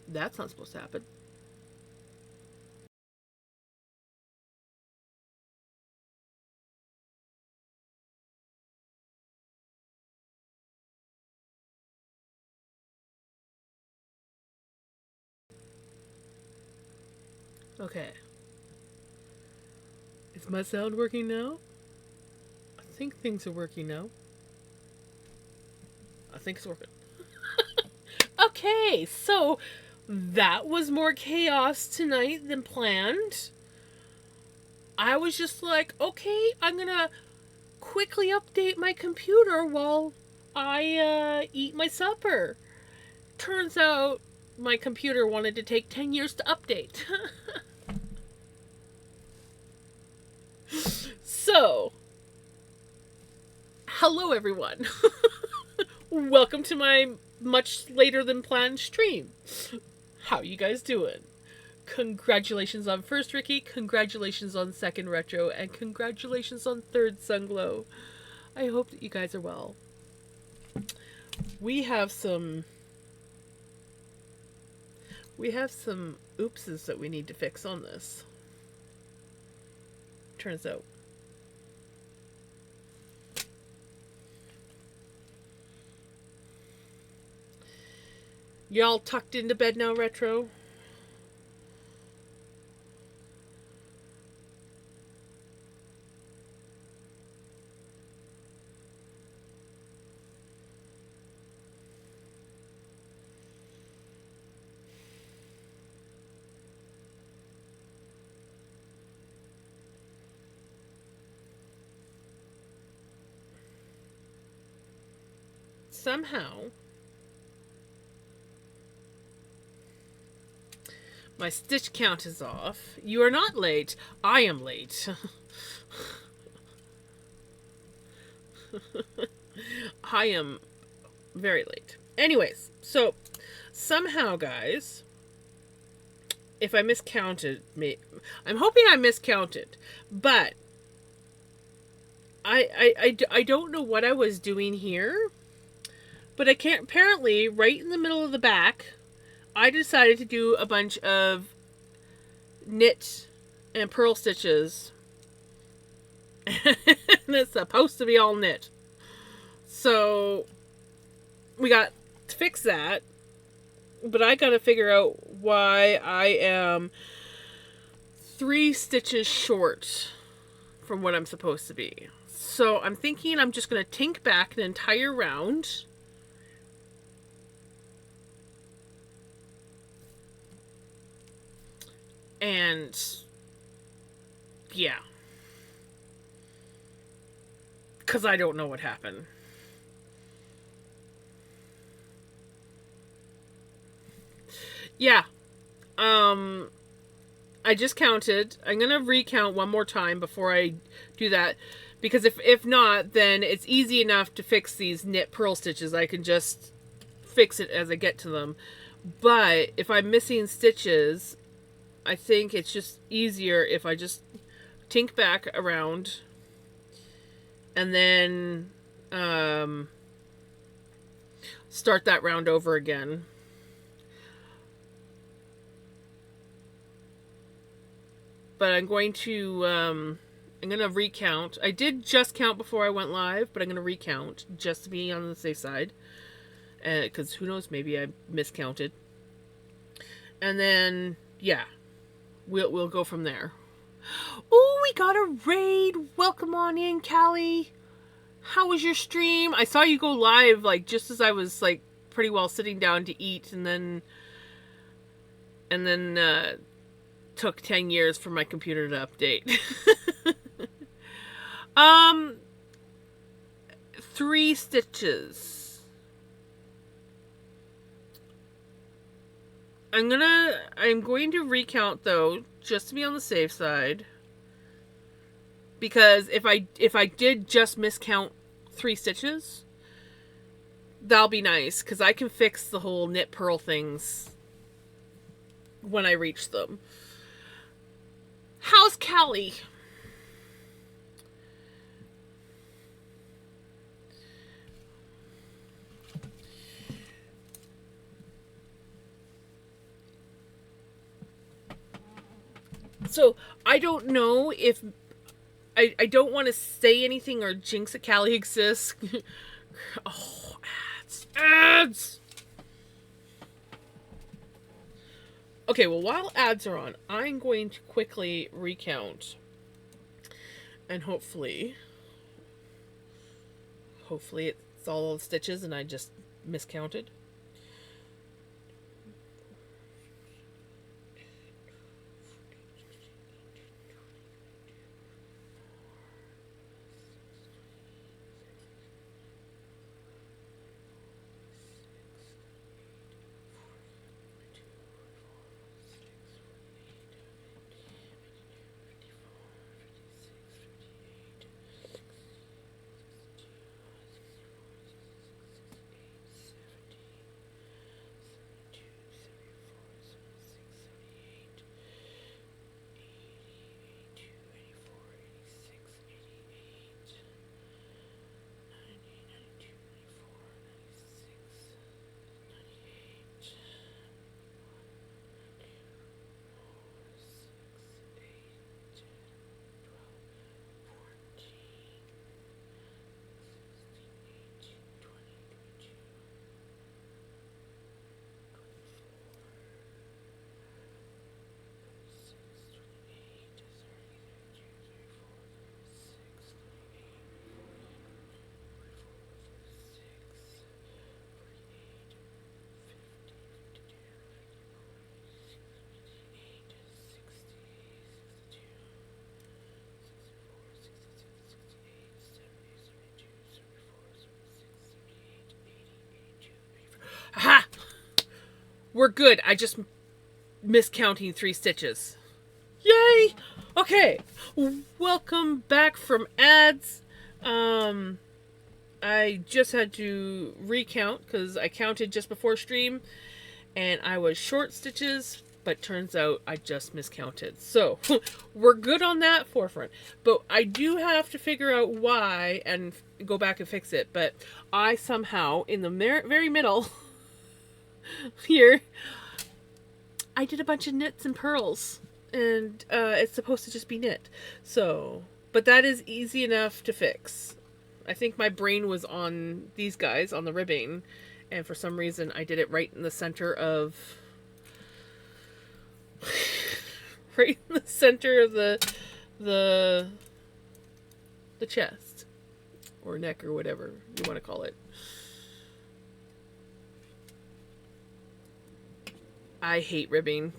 That's not supposed to happen. Okay. Is my sound working now? I think things are working now. I think it's working. Okay, so that was more chaos tonight than planned. I was just like, okay, I'm gonna quickly update my computer while I eat my supper. Turns out my computer wanted to take 10 years to update. So, hello everyone. Welcome to my much later than planned stream. How you guys doing? Congratulations on first Ricky, congratulations on second retro, and congratulations on third Sunglow. I hope that you guys are well. We have some oopses that we need to fix on this. Turns out. Y'all tucked into bed now, Retro? Somehow, my stitch count is off. You are not late. I am late. I am very late. Anyways, so somehow, guys, if I miscounted, I'm hoping I miscounted, but I don't know what I was doing here, but I can't. Apparently, right in the middle of the back, I decided to do a bunch of knit and purl stitches. And it's supposed to be all knit. So we got to fix that. But I gotta figure out why I am 3 stitches short from what I'm supposed to be. So I'm thinking I'm just gonna tink back an entire round. And yeah. Because I don't know what happened. Yeah. I just counted. I'm going to recount one more time before I do that. Because if not, then it's easy enough to fix these knit purl stitches. I can just fix it as I get to them. But if I'm missing stitches, I think it's just easier if I just tink back around and then start that round over again. But I'm going to recount. I did just count before I went live, but I'm going to recount just to be on the safe side. Because who knows, maybe I miscounted. And then, yeah, we'll go from there. Oh, we got a raid. Welcome on in, Callie. How was your stream? I saw you go live, like, just as I was, like, pretty well sitting down to eat, and then took 10 years for my computer to update. 3 stitches. I'm going to recount though, just to be on the safe side. Because if I did just miscount 3 stitches, that'll be nice, because I can fix the whole knit purl things when I reach them. How's Callie? So I don't know if I don't want to say anything or jinx a Callie exists. Oh, ads. Okay, well, while ads are on, I'm going to quickly recount. And hopefully it's all stitches and I just miscounted. Aha! We're good. I just miscounting 3 stitches. Yay! Okay. Welcome back from ads. I just had to recount because I counted just before stream and I was short stitches, but turns out I just miscounted. So we're good on that forefront. But I do have to figure out why and go back and fix it. But I somehow, in the very middle here, I did a bunch of knits and purls. And it's supposed to just be knit. So, but that is easy enough to fix. I think my brain was on these guys, on the ribbing. And for some reason, I did it right in the center of... right in the center of the chest. Or neck, or whatever you want to call it. I hate ribbing.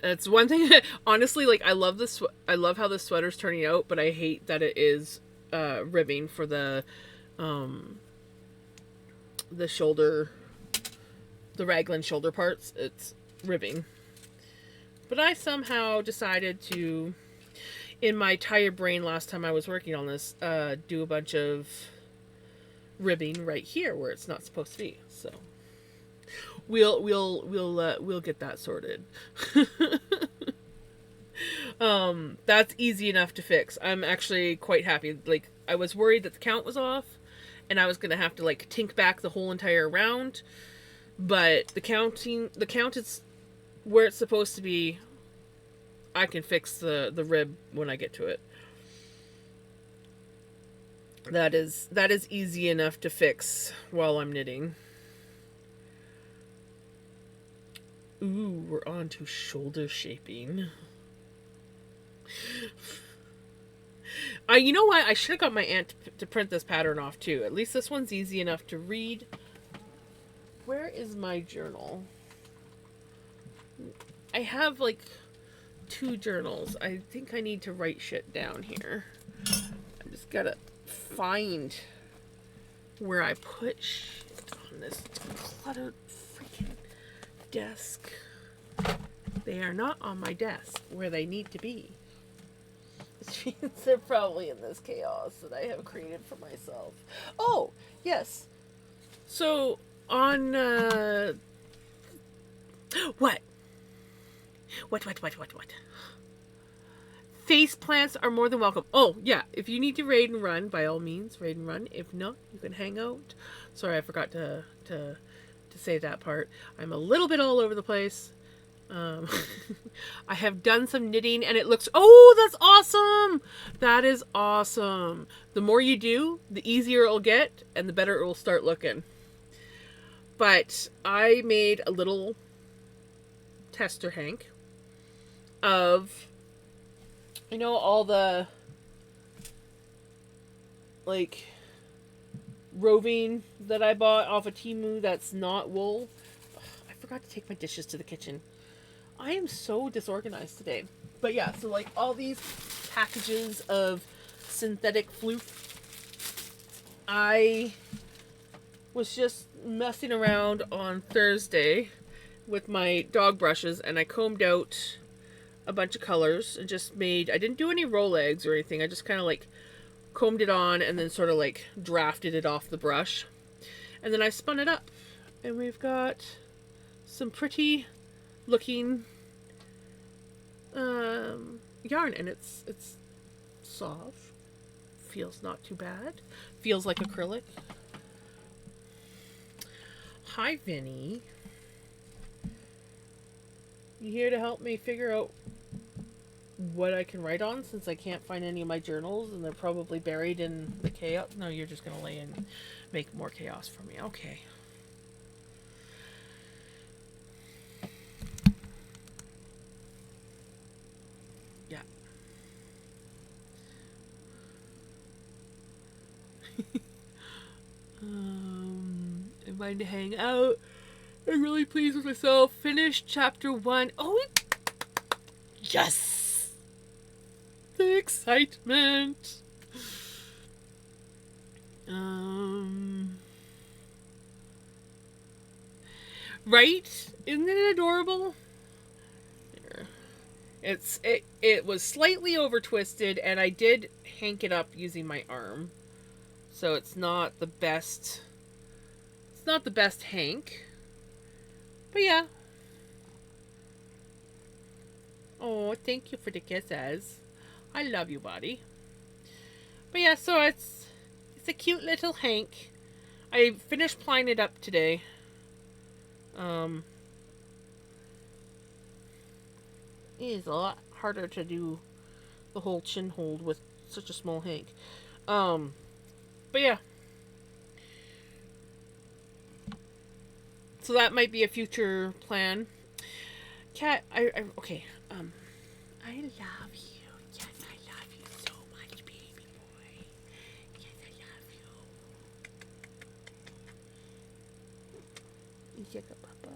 It's one thing, honestly, like, I love this. I love how this sweater's turning out, but I hate that it is ribbing for the shoulder, the raglan shoulder parts. It's ribbing. But I somehow decided to, in my tired brain last time I was working on this, do a bunch of ribbing right here where it's not supposed to be. So we'll get that sorted. That's easy enough to fix. I'm actually quite happy. Like, I was worried that the count was off and I was gonna have to like tink back the whole entire round, but the count is where it's supposed to be. I can fix the rib when I get to it. That is easy enough to fix while I'm knitting. Ooh, we're on to shoulder shaping. You know what? I should have got my aunt to print this pattern off too. At least this one's easy enough to read. Where is my journal? I have like 2 journals. I think I need to write shit down here. I just gotta find where I put shit on this cluttered freaking desk. They are not on my desk where they need to be. Which means they're probably in this chaos that I have created for myself. Oh, yes. So, on, What? Face plants are more than welcome. Oh, yeah. If you need to raid and run, by all means, raid and run. If not, you can hang out. Sorry, I forgot to say that part. I'm a little bit all over the place. Um, I have done some knitting and it looks, oh, that's awesome. That is awesome. The more you do, the easier it'll get and the better it will start looking. But I made a little tester hank of, you know, all the like roving that I bought off of Temu that's not wool. Ugh, I forgot to take my dishes to the kitchen. I am so disorganized today. But yeah, so like all these packages of synthetic floof. I was just messing around on Thursday with my dog brushes and I combed out a bunch of colors and just made, I didn't do any roll eggs or anything. I just kind of like combed it on and then sort of like drafted it off the brush. And then I spun it up. And we've got some pretty looking yarn, and it's soft, feels not too bad, feels like acrylic. Hi Vinny, you here to help me figure out what I can write on, since I can't find any of my journals and they're probably buried in the chaos? No, you're just gonna lay and make more chaos for me. Okay. Yeah. I'm going to hang out. I'm really pleased with myself. Finished chapter 1. Oh, yes! The excitement. Right? Isn't it adorable? Here. It was slightly over twisted, and I did hank it up using my arm. So it's not the best. It's not the best hank. But yeah. Oh, thank you for the kisses. I love you, buddy. But yeah, so it's a cute little hank. I finished plying it up today. It is a lot harder to do the whole chin hold with such a small hank. But yeah. So that might be a future plan. Cat, okay. I love you. Yes, I love you so much, baby boy. Yes, I love you. You papa.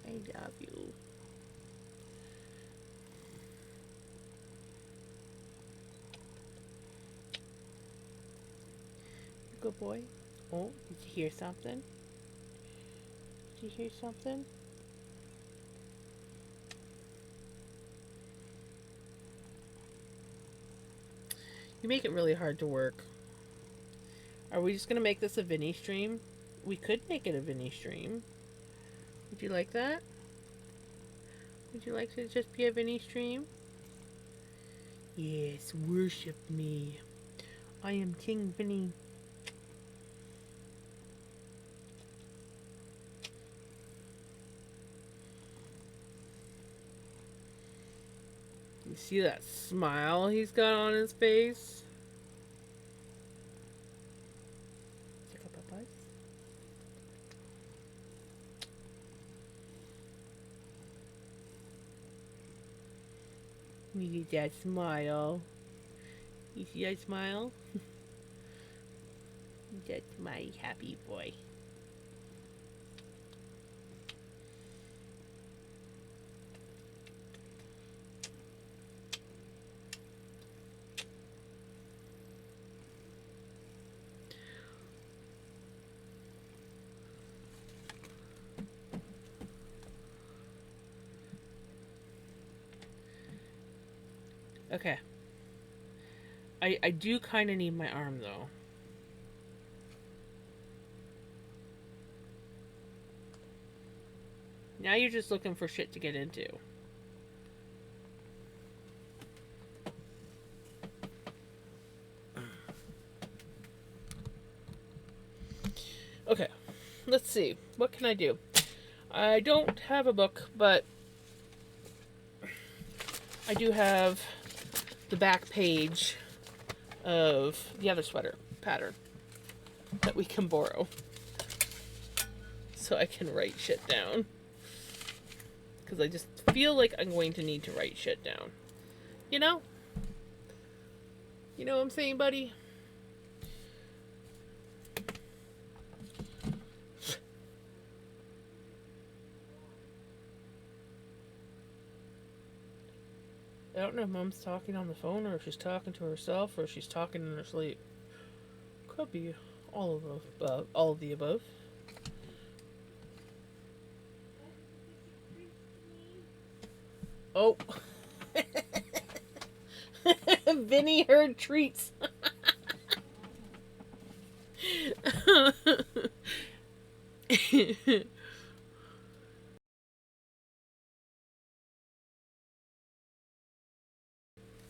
I love you. Good boy. Oh, did you hear something? Did you hear something? You make it really hard to work. Are we just gonna make this a Vinny stream? We could make it a Vinny stream. Would you like that? Would you like to just be a Vinny stream? Yes, worship me. I am King Vinny. You see that smile he's got on his face? You see that smile? You see that smile? That's my happy boy. Okay. I do kind of need my arm, though. Now you're just looking for shit to get into. Okay. let's see. What can I do? I don't have a book, but I do have the back page of the other sweater pattern that we can borrow. So I can write shit down. Because I just feel like I'm going to need to write shit down. You know? You know what I'm saying, buddy? I don't know if Mom's talking on the phone or if she's talking to herself or if she's talking in her sleep. Could be all of the above. All of the above. Oh. Vinny heard treats.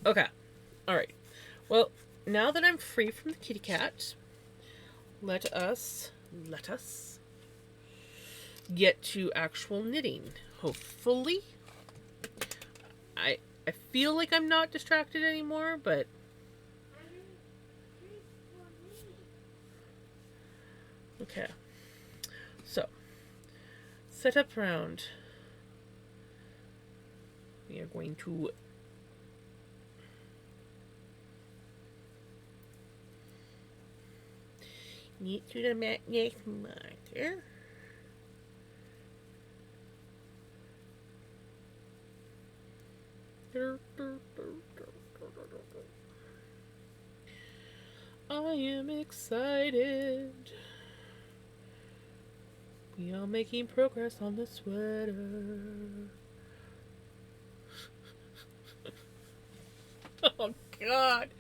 Okay. Alright. Well, now that I'm free from the kitty cat, let us get to actual knitting. Hopefully. I feel like I'm not distracted anymore, but okay. So, set up round. We are going to knit to the next marker. I am excited. We are making progress on the sweater. Oh God.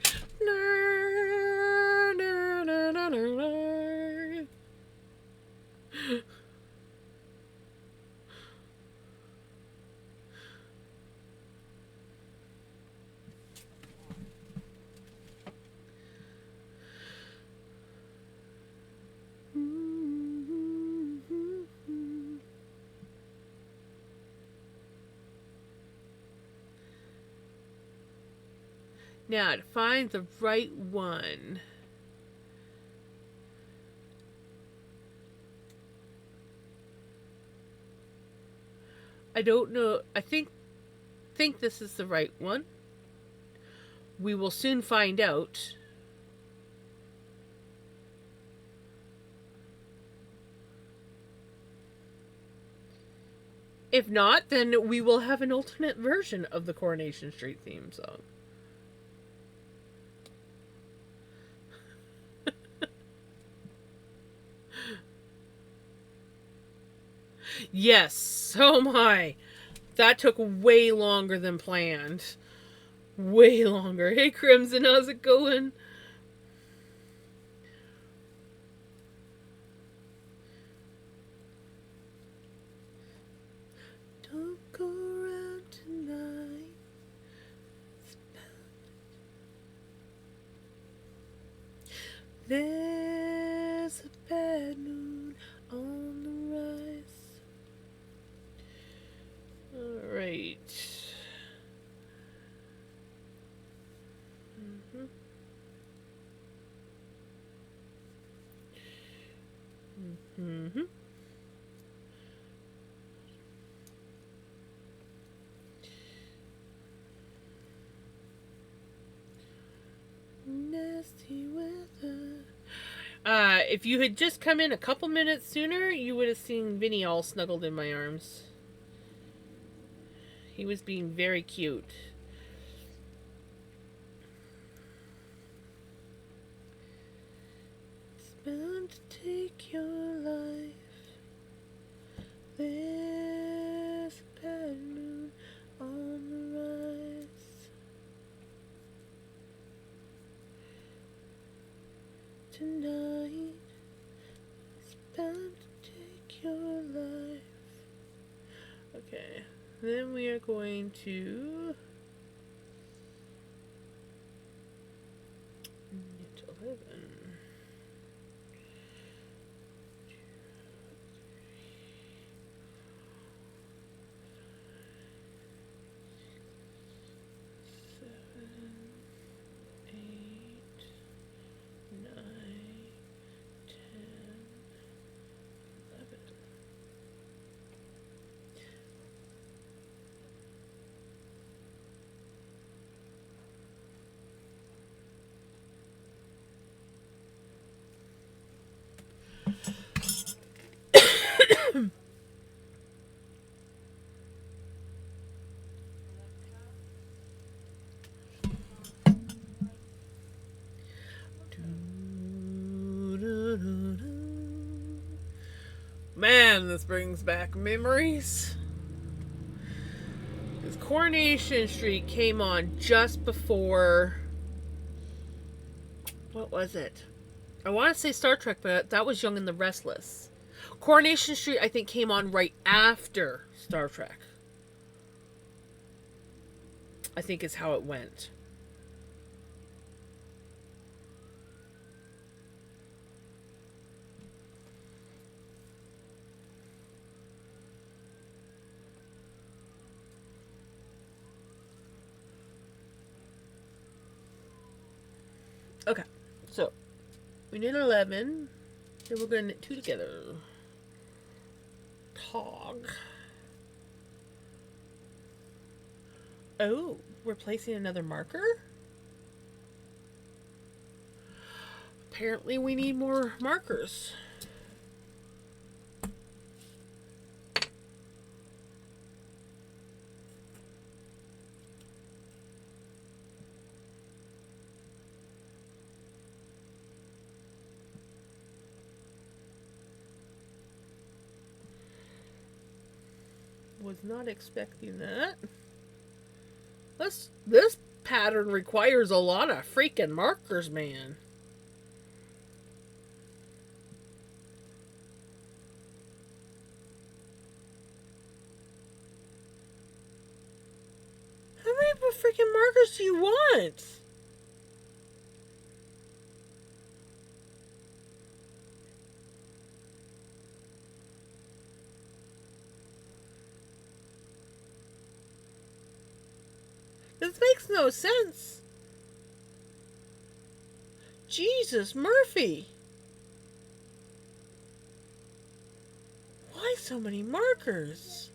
Now, to find the right one. I don't know. I think this is the right one. We will soon find out. If not, then we will have an alternate version of the Coronation Street theme song. Yes, so am I. That took way longer than planned. Way longer. Hey, Crimson, how's it going? Don't go around tonight. There's a bad moon on the rise. Alright. Nasty weather. If you had just come in a couple minutes sooner, you would have seen Vinny all snuggled in my arms. He was being very cute. It's bound to take your life. There's a bad moon on the rise. Tonight it's bound to take your life. Okay, then we are going to knit 11. Man, this brings back memories. Because Coronation Street came on just before. What was it? I want to say Star Trek, but that was Young and the Restless. Coronation Street, I think, came on right after Star Trek. I think is how it went. Okay, so we knit 11. Then we're going to knit 2 together. Tog. Oh, we're placing another marker? Apparently we need more markers. Was not expecting that. This pattern requires a lot of freaking markers, man. How many freaking markers do you want? This makes no sense. Jesus, Murphy. Why so many markers?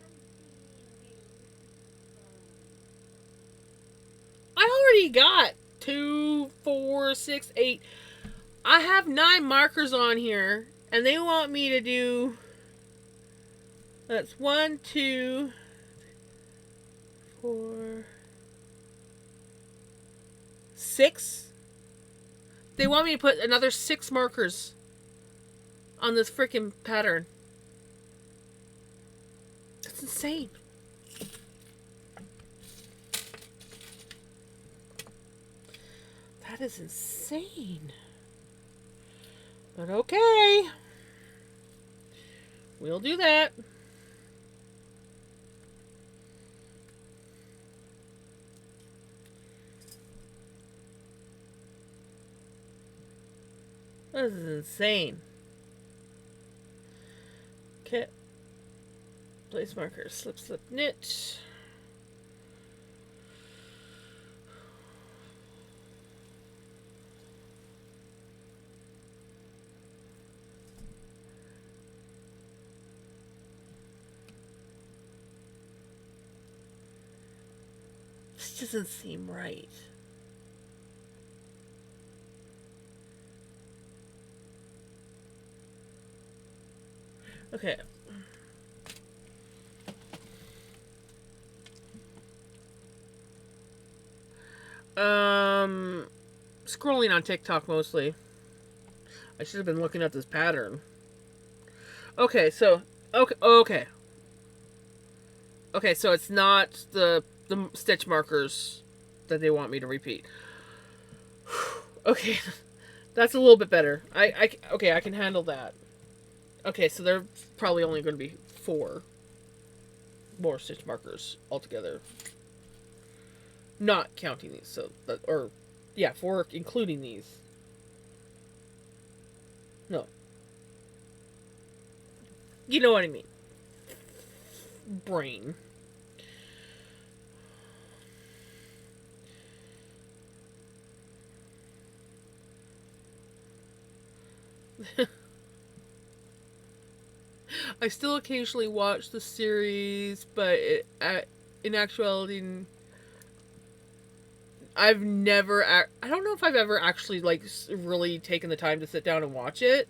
I already got 2, 4, 6, 8. I have 9 markers on here, and they want me to do. That's 1, 2, 4, 6. They want me to put another 6 markers on this freaking pattern. That's insane. That is insane. But okay. We'll do that. This is insane. Okay. Place marker. Slip, slip, knit. This doesn't seem right. Okay. Scrolling on TikTok mostly. I should have been looking at this pattern. Okay, so okay. Okay, so it's not the stitch markers that they want me to repeat. Okay, that's a little bit better. Okay, I can handle that. Okay, so they're probably only going to be 4 more stitch markers altogether. Not counting these, so that, or yeah, 4 including these. No. You know what I mean. Brain. I still occasionally watch the series, but in actuality, I've never. I don't know if I've ever actually like really taken the time to sit down and watch it.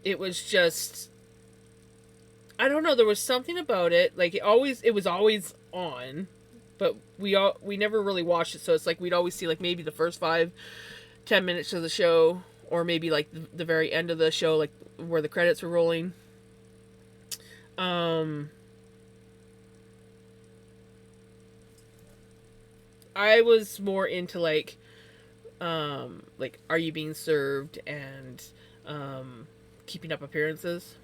It was just. I don't know. There was something about it. Like it was always on, but we never really watched it. So it's like we'd always see like maybe the first 5-10 minutes of the show, or maybe like the very end of the show, like where the credits were rolling. I was more into like Are You Being Served and Keeping Up Appearances.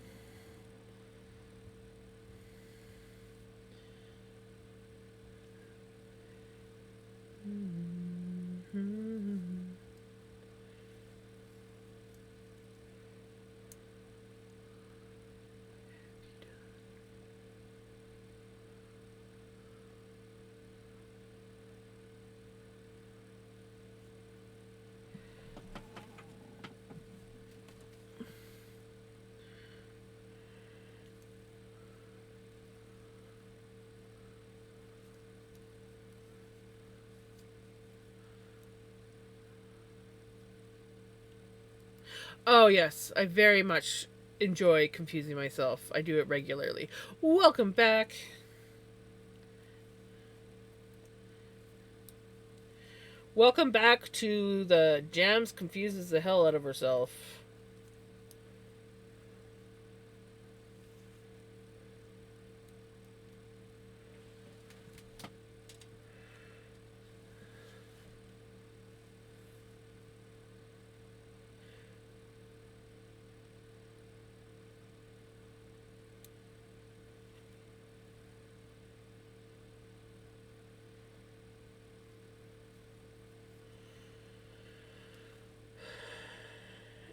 Oh, yes. I very much enjoy confusing myself. I do it regularly. Welcome back. Welcome back to the Jams Confuses the Hell Out of Herself.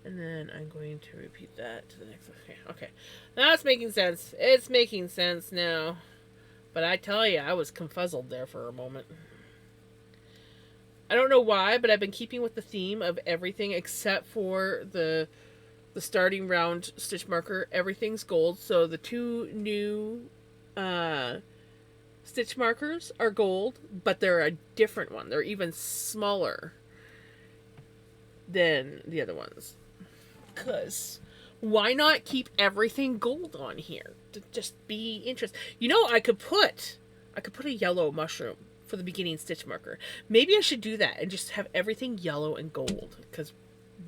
And then I'm going to repeat that to the next one. Okay. That's making sense. It's making sense now. But I tell you, I was confuzzled there for a moment. I don't know why, but I've been keeping with the theme of everything except for the starting round stitch marker. Everything's gold. So the two new stitch markers are gold, but they're a different one. They're even smaller than the other ones. Because why not keep everything gold on here to just be interesting? You know, I could put a yellow mushroom for the beginning stitch marker. Maybe I should do that and just have everything yellow and gold, because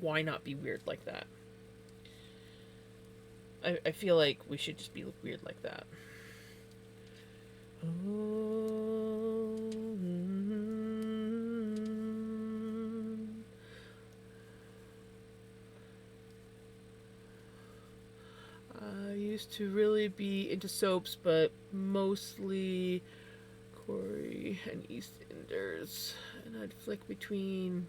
why not be weird like that? I feel like we should just be weird like that. I used to really be into soaps, but mostly Corey and EastEnders, and I'd flick between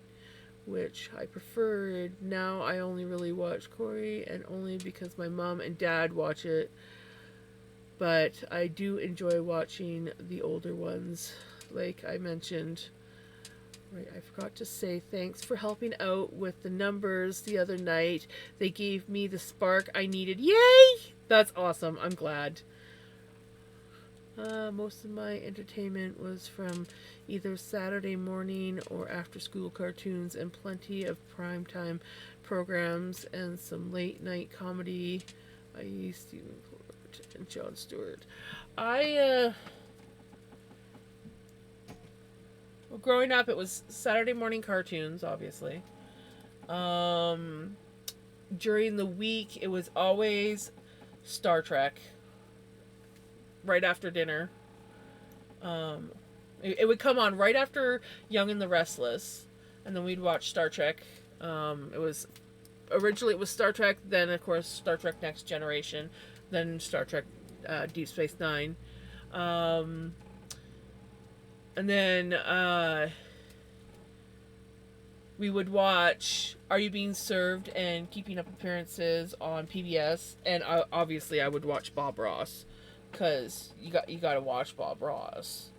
which I preferred. Now I only really watch Corey, and only because my mom and dad watch it. But I do enjoy watching the older ones, like I mentioned. Right, I forgot to say thanks for helping out with the numbers the other night. They gave me the spark I needed. Yay! That's awesome. I'm glad. Most of my entertainment was from either Saturday morning or after school cartoons, and plenty of primetime programs and some late night comedy. I used Stephen Colbert and Jon Stewart. Well, growing up, it was Saturday morning cartoons, obviously. During the week, it was always Star Trek. Right after dinner. It would come on right after Young and the Restless, and then we'd watch Star Trek. Originally it was Star Trek, then of course Star Trek Next Generation, then Star Trek Deep Space Nine, and then we would watch Are You Being Served and Keeping Up Appearances on PBS, and obviously I would watch Bob Ross. Because you got to watch Bob Ross.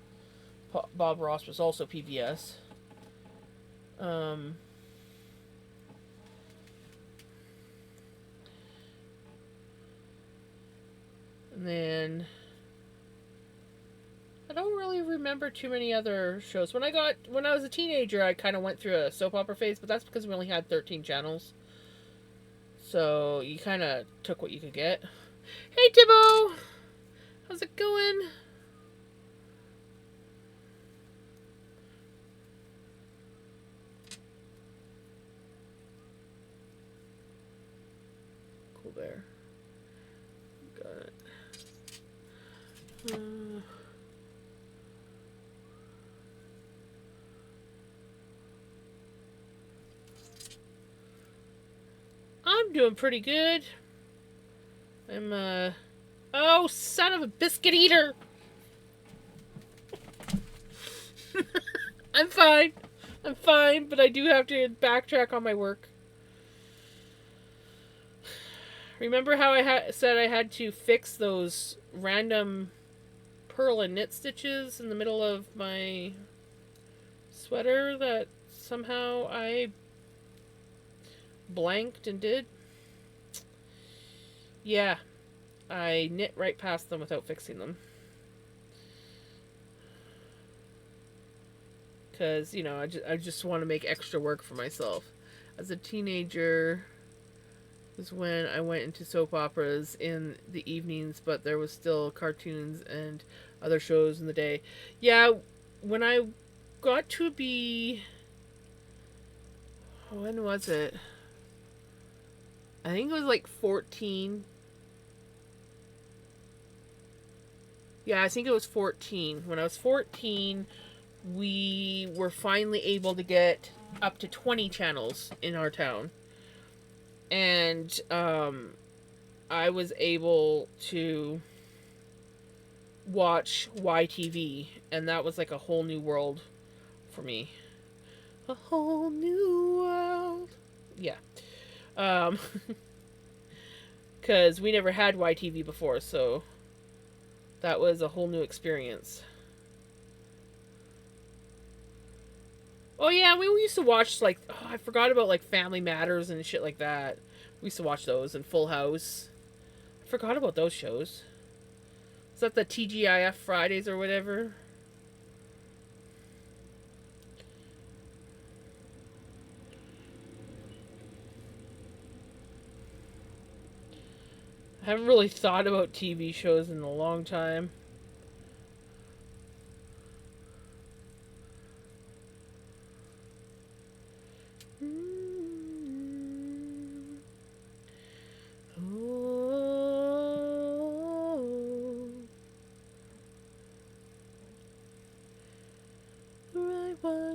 Bob Ross was also PBS. And then I don't really remember too many other shows. When I was a teenager, I kind of went through a soap opera phase, but that's because we only had 13 channels. So you kind of took what you could get. Hey, Tibbo! How's it going? Cool Bear. Got it. I'm doing pretty good. I'm, oh, son of a biscuit eater! I'm fine. I'm fine, but I do have to backtrack on my work. Remember how I said I had to fix those random purl and knit stitches in the middle of my sweater that somehow I blanked and did? Yeah, I knit right past them without fixing them. Because, you know, I just want to make extra work for myself. As a teenager was when I went into soap operas in the evenings, but there was still cartoons and other shows in the day. Yeah, when I got to be... When was it? I think it was like 14. Yeah, I think it was 14. When I was 14, we were finally able to get up to 20 channels in our town. And I was able to watch YTV, and that was like a whole new world for me. A whole new world. Yeah. Because we never had YTV before, so that was a whole new experience. Oh yeah, we used to watch, like, oh, I forgot about, like, Family Matters and shit like that. We used to watch those, and Full House. I forgot about those shows. Is that the TGIF Fridays or whatever? I haven't really thought about TV shows in a long time.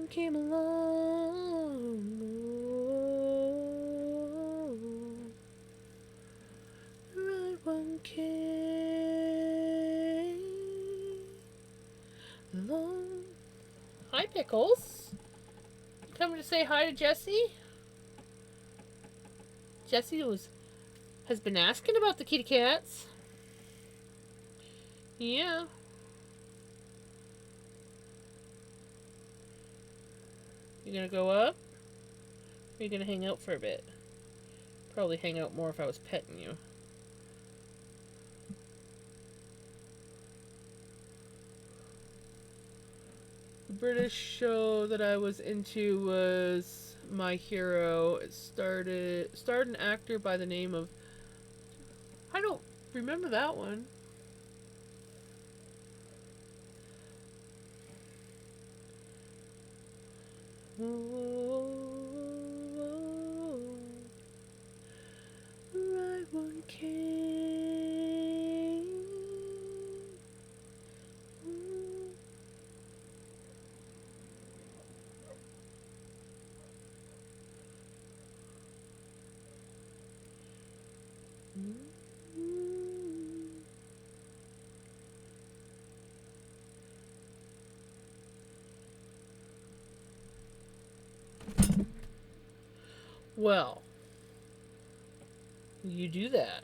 Came along. The right one came along. Hi, Pickles. You coming to say hi to Jessie? Jessie has been asking about the kitty cats. Yeah. You gonna go up? Or are you gonna hang out for a bit? Probably hang out more if I was petting you. The British show that I was into was My Hero. It starred an actor by the name of... I don't remember that one. Right one came. Well, you do that.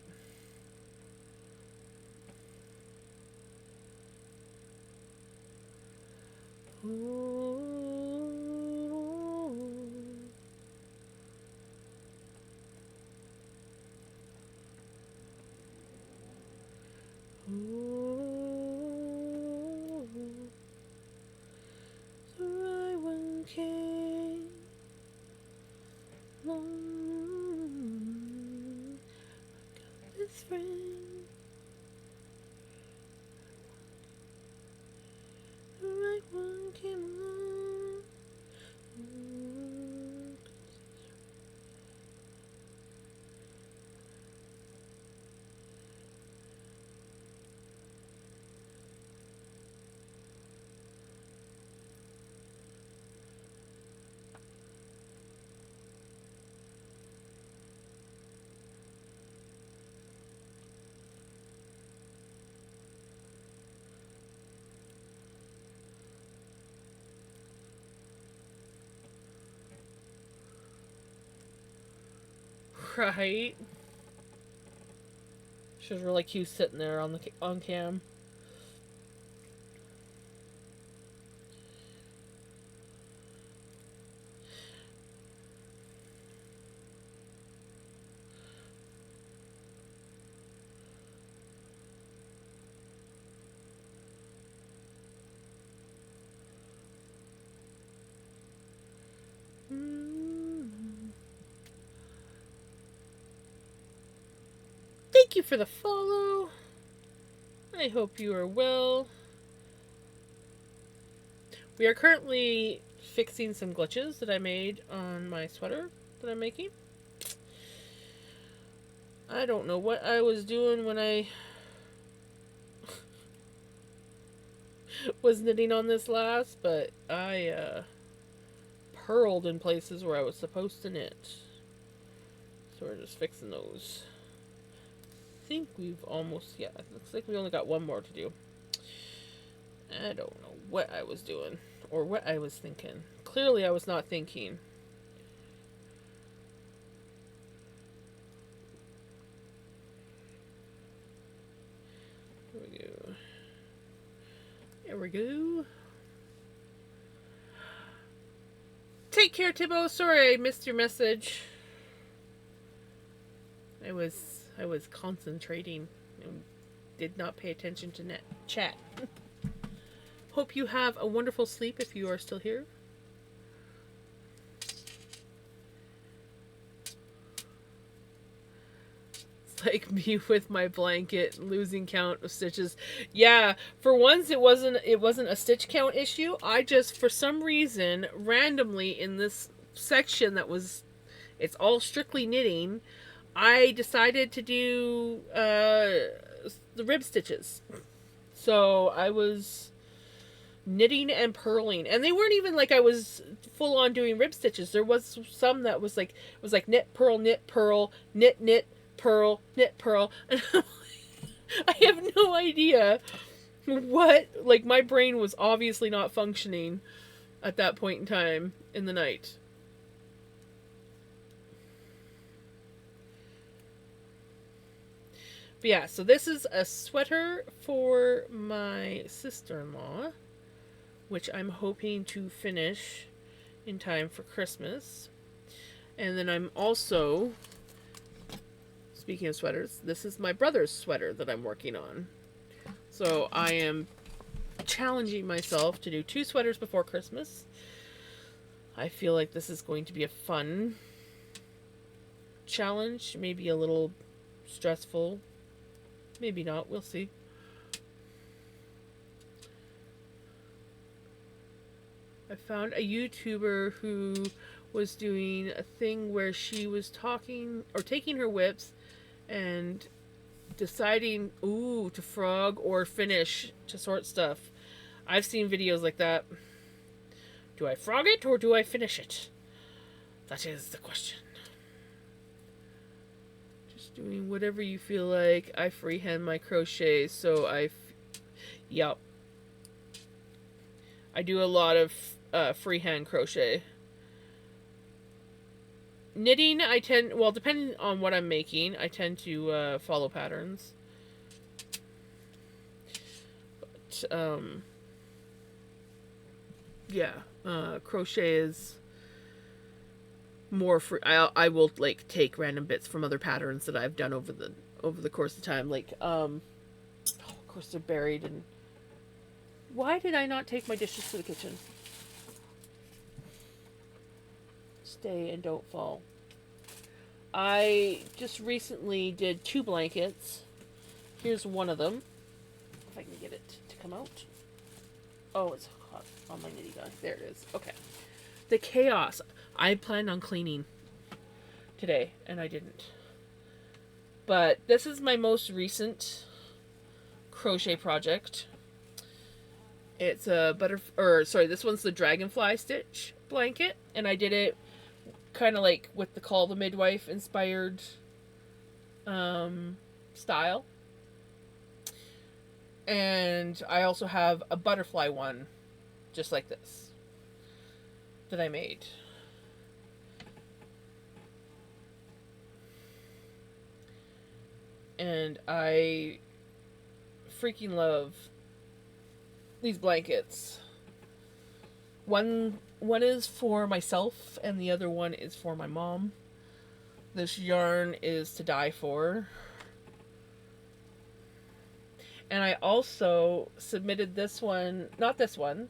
The right one came along. I got this friend. The right one came along. Right. She was really cute sitting there on cam. Thank you for the follow. I hope you are well. We are currently fixing some glitches that I made on my sweater that I'm making. I don't know what I was doing when I was knitting on this last, but I purled in places where I was supposed to knit. So we're just fixing those. I think we've almost, yeah, it looks like we only got one more to do. I don't know what I was doing or what I was thinking. Clearly I was not thinking. There we go. There we go. Take care, Tibbo. Sorry I missed your message. I was concentrating and did not pay attention to chat. Hope you have a wonderful sleep if you are still here. It's like me with my blanket, losing count of stitches. Yeah, for once it wasn't a stitch count issue. I just, for some reason, randomly in this section that was, it's all strictly knitting, I decided to do the rib stitches. So I was knitting and purling, and they weren't even like I was full on doing rib stitches. There was some that was like, it was like knit, purl, knit, purl, knit, knit, purl, knit, purl, and I have no idea what, like, my brain was obviously not functioning at that point in time in the night. But yeah, so this is a sweater for my sister-in-law, which I'm hoping to finish in time for Christmas. And then I'm also, speaking of sweaters, this is my brother's sweater that I'm working on. So I am challenging myself to do 2 sweaters before Christmas. I feel like this is going to be a fun challenge, maybe a little stressful. Maybe not. We'll see. I found a YouTuber who was doing a thing where she was talking or taking her whips and deciding, to frog or finish to sort stuff. I've seen videos like that. Do I frog it or do I finish it? That is the question. Doing whatever you feel like. I freehand my crochet, so yep. I do a lot of freehand crochet. Knitting, I tend, well, depending on what I'm making, I tend to follow patterns. But, yeah, crochet is more free. I will like take random bits from other patterns that I've done over the course of time. Like, of course they're buried in. Why did I not take my dishes to the kitchen? Stay and don't fall. I just recently did 2 blankets. Here's one of them. If I can get it to come out. Oh, it's hot on my nitty gun. There it is. Okay. The chaos. I planned on cleaning today, and I didn't. But this is my most recent crochet project. It's a this one's the dragonfly stitch blanket, and I did it kind of like with the Call the Midwife inspired style. And I also have a butterfly one, just like this, that I made. And I freaking love these blankets. One is for myself and the other one is for my mom. This yarn is to die for. And I also submitted this one, not this one,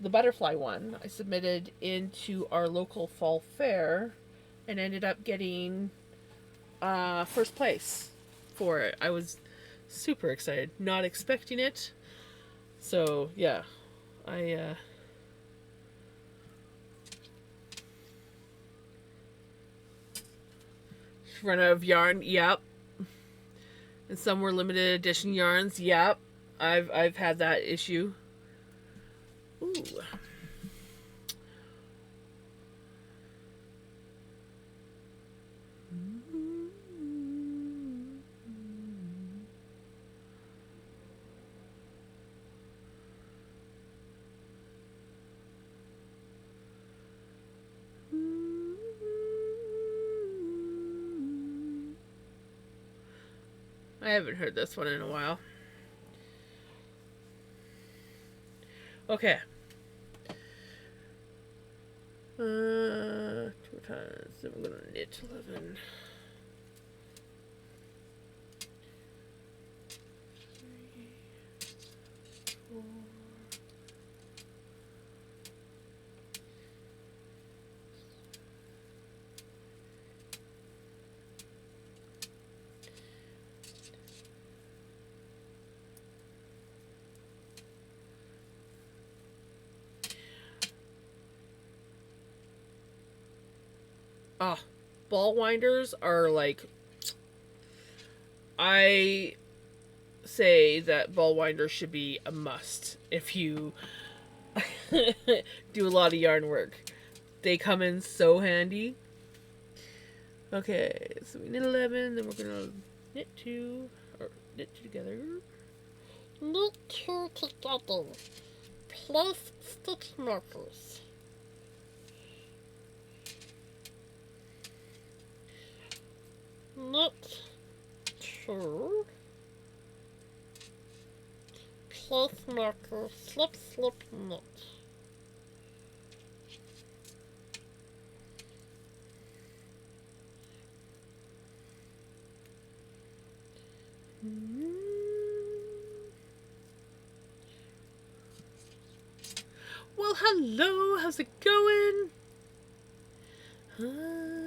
the butterfly one. I submitted into our local fall fair and ended up getting first place for it. I was super excited, not expecting it. So yeah, I run out of yarn. Yep. And some were limited edition yarns. Yep. I've had that issue. Ooh. I haven't heard this one in a while. Okay. 2 times. Then we're gonna knit 11. Ah, ball winders are like, I say that ball winders should be a must if you do a lot of yarn work. They come in so handy. Okay, so we knit 11, then we're gonna knit 2, or knit 2 together. Knit 2 together. Place stitch markers. Knit 2. Place marker. Slip, slip, knit. Well, hello, how's it going? Hi.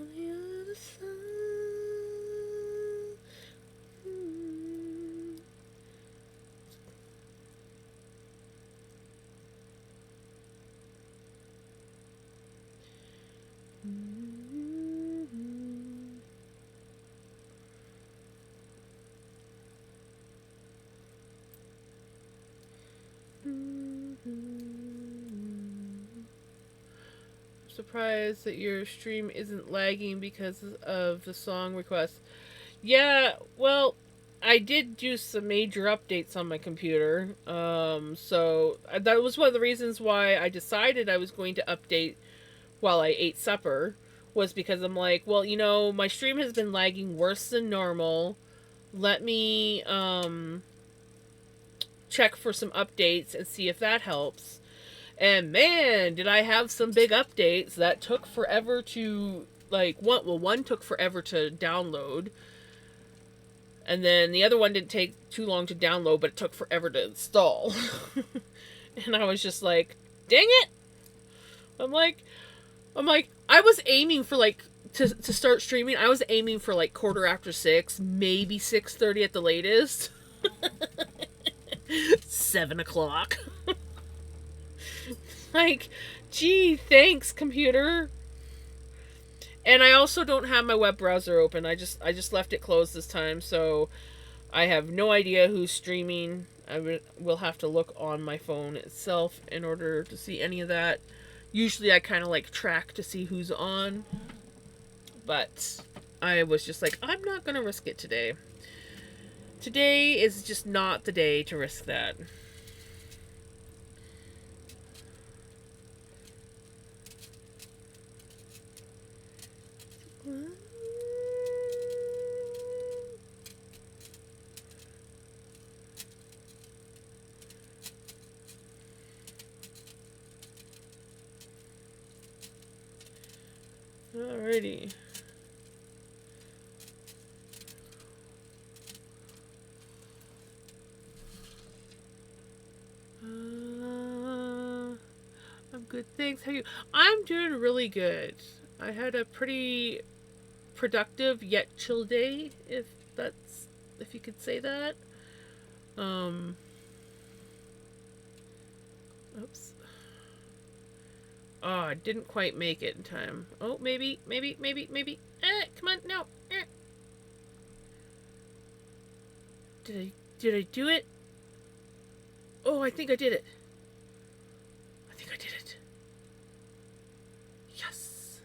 On the other side. Surprised that your stream isn't lagging because of the song request. Yeah, well, I did do some major updates on my computer. So that was one of the reasons why I decided I was going to update while I ate supper, was because I'm like, well, my stream has been lagging worse than normal. Let me check for some updates and see if that helps. And man, did I have some big updates that took forever to, one took forever to download. And then the other one didn't take too long to download, but it took forever to install. And I was just like, dang it. I'm like, I was aiming for to start streaming. I was aiming for 6:15, maybe 6:30 at the latest. 7 o'clock. Gee, thanks, computer. And I also don't have my web browser open. I just left it closed this time, so I have no idea who's streaming. I will have to look on my phone itself in order to see any of that. Usually I kind of track to see who's on. But I was just like, I'm not going to risk it today. Today is just not the day to risk that. Alrighty. I'm good, thanks. How are you? I'm doing really good. I had a pretty productive yet chill day, if you could say that. Um, oops. Oh, I didn't quite make it in time. Oh, maybe. Come on, no. Did I do it? Oh, I think I did it. I think I did it. Yes.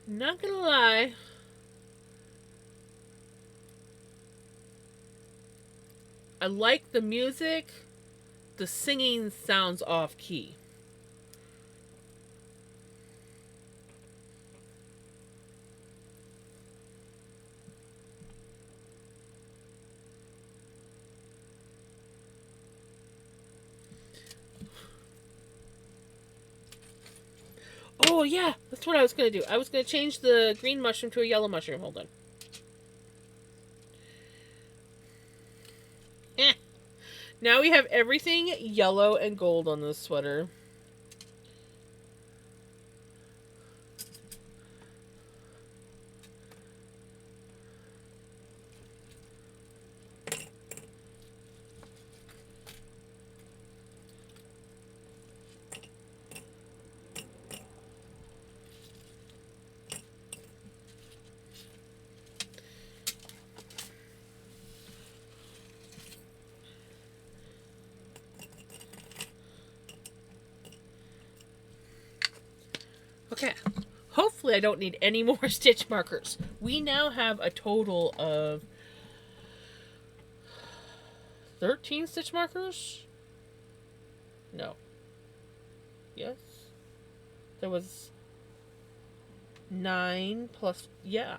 Not gonna lie. I like the music. The singing sounds off key. Oh, yeah, that's what I was gonna do. I was gonna change the green mushroom to a yellow mushroom. Hold on. Eh. Now we have everything yellow and gold on this sweater. Okay. Hopefully I don't need any more stitch markers. We now have a total of 13 stitch markers? No. Yes? There was 9 plus, yeah.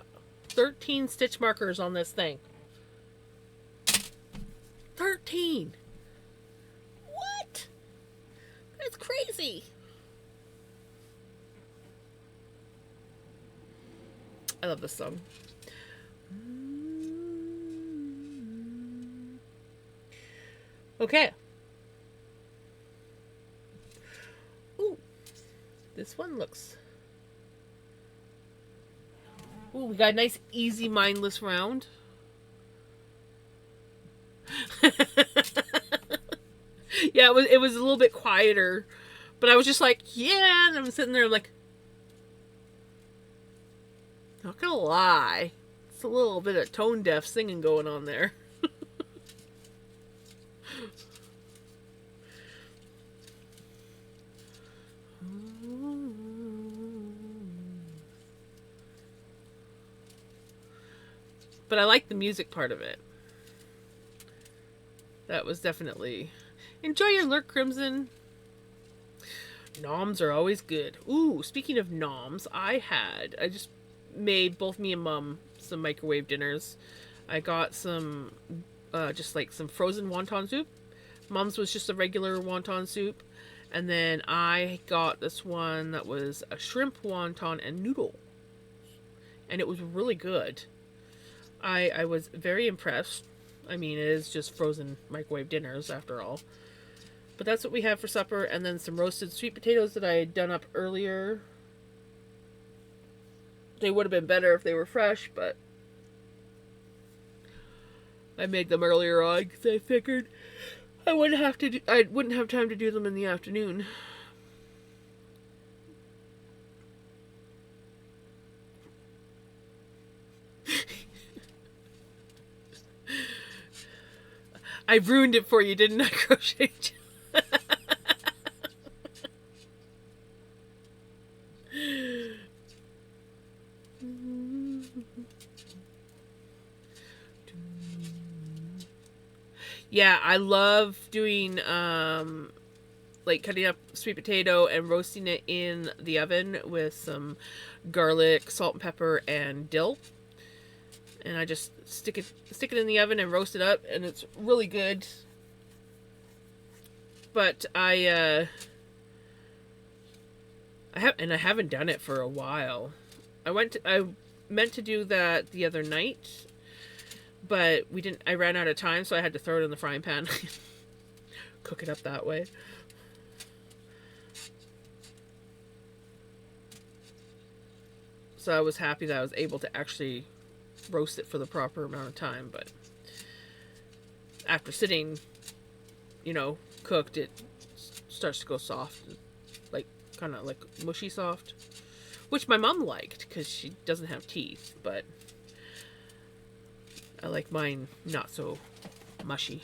13 stitch markers on this thing. 13! What? That's crazy. I love this song. Okay. Ooh. This one looks... Ooh, we got a nice, easy, mindless round. Yeah, it was a little bit quieter. But I was just like, yeah, and I'm sitting there like... Not gonna lie. It's a little bit of tone deaf singing going on there. But I like the music part of it. That was definitely... Enjoy your lurk, Crimson. Noms are always good. Ooh, speaking of noms, I just made, both me and Mum, some microwave dinners. I got some, just like some frozen wonton soup. Mum's was just a regular wonton soup. And then I got this one that was a shrimp wonton and noodle, and it was really good. I was very impressed. I mean, it is just frozen microwave dinners after all. But that's what we have for supper, and then some roasted sweet potatoes that I had done up earlier. They would have been better if they were fresh, but I made them earlier on because I figured I wouldn't have time to do them in the afternoon. I ruined it for you, didn't I, Crochet? Yeah, I love doing like cutting up sweet potato and roasting it in the oven with some garlic, salt and pepper and dill. And I just stick it in the oven and roast it up, and it's really good. But I haven't done it for a while. I meant to do that the other night, but we didn't. I ran out of time, so I had to throw it in the frying pan, cook it up that way. So I was happy that I was able to actually roast it for the proper amount of time. But after sitting, cooked, it starts to go soft, like kind of like mushy soft, which my mom liked because she doesn't have teeth, but I like mine not so mushy.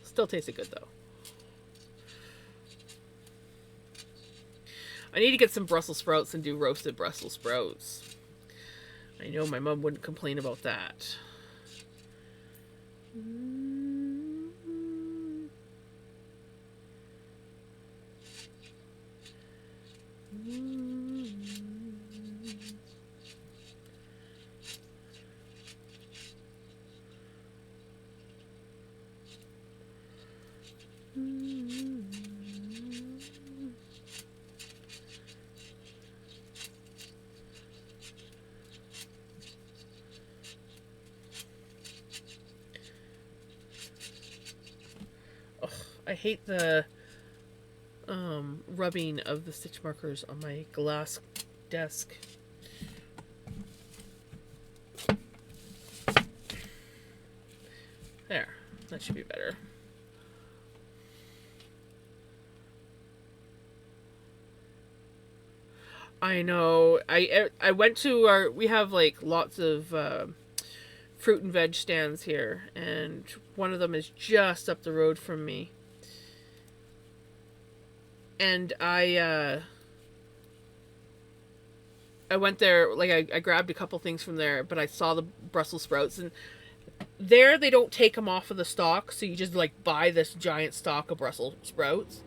Still tasted good though. I need to get some Brussels sprouts and do roasted Brussels sprouts. I know my mom wouldn't complain about that. I hate the rubbing of the stitch markers on my glass desk. There, that should be better. I know. I went to our. We have like lots of fruit and veg stands here, and one of them is just up the road from me. And I went there, like I grabbed a couple things from there, but I saw the Brussels sprouts, and there they don't take them off of the stalk, so you just like buy this giant stalk of Brussels sprouts.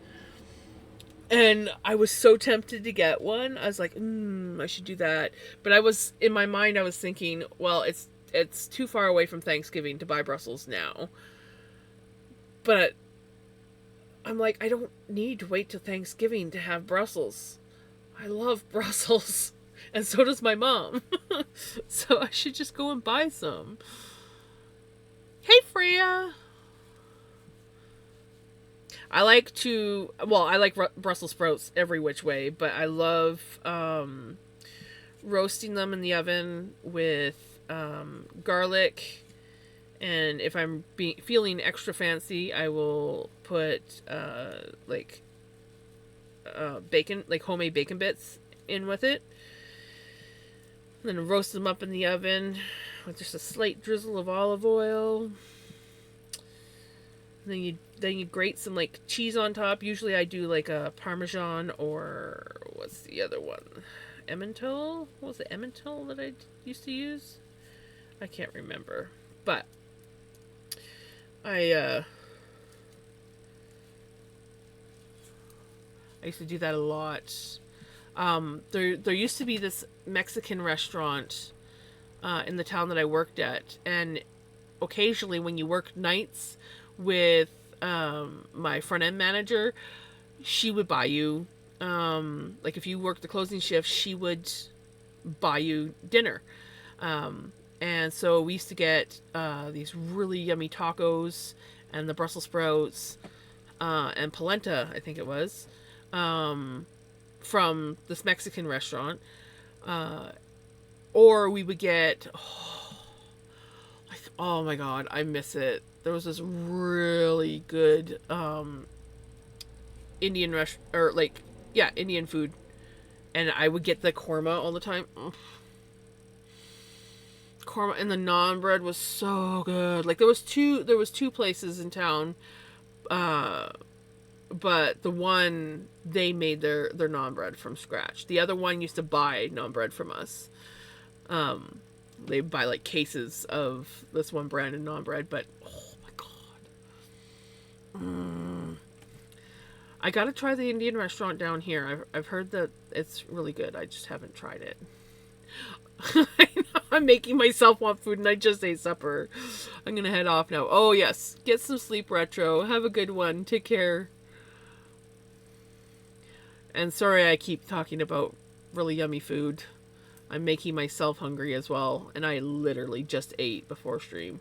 And I was so tempted to get one. I was like, I should do that. But I was in my mind, I was thinking, well, it's too far away from Thanksgiving to buy Brussels now. But I'm like, I don't need to wait till Thanksgiving to have Brussels. I love Brussels. And so does my mom. So I should just go and buy some. Hey, Freya. I like Brussels sprouts every which way, but I love roasting them in the oven with garlic. And if I'm feeling extra fancy, I will put bacon, like homemade bacon bits in with it. And then roast them up in the oven with just a slight drizzle of olive oil. And then you grate some like cheese on top. Usually I do like a Parmesan, or what's the other one? Emmental? What was it, Emmental that I used to use? I can't remember. But I used to do that a lot. There used to be this Mexican restaurant in the town that I worked at, and occasionally when you work nights with my front end manager, she would buy you, like if you worked the closing shift, she would buy you dinner. Um, and so we used to get these really yummy tacos and the Brussels sprouts and polenta, I think it was, um, from this Mexican restaurant. Uh, or we would get, oh my god, I miss it. There was this really good Indian or like, yeah, Indian food, and I would get the korma all the time. Korma and the naan bread was so good. Like there was two places in town, uh, but the one they made their naan bread from scratch. The other one used to buy naan bread from us. Um, they buy like cases of this one brand of naan bread, but oh my god, I gotta try the Indian restaurant down here. I've heard that it's really good. I just haven't tried it. I'm making myself want food, and I just ate supper. I'm gonna head off now. Oh yes, get some sleep, Retro. Have a good one. Take care. And sorry I keep talking about really yummy food. I'm making myself hungry as well, and I literally just ate before stream.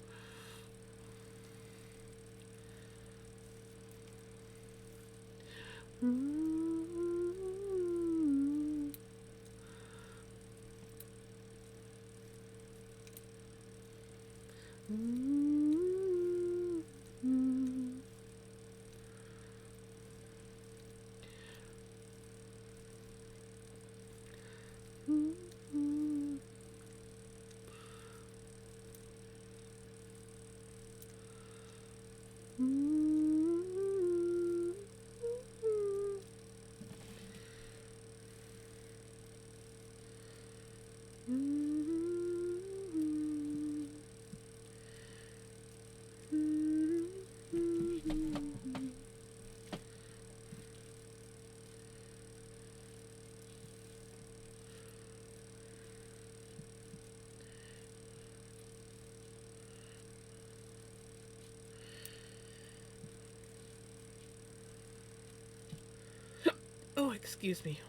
Oh, excuse me.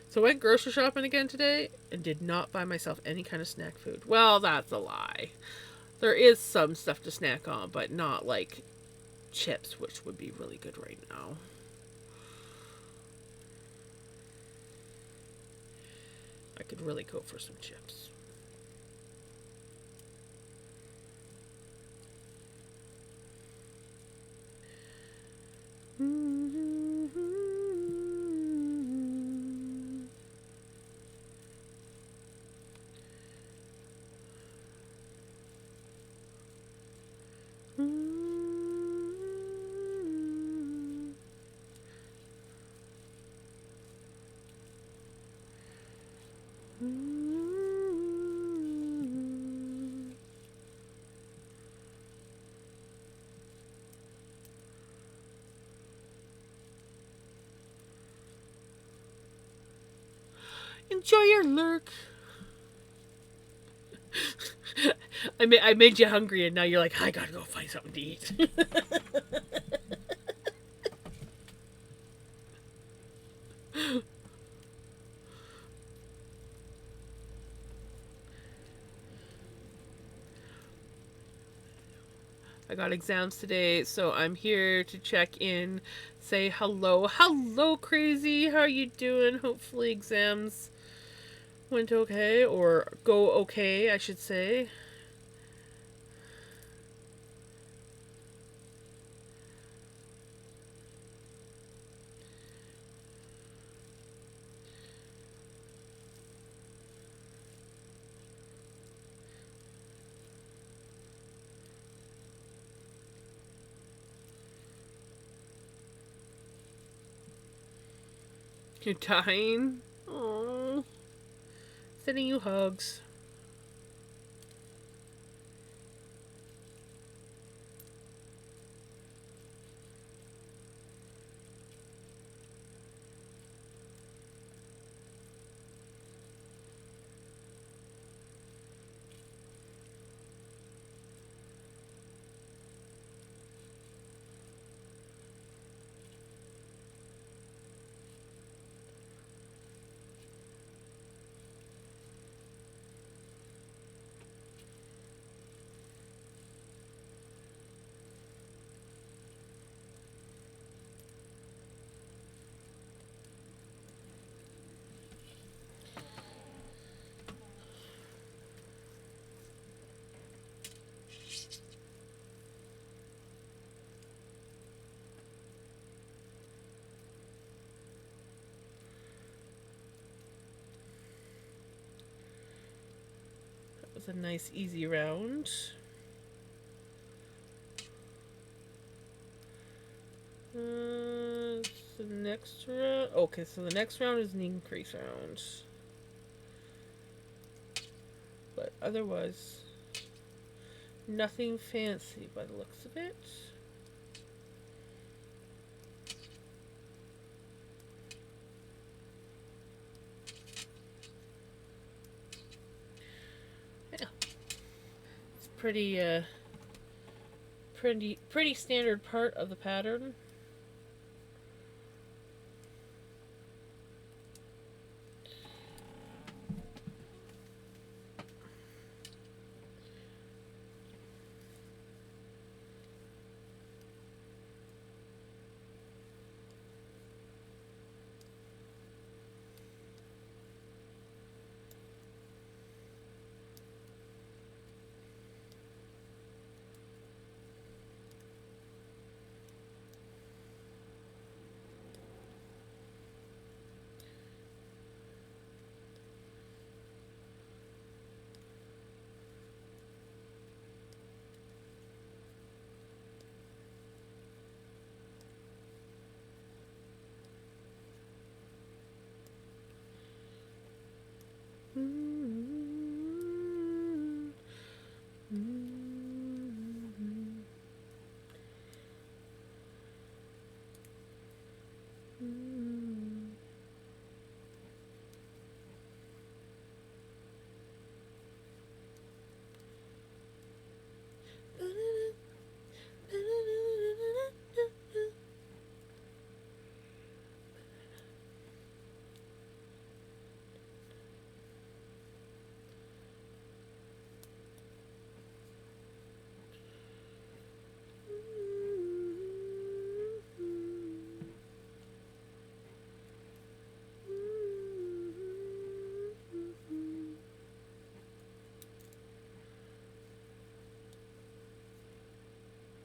So I went grocery shopping again today and did not buy myself any kind of snack food. Well, that's a lie. There is some stuff to snack on, but not like chips, which would be really good right now. I could really go for some chips. Enjoy your lurk. I made you hungry, and now you're like, I gotta go find something to eat. I got exams today, so I'm here to check in, say hello. Hello, crazy. How are you doing? Hopefully, exams went okay, or go okay, I should say. You're dying? Oh, sending you hugs. was a nice easy round. The next round. Okay, so the next round is an increase round. But otherwise, nothing fancy by the looks of it. Yeah, it's pretty standard part of the pattern.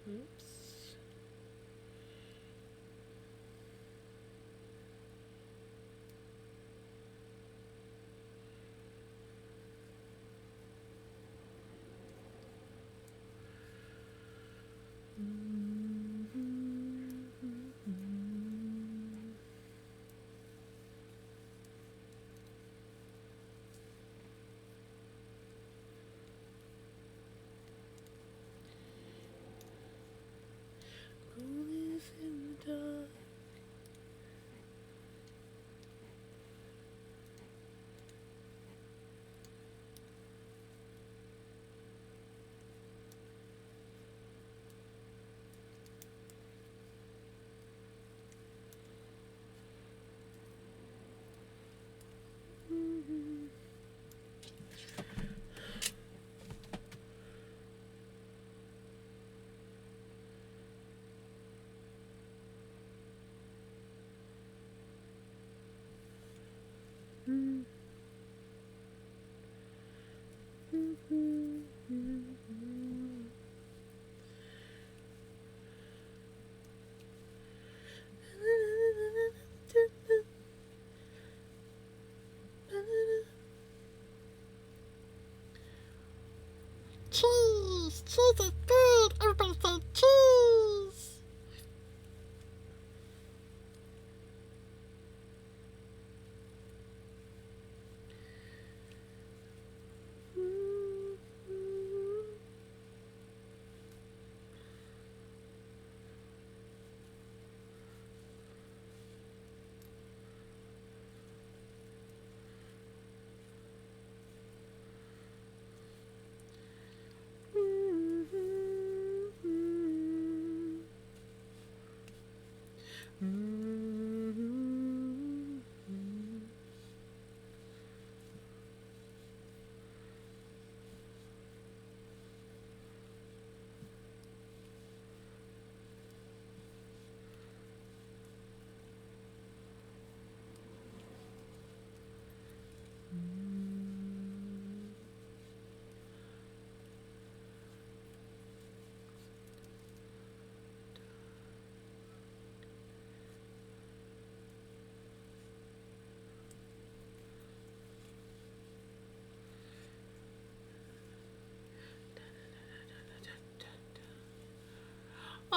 Oops. Who lives in the dark? Cheese! Cheese is good! Everybody say cheese!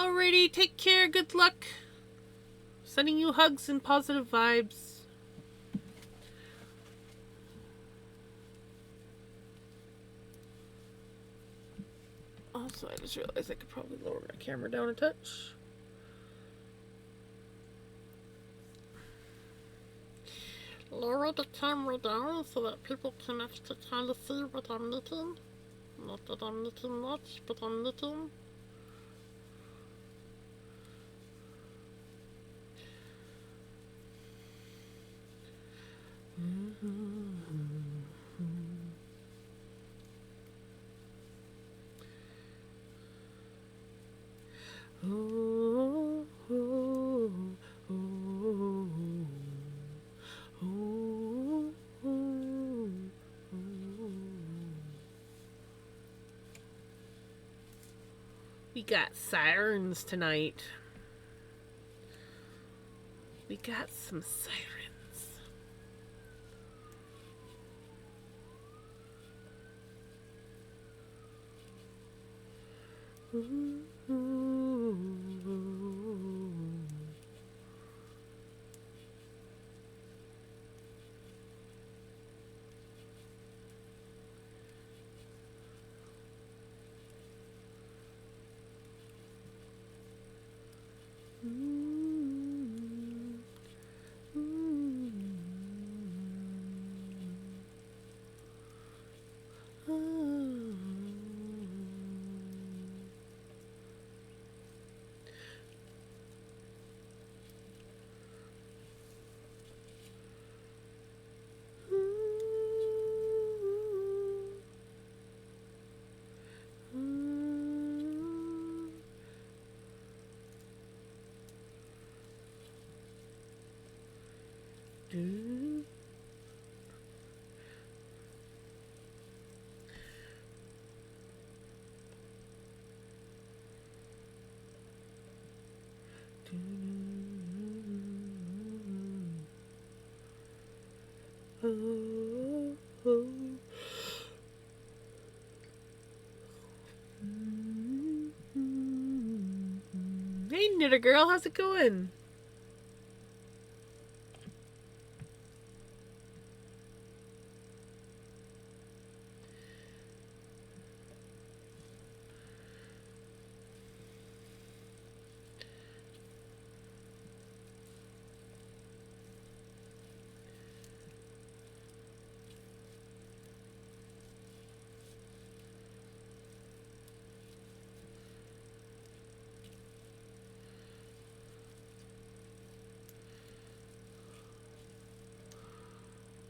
Alrighty, take care. Good luck. Sending you hugs and positive vibes. Also, I just realized I could probably lower my camera down a touch. Lower the camera down so that people can actually kind of see what I'm knitting. Not that I'm knitting much, but I'm knitting. Oh, oh, oh, oh, oh, oh. We got sirens tonight. We got some sirens. Hey, knitter girl, how's it going?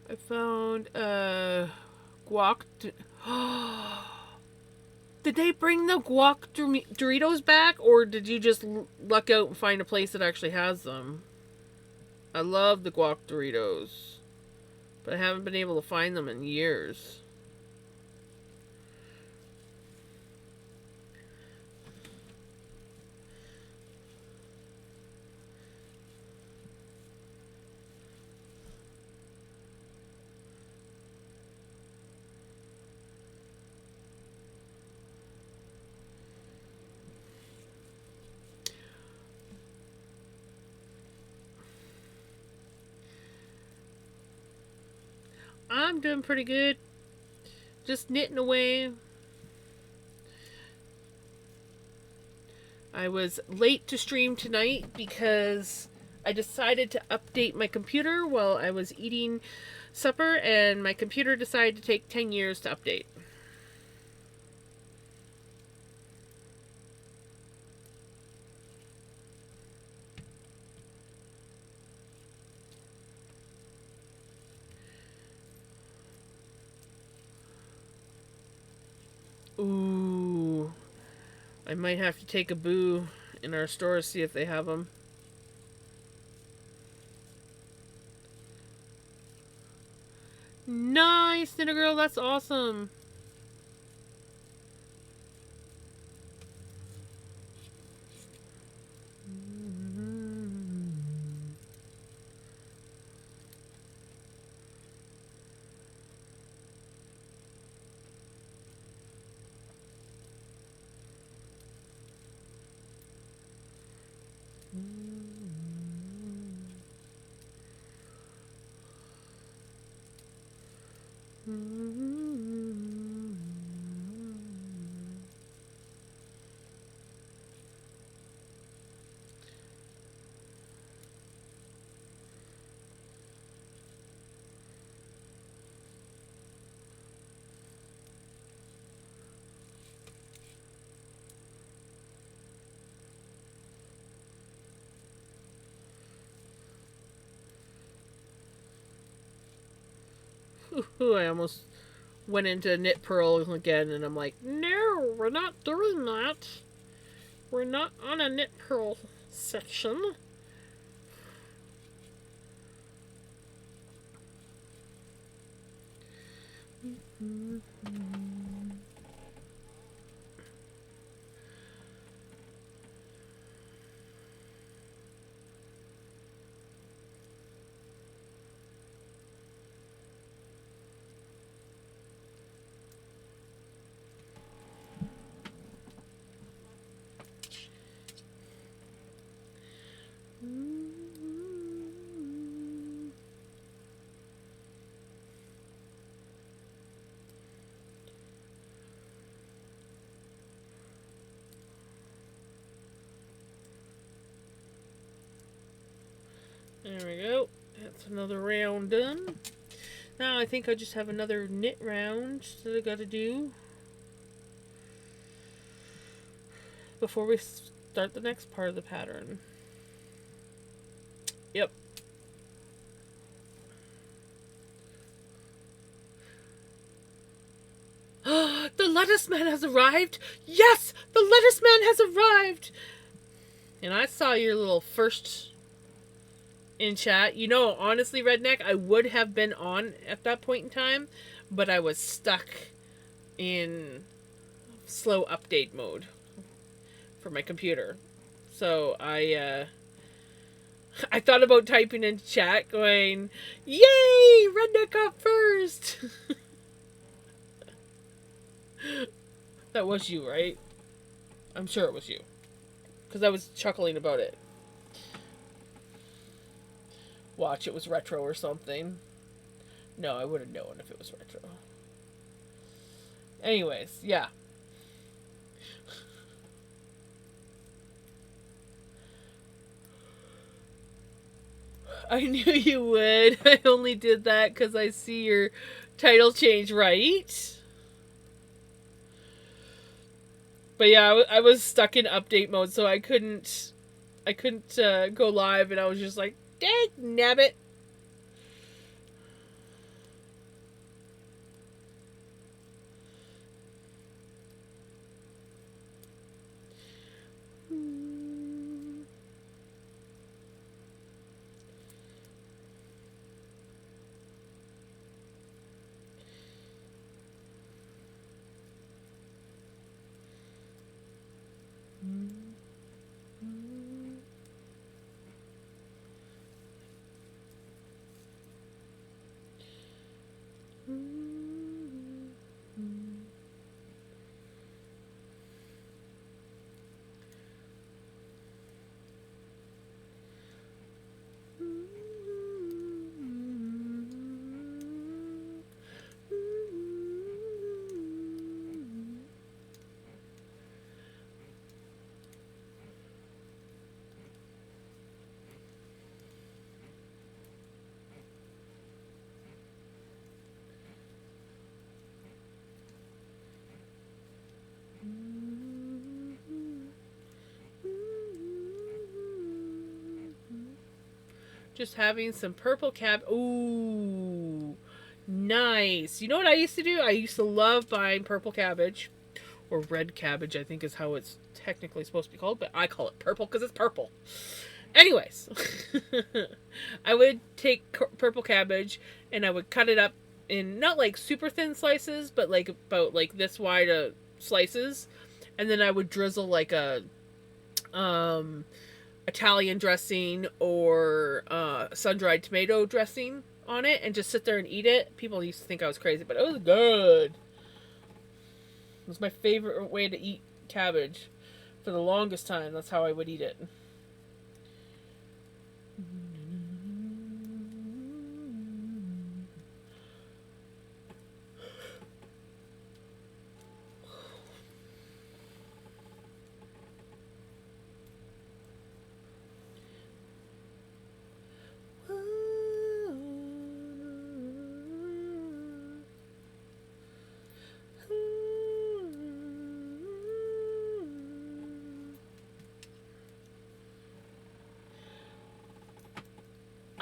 I found guac. Did they bring the guac Doritos back, or did you just luck out and find a place that actually has them? I love the guac Doritos, but I haven't been able to find them in years. I'm doing pretty good. Just knitting away. I was late to stream tonight because I decided to update my computer while I was eating supper, and my computer decided to take 10 years to update. Ooh. I might have to take a boo in our store to see if they have them. Nice, Knitter Girl, that's awesome. Ooh, I almost went into knit purl again, and I'm like, No, we're not doing that. We're not on a knit purl section. there we go. That's another round done. Now I think I just have another knit round that I gotta do before we start the next part of the pattern. Yep. The lettuce man has arrived! Yes! The lettuce man has arrived! And I saw your little first in chat. You know, honestly, Redneck, I would have been on at that point in time, but I was stuck in slow update mode for my computer. So I thought about typing into chat going, "Yay! Redneck up first!" That was you, right? I'm sure it was you. Because I was chuckling about it. Watch, it was retro or something. No, I would have known if it was retro. Anyways, yeah. I knew you would. I only did that because I see your title change right. But yeah, I was stuck in update mode, so I couldn't go live, and I was just like, dang nabbit. Just having some purple Ooh, nice. You know what I used to do? I used to love buying purple cabbage, or red cabbage, I think is how it's technically supposed to be called, but I call it purple because it's purple. Anyways, I would take purple cabbage and I would cut it up in not like super thin slices, but like about like this wide slices, and then I would drizzle like a Italian dressing or sun-dried tomato dressing on it and just sit there and eat it. People used to think I was crazy, but it was good. It was my favorite way to eat cabbage for the longest time. That's how I would eat it.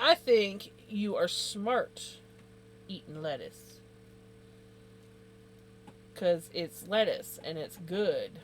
I think you are smart eating lettuce. Because it's lettuce and it's good.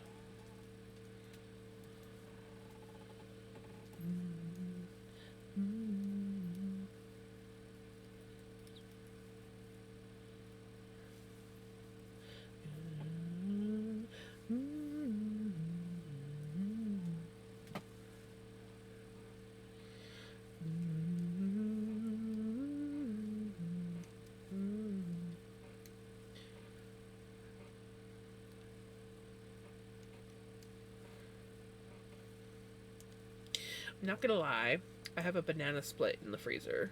I'm not gonna lie, I have a banana split in the freezer.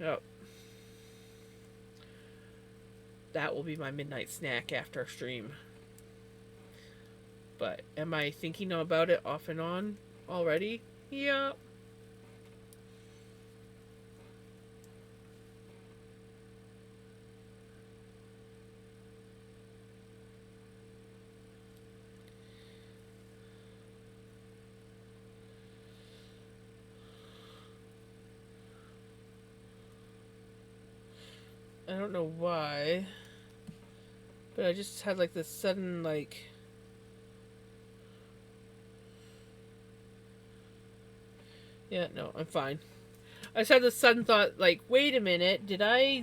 Yep. That will be my midnight snack after stream. But am I thinking about it off and on already? Yep. I don't know why, but I just had like this sudden yeah, no, I'm fine. I just had this sudden thought like, wait a minute, did I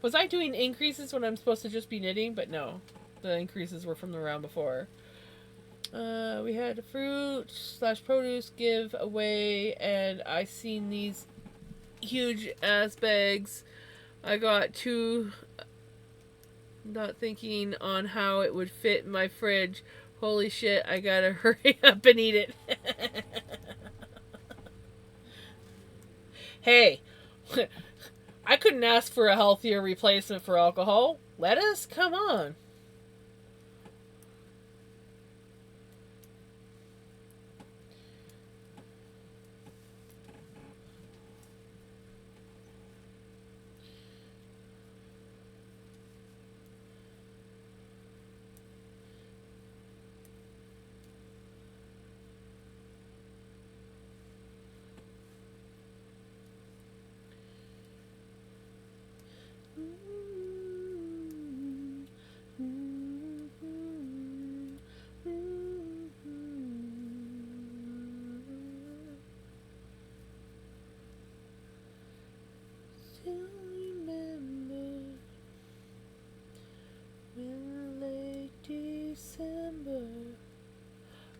was I doing increases when I'm supposed to just be knitting? But no, the increases were from the round before. We had a fruit slash produce give away, and I seen these huge ass bags. I got two, not thinking on how it would fit in my fridge. Holy shit, I gotta hurry up and eat it. Hey, I couldn't ask for a healthier replacement for alcohol. Lettuce? Come on.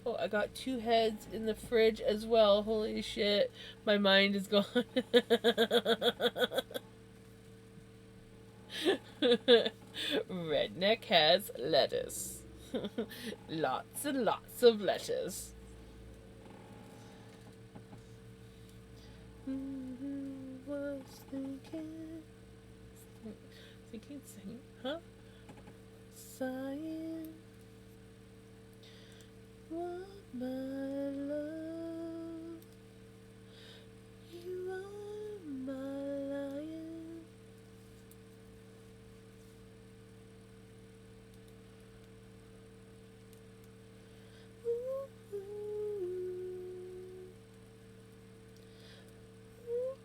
Oh, I got two heads in the fridge as well. Holy shit. My mind is gone. Redneck has lettuce. Lots and lots of lettuce. Was thinking, singing, huh? Sighing. What my love, you are my lion. Ooh, ooh, ooh, ooh.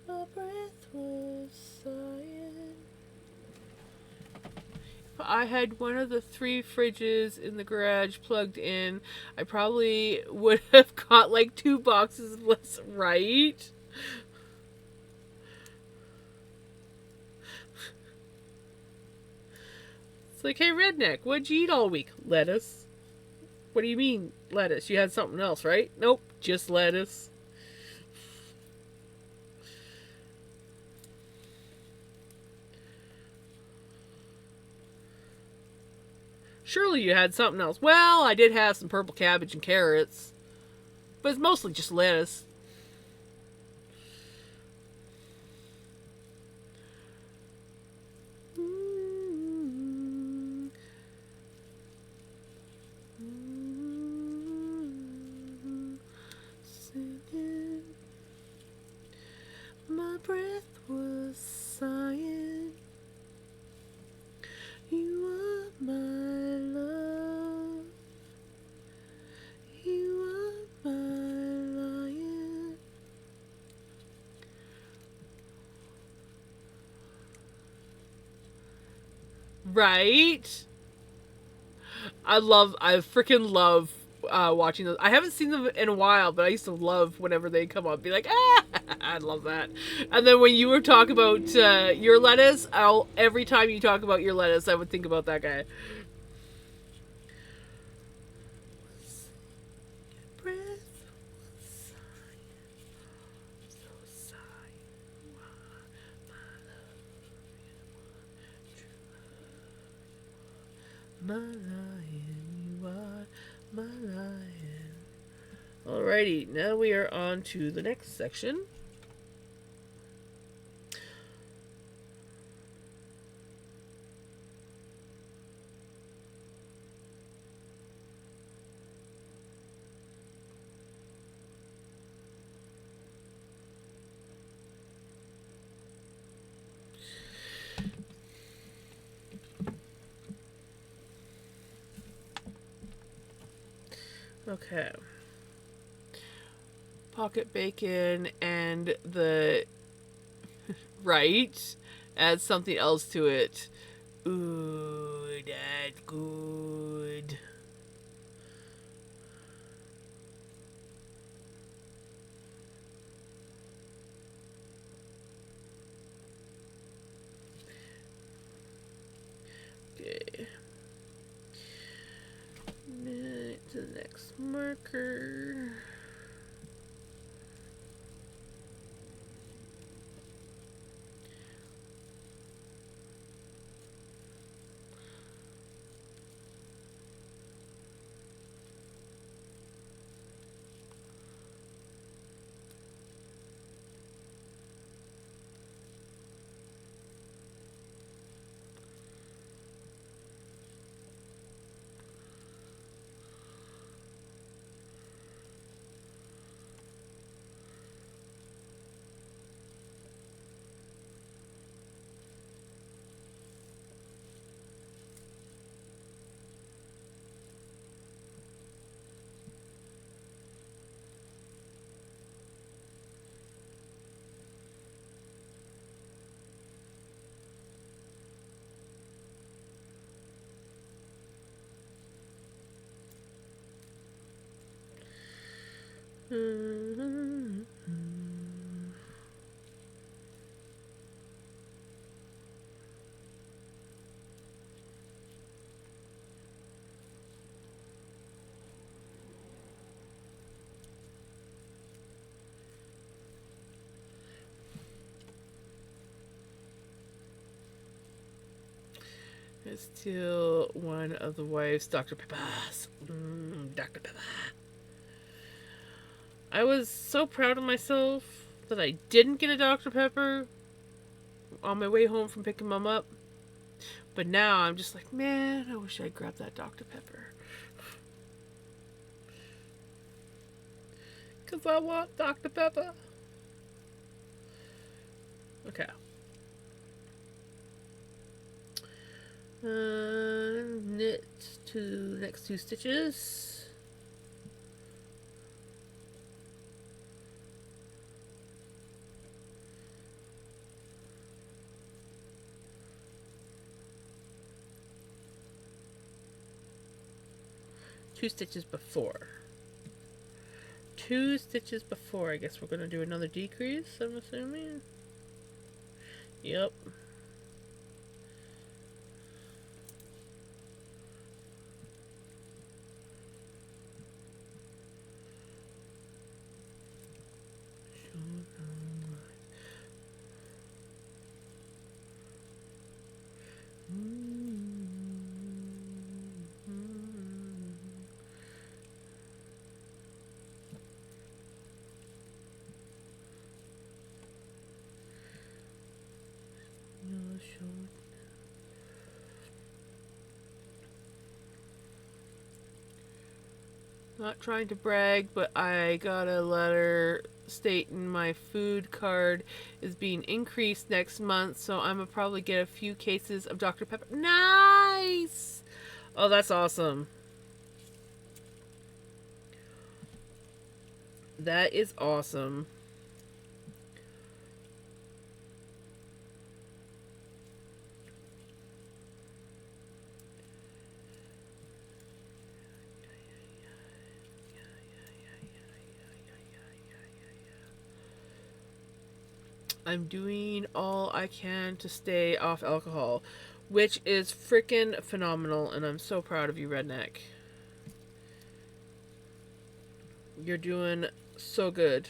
My breath was sighing. I had one of the 3 fridges in the garage plugged in, I probably would have got like 2 boxes of lettuce, right? It's like, hey, redneck, what'd you eat all week? Lettuce. What do you mean, lettuce? You had something else, right? Nope, just lettuce. Surely you had something else. Well, I did have some purple cabbage and carrots, but it's mostly just lettuce. My breath was sighing. You are my love. You are my lion. Right? I freaking love watching those. I haven't seen them in a while, but I used to love whenever they come up. Be like, ah, I love that. And then when you were talking about your lettuce, every time you talk about your lettuce, I would think about that guy. Breath was so my lion, you are my lion. Alrighty, now we are on to the next section. Okay. Pocket bacon and the right add something else to it. Ooh, that's good. Okay. To the next marker. It's still one of the wives, Dr. Pepper's. Dr. Pepper. I was so proud of myself that I didn't get a Dr. Pepper on my way home from picking mom up. But now I'm just like, man, I wish I'd grabbed that Dr. Pepper. Because I want Dr. Pepper. Okay. Knit to the next 2 stitches. 2 stitches before. 2 stitches before. I guess we're going to do another decrease, I'm assuming. Yep. Not trying to brag, but I got a letter stating my food card is being increased next month, so I'm gonna probably get a few cases of Dr. Pepper. Nice! Oh, that's awesome. That is awesome. I'm doing all I can to stay off alcohol, which is freaking phenomenal, and I'm so proud of you, Redneck. You're doing so good.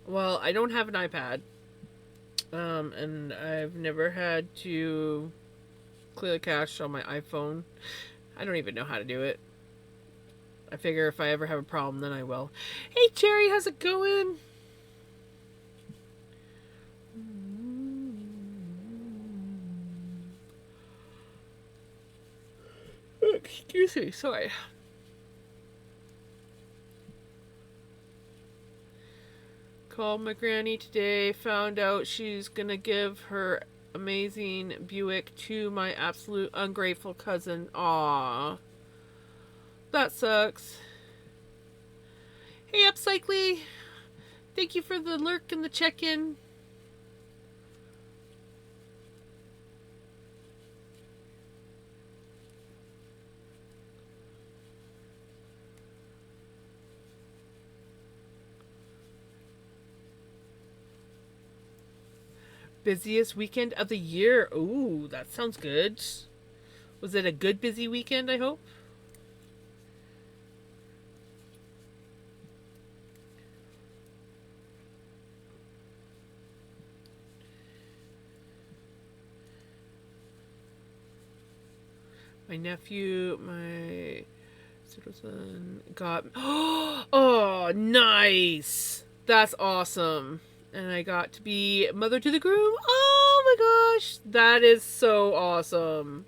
Well, I don't have an iPad, and I've never had to clear the cache on my iPhone. I don't even know how to do it. I figure if I ever have a problem, then I will. Hey, Cherry, how's it going? Excuse me, sorry. Called my granny today, found out she's gonna give her amazing Buick to my absolute ungrateful cousin. Aww. That sucks. Hey, Upcycly. Thank you for the lurk and the check-in. Busiest weekend of the year. Ooh, that sounds good. Was it a good busy weekend, I hope? My nephew, my citizen got. Oh, nice! That's awesome. And I got to be mother to the groom. Oh my gosh, that is so awesome.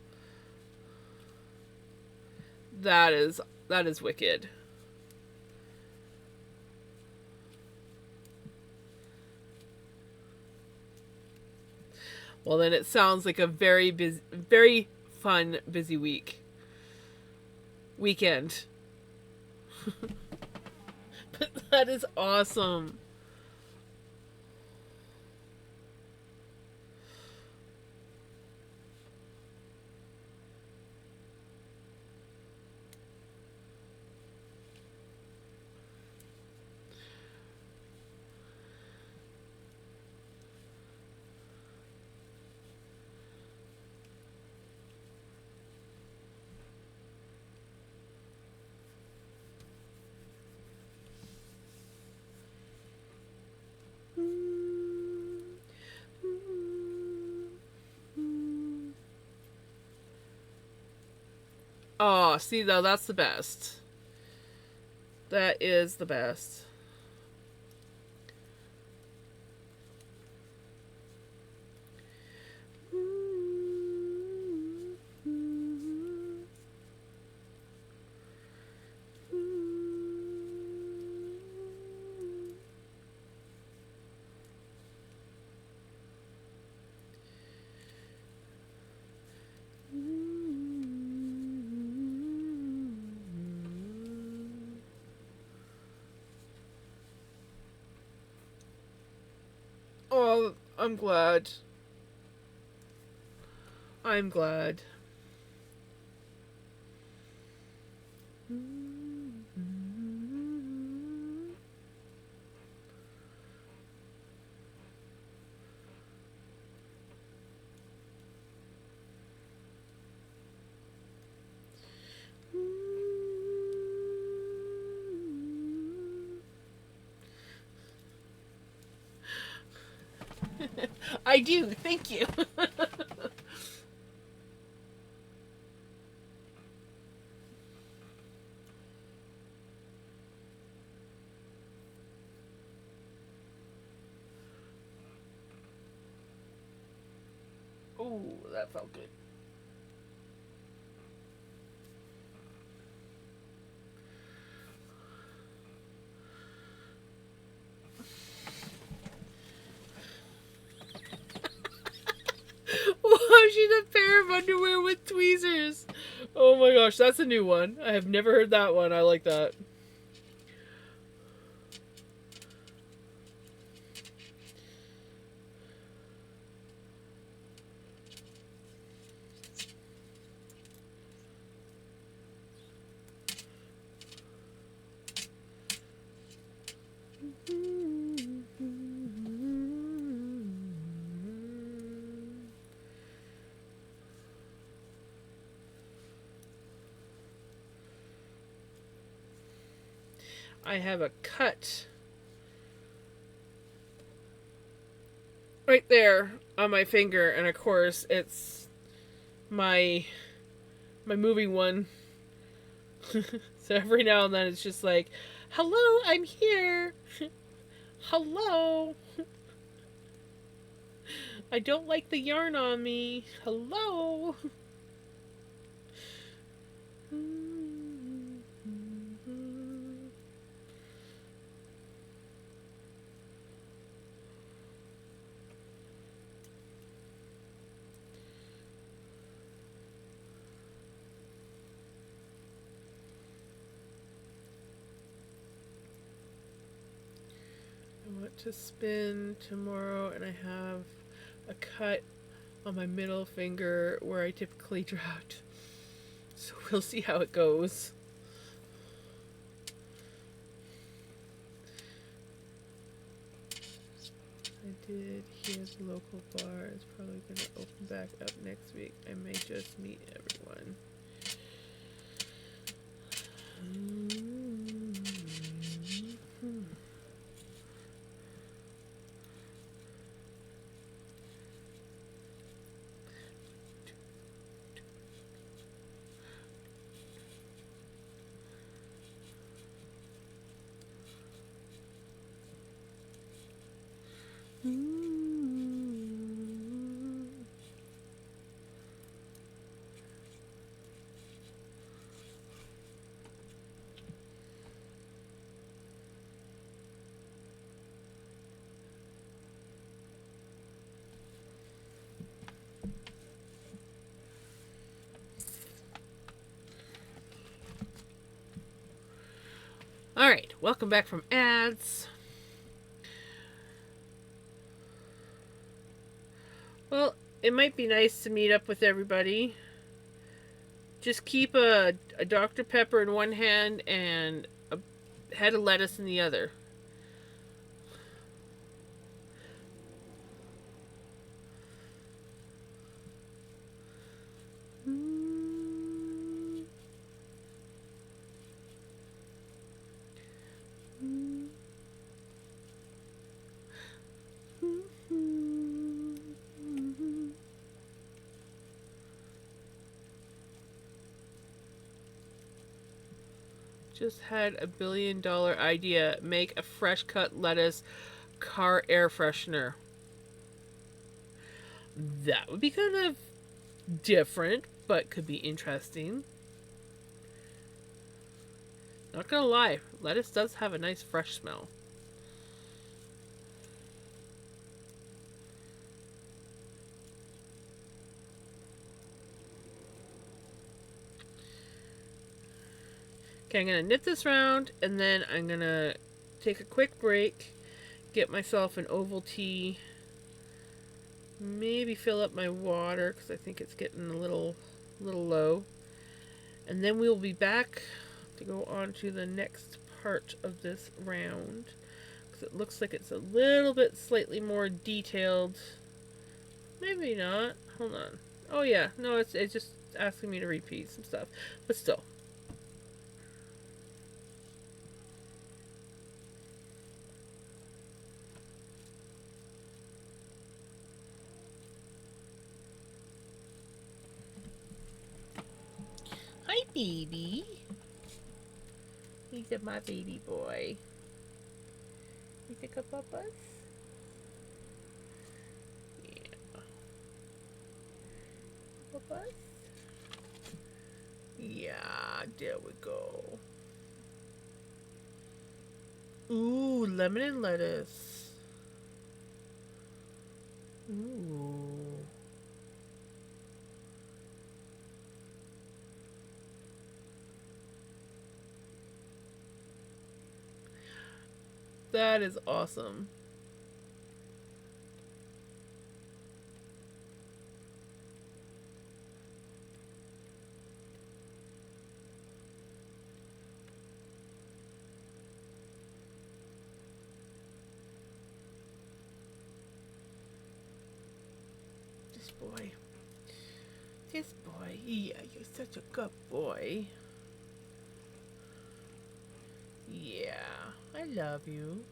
That is wicked. Well, then it sounds like a very fun, busy weekend. But that is awesome. Oh, see though, that's the best. That is the best. Oh, I'm glad. I'm glad. I do. Thank you. Oh, that felt good. Wow, she's a pair of underwear with tweezers. Oh my gosh, that's a new one. I have never heard that one. I like that. I have a cut right there on my finger, and of course it's my moving one. So every now and then it's just like, "Hello, I'm here. Hello. I don't like the yarn on me. Hello." I want to spin tomorrow, and I have a cut on my middle finger where I typically drought. So we'll see how it goes. I did hear the local bar is probably going to open back up next week. I may just meet everyone. Alright, welcome back from ads. Well, it might be nice to meet up with everybody. Just keep a Dr. Pepper in one hand and a head of lettuce in the other. Just had a $1 billion idea. Make a fresh cut lettuce car air freshener. That would be kind of different, but could be interesting. Not gonna lie, lettuce does have a nice fresh smell. Okay, I'm gonna knit this round, and then I'm gonna take a quick break, get myself an oval tea, maybe fill up my water because I think it's getting a little low, and then we'll be back to go on to the next part of this round because it looks like it's a little bit slightly more detailed. Maybe not. Hold on. Oh yeah, no, it's just asking me to repeat some stuff, but still. Hi, baby. He's my baby boy. You think about us? Yeah. About us? Yeah, there we go. Ooh, lemon and lettuce. Ooh. That is awesome. This boy. This boy. Yeah, you're such a good boy. Yeah, I love you.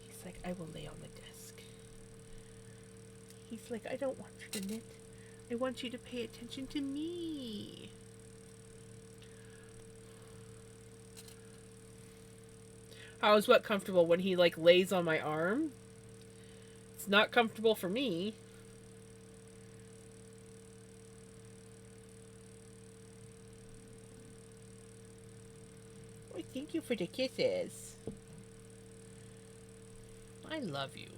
He's like, I will lay on the desk. He's like, I don't want you to knit. I want you to pay attention to me. How is what comfortable when he like lays on my arm? It's not comfortable for me. Oh, thank you for the kisses. I love you.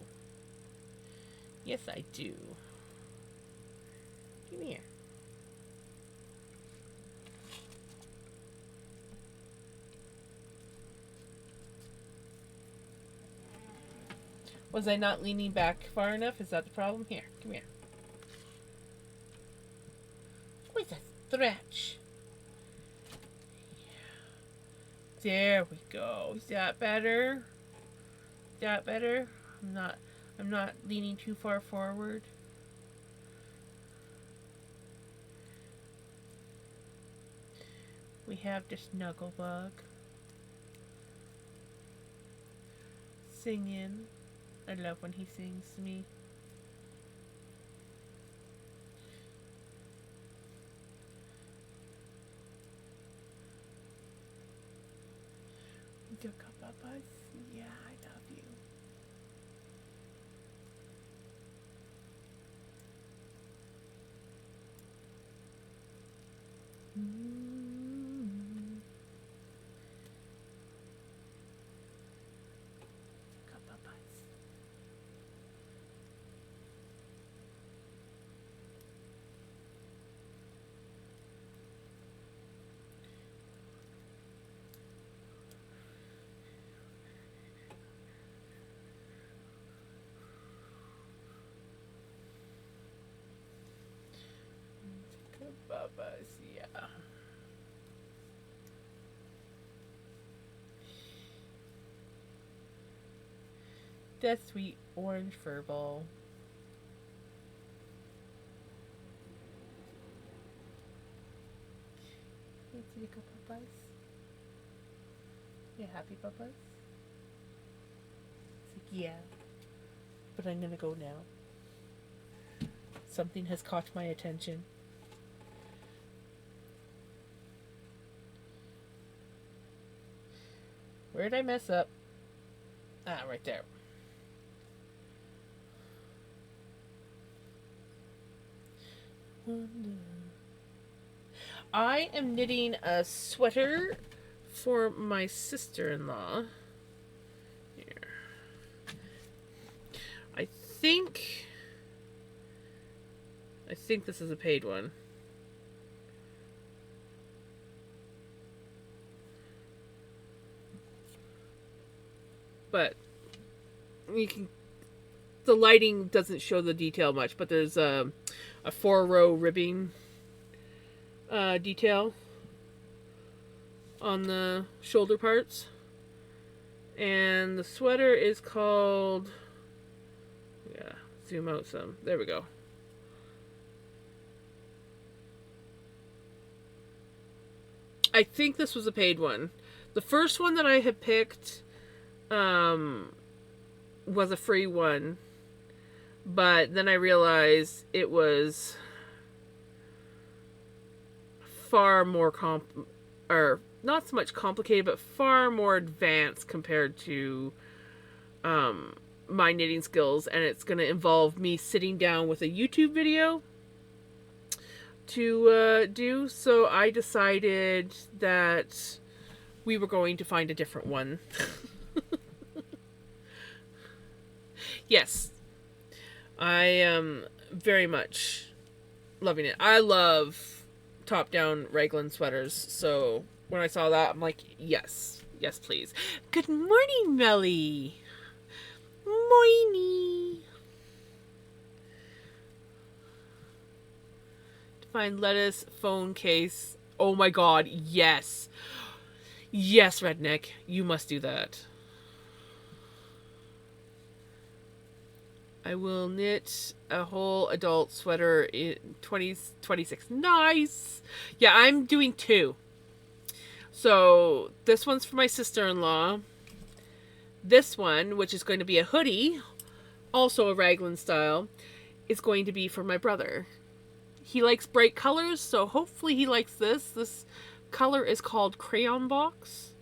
Yes, I do. Come here. Was I not leaning back far enough? Is that the problem? Here, come here. Where's a stretch? There we go. Is that better? Is that better? I'm not leaning too far forward. We have the snuggle bug singing. I love when he sings to me. Yeah, I love you. Bubba's, yeah. That sweet orange fur ball. Let's see a couple buzz. You happy, Bubba? It's like, yeah. But I'm gonna go now. Something has caught my attention. Where did I mess up? Ah, right there. I am knitting a sweater for my sister-in-law. Here. I think this is a paid one. But you can, the lighting doesn't show the detail much, but there's a 4-row ribbing detail on the shoulder parts. And the sweater is called, yeah, zoom out some. There we go. I think this was a paid one. The first one that I had picked was a free one, but then I realized it was far more or not so much complicated, but far more advanced compared to my knitting skills, and it's going to involve me sitting down with a YouTube video to do. So I decided that we were going to find a different one. Yes, I am very much loving it. I love top-down raglan sweaters, so when I saw that, I'm like, yes, yes, please. Good morning, Melly. Morning. Find lettuce phone case. Oh my god, yes. Yes, Redneck, you must do that. I will knit a whole adult sweater in 2026. Nice. Yeah, I'm doing 2. So this one's for my sister-in-law. This one, which is going to be a hoodie, also a raglan style, is going to be for my brother. He likes bright colors, so hopefully he likes this. This color is called Crayon Box.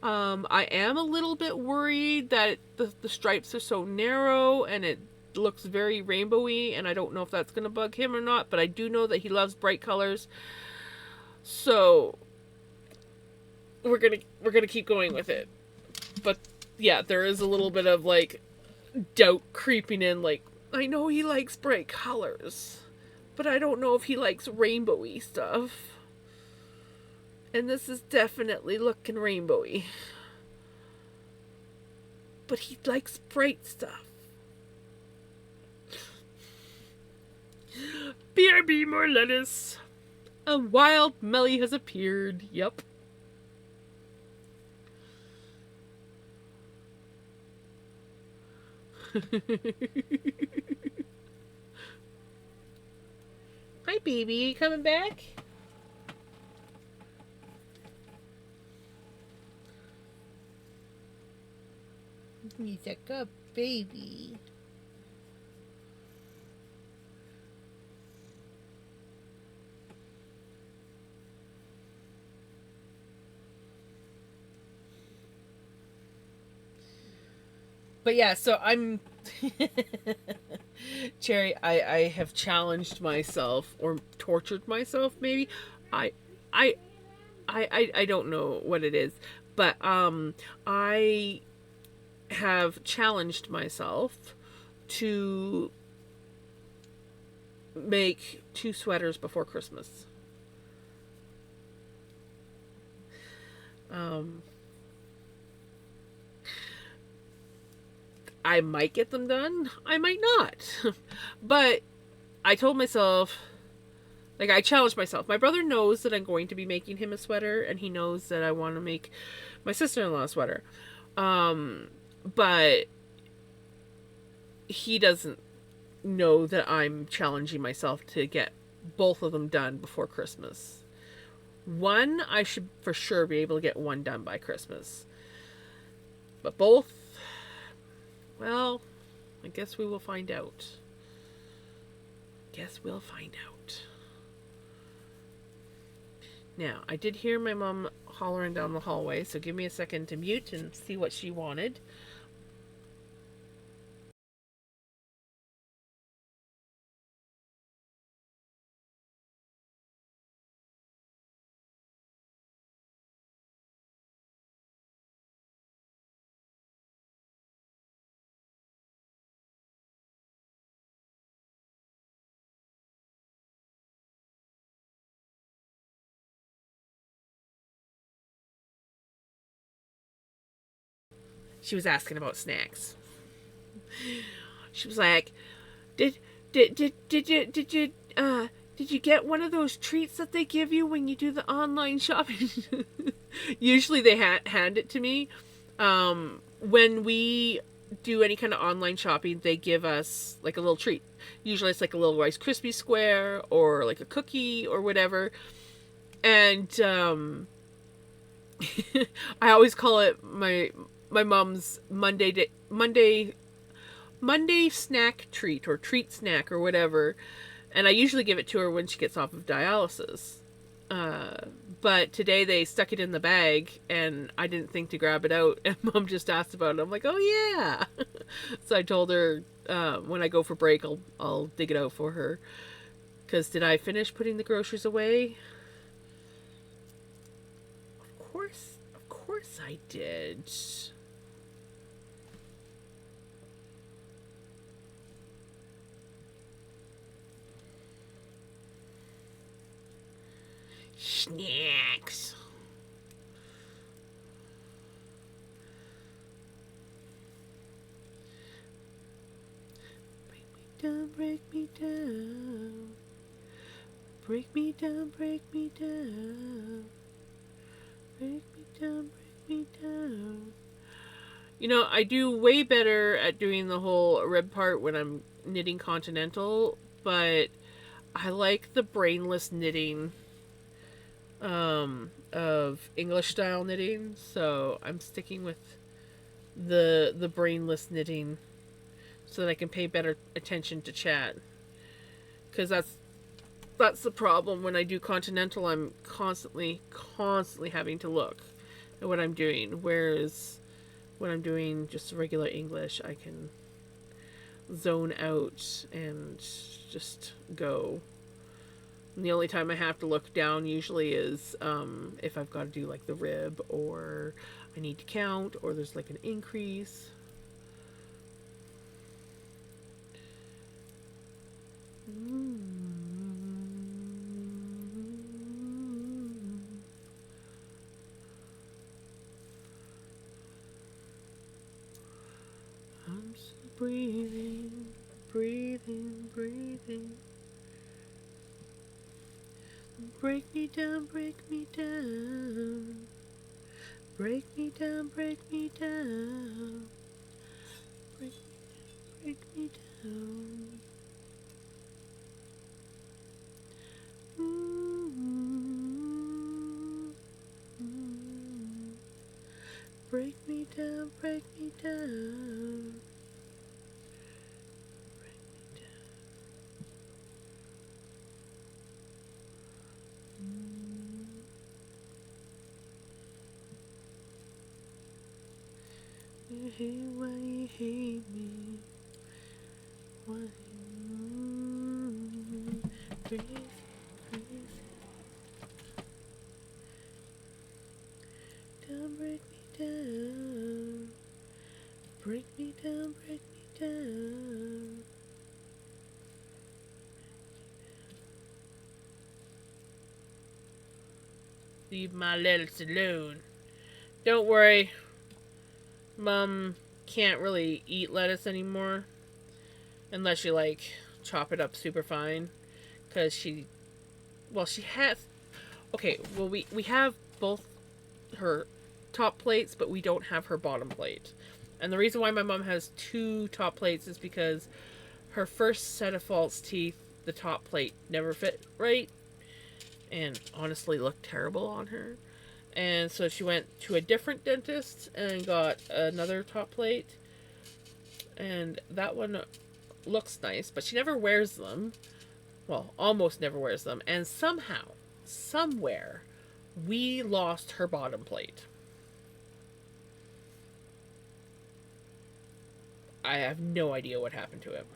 I am a little bit worried that the stripes are so narrow and it looks very rainbowy, and I don't know if that's going to bug him or not, but I do know that he loves bright colors. So we're gonna keep going with it. But yeah, there is a little bit of like doubt creeping in, like, I know he likes bright colors, but I don't know if he likes rainbowy stuff. And this is definitely looking rainbowy. But he likes bright stuff. BRB, more lettuce. A wild Melly has appeared. Yep. Hi, baby. You coming back? He's a good baby. But yeah, so I'm Cherry, I have challenged myself or tortured myself maybe. I I don't know what it is, but I have challenged myself to make 2 sweaters before Christmas. I might get them done. I might not. But I told myself, like, I challenged myself. My brother knows that I'm going to be making him a sweater, and he knows that I want to make my sister-in-law a sweater. But he doesn't know that I'm challenging myself to get both of them done before Christmas. One, I should for sure be able to get one done by Christmas. But both, well, I guess we will find out. Guess we'll find out. Now, I did hear my mom hollering down the hallway, so give me a second to mute and see what she wanted. She was asking about snacks. She was like, "Did did you get one of those treats that they give you when you do the online shopping?" Usually they hand it to me. When we do any kind of online shopping, they give us like a little treat. Usually it's like a little Rice Krispie square or like a cookie or whatever. And I always call it my mom's Monday snack treat or treat snack or whatever, and I usually give it to her when she gets off of dialysis. Uh, but today they stuck it in the bag, and I didn't think to grab it out, and Mom just asked about it. I'm like, oh yeah. So I told her when I go for break, I'll dig it out for her. Because did I finish putting the groceries away? Of course I did. Snacks. Break me down. Break me down, break me down. Break me down, break me down. You know, I do way better at doing the whole rib part when I'm knitting continental, but I like the brainless knitting of English style knitting, so I'm sticking with the brainless knitting so that I can pay better attention to chat. Cuz that's the problem when I do continental. I'm constantly having to look at what I'm doing, whereas when I'm doing just regular English, I can zone out and just go. And the only time I have to look down usually is if I've got to do like the rib, or I need to count, or there's like an increase. I'm still breathing, breathing, breathing. Break me down, break me down. Break me down, break me down. Break me down. Break me down, break me down. Break me down. You hate why you hate me. Why breathe, breathe. Down, break me down. Break me down, break me down. Leave my lettuce alone. Don't worry, Mom can't really eat lettuce anymore unless you like chop it up super fine. Because she has. Okay, well, we have both her top plates, but we don't have her bottom plate. And the reason why my mom has two top plates is because her first set of false teeth, the top plate never fit right, and honestly looked terrible on her. And so she went to a different dentist and got another top plate. And that one looks nice, but she never wears them. Well, almost never wears them. And somehow, somewhere, we lost her bottom plate. I have no idea what happened to it.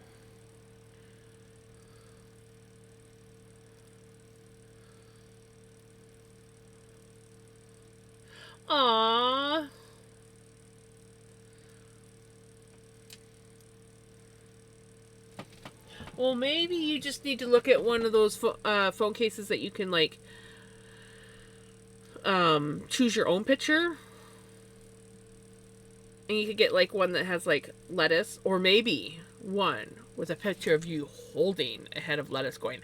Aww. Well, maybe you just need to look at one of those phone cases that you can like choose your own picture, and you could get like one that has like lettuce, or maybe one with a picture of you holding a head of lettuce, going.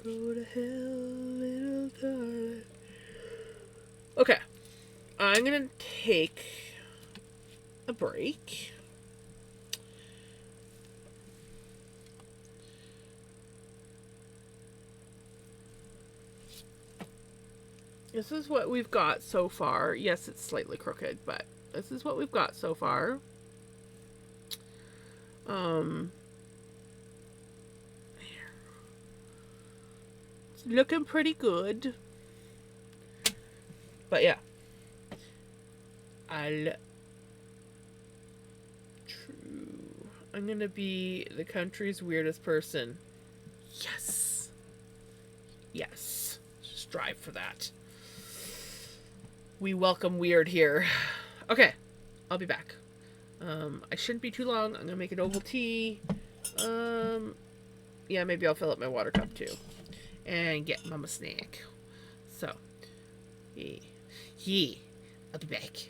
Go to hell, little darling. Okay, I'm gonna take a break. This is what we've got so far. Yes, it's slightly crooked, but this is what we've got so far. Um, it's looking pretty good. But yeah, I'll. True. I'm gonna be the country's weirdest person. Yes. Yes. Strive for that. We welcome weird here. Okay, I'll be back. I shouldn't be too long. I'm gonna make an Ovaltine. Yeah, maybe I'll fill up my water cup too, and get Mama snack. So, yeah, I'll be back.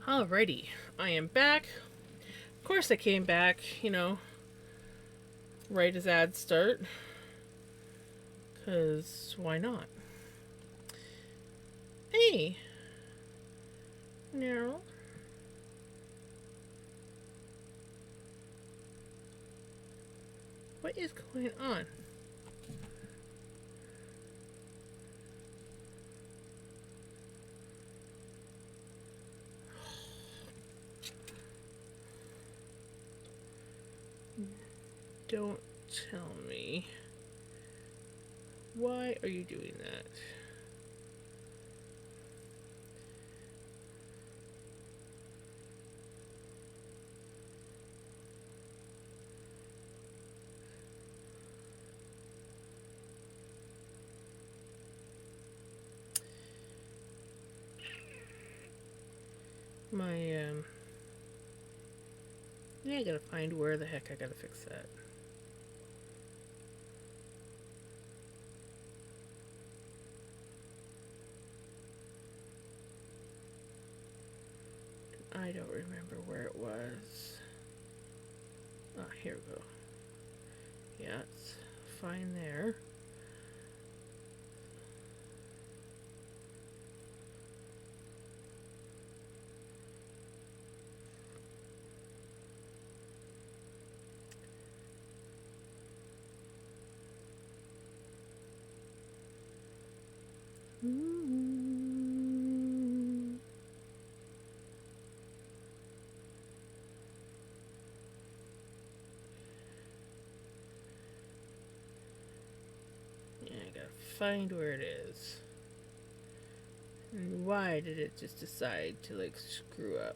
Alrighty, I am back. Of course, I came back, right as ads start. Because why not? Hey! No. What is going on? Don't tell me. Why are you doing that? Yeah, I gotta find where the heck I gotta fix that. I don't remember where it was. Ah, here we go. Yeah, it's fine there. Yeah, I gotta find where it is. And why did it just decide to like screw up?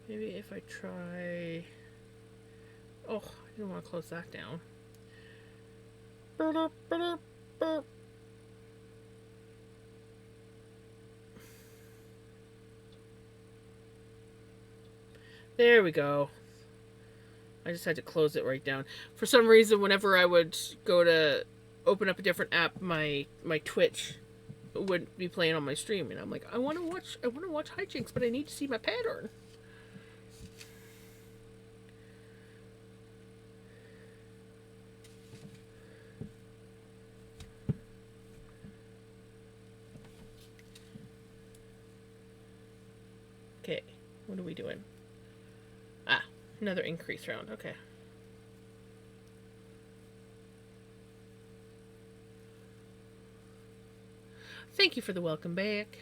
Maybe if I try. Oh, I didn't want to close that down. There we go. I just had to close it right down. For some reason, whenever I would go to open up a different app, my Twitch would be playing on my stream, and I'm like, I want to watch hijinks, but I need to see my pattern. Okay, what are we doing? Ah, another increase round. Okay. Thank you for the welcome back.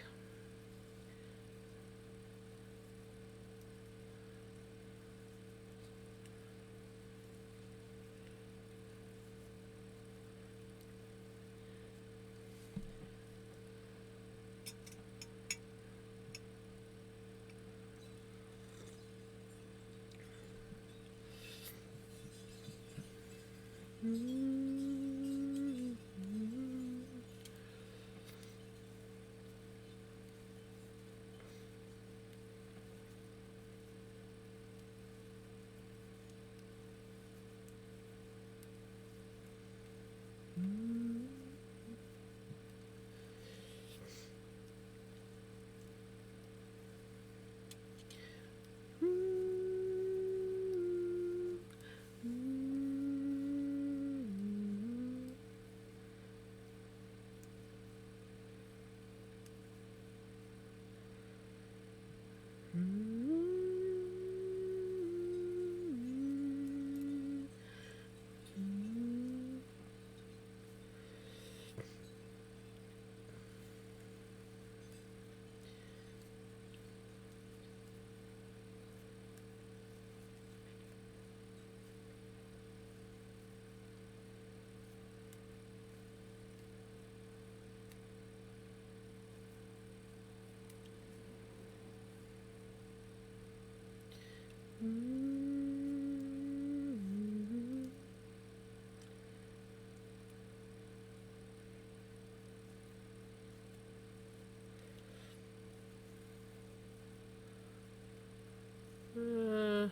Uh,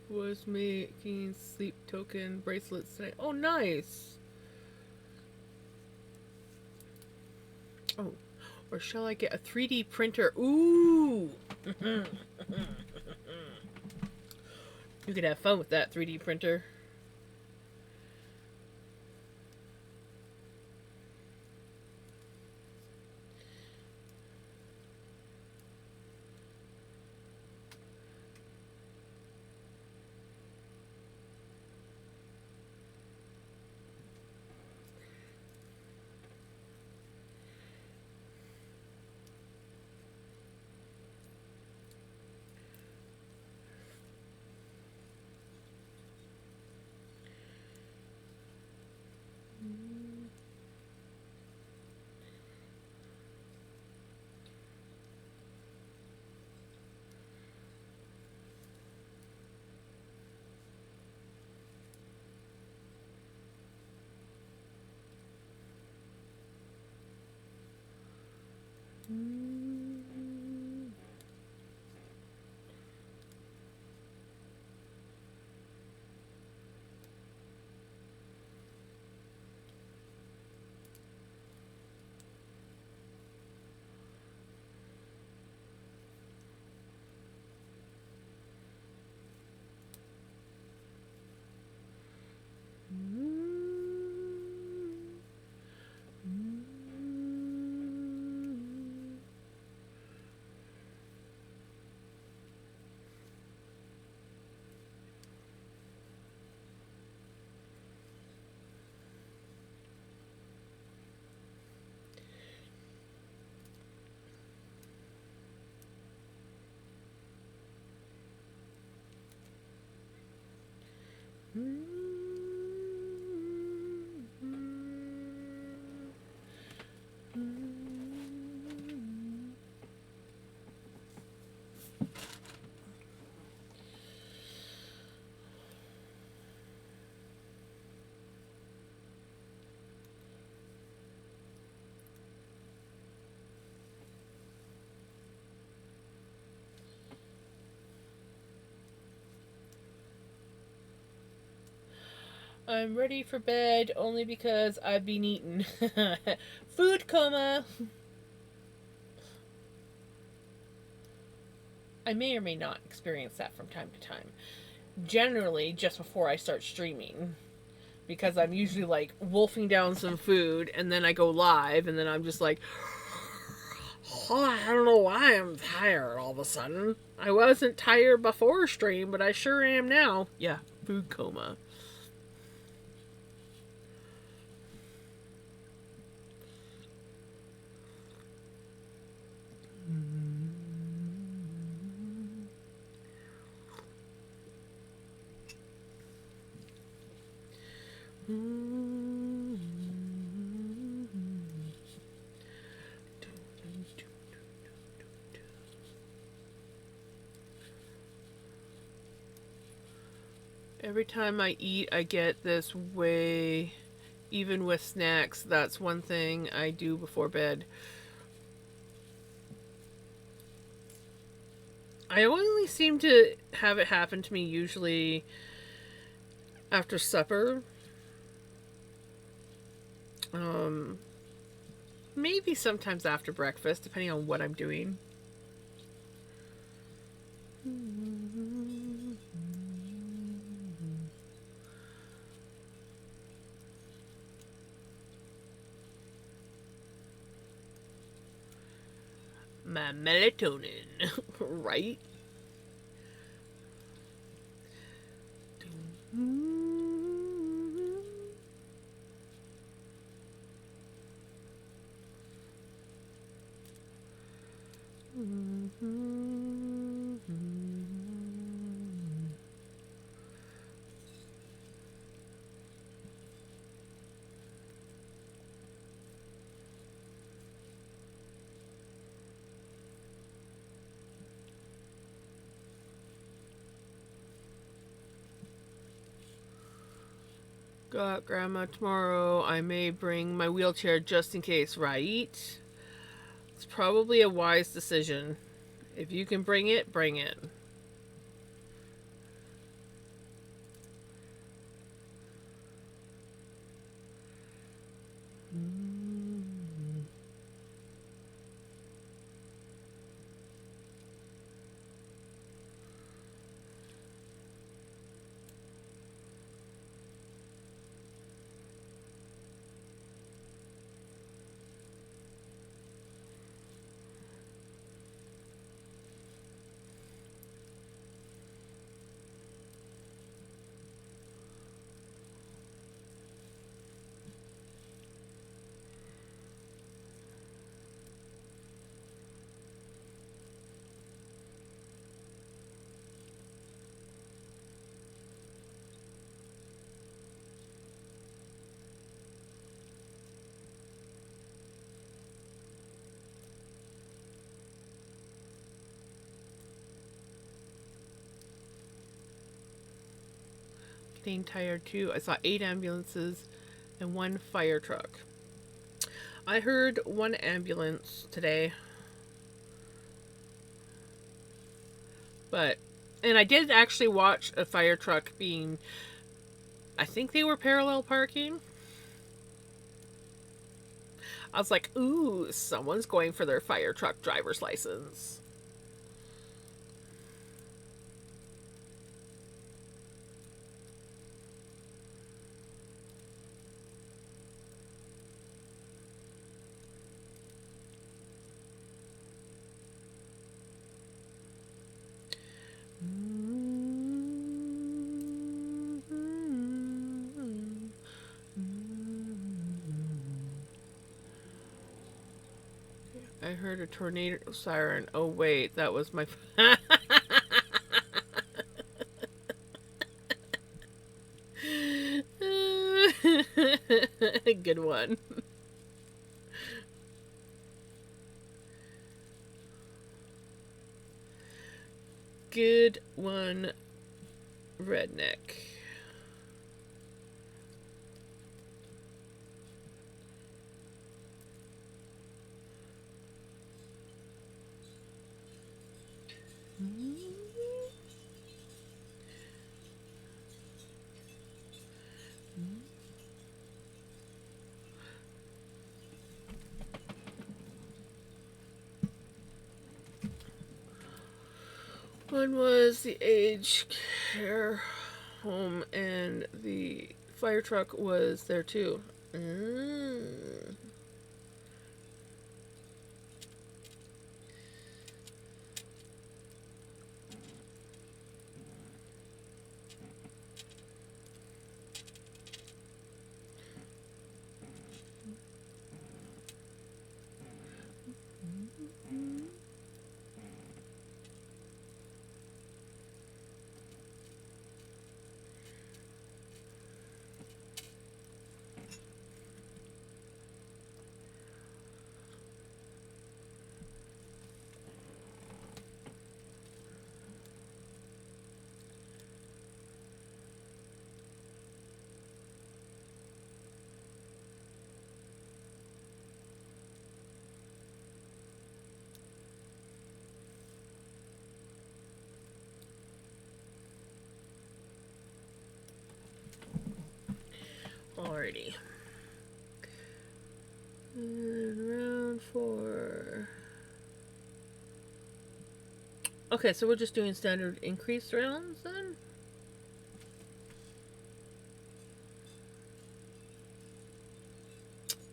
was making sleep token bracelets tonight. Oh, nice. Oh, or shall I get a 3D printer? Ooh. You could have fun with that 3D printer. I'm ready for bed only because I've been eating. Food coma. I may or may not experience that from time to time. Generally, just before I start streaming. Because I'm usually like wolfing down some food and then I go live and then I'm just like, oh, I don't know why I'm tired all of a sudden. I wasn't tired before stream, but I sure am now. Yeah, food coma. Every time I eat, I get this way. Even with snacks, that's one thing I do before bed. I only seem to have it happen to me usually after supper. Um, Maybe sometimes after breakfast, depending on what I'm doing. My melatonin, right? Got grandma tomorrow. I may bring my wheelchair just in case, right? It's probably a wise decision. If you can bring it, bring it. Getting tired too. I saw 8 ambulances and 1 fire truck. I heard 1 ambulance today. But, and I did actually watch a fire truck being, I think they were parallel parking. I was like, ooh, someone's going for their fire truck driver's license. I heard a tornado siren. Oh, wait, that was my. Good one. Good one, redneck. One was the aged care home, and the fire truck was there too. Alrighty. And round 4. Okay, so we're just doing standard increase rounds then?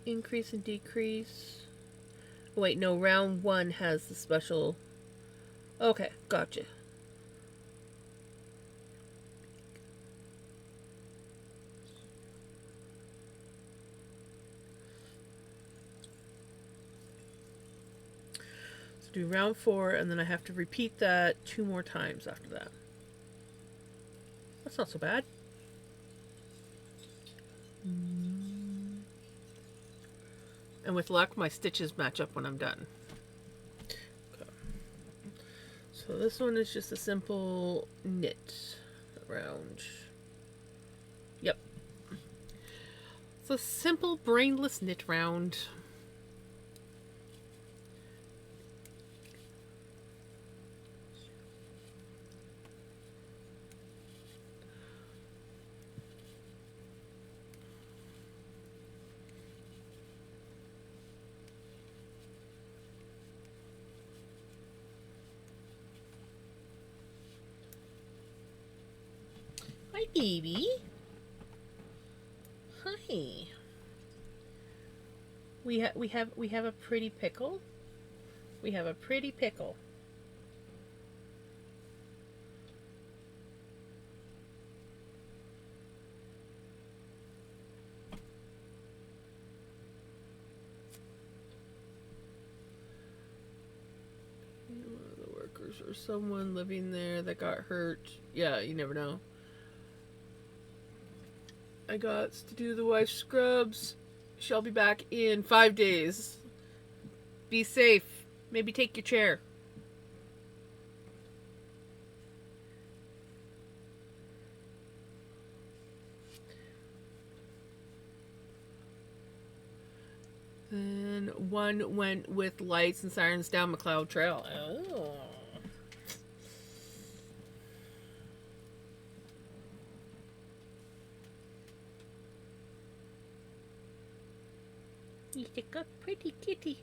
Increase and decrease. Wait, no, round 1 has the special. Okay, gotcha. So do round 4, and then I have to repeat that 2 more times after that. That's not so bad. And with luck, my stitches match up when I'm done. Okay. So this one is just a simple knit round. Yep. It's a simple brainless knit round. baby. Hi. We have a pretty pickle. We have a pretty pickle. The workers or someone living there that got hurt. Yeah, you never know. I got to do the wife scrubs. She'll be back in 5 days. Be safe. Maybe take your chair. Then one went with lights and sirens down McLeod Trail. Oh. He's a good, pretty kitty.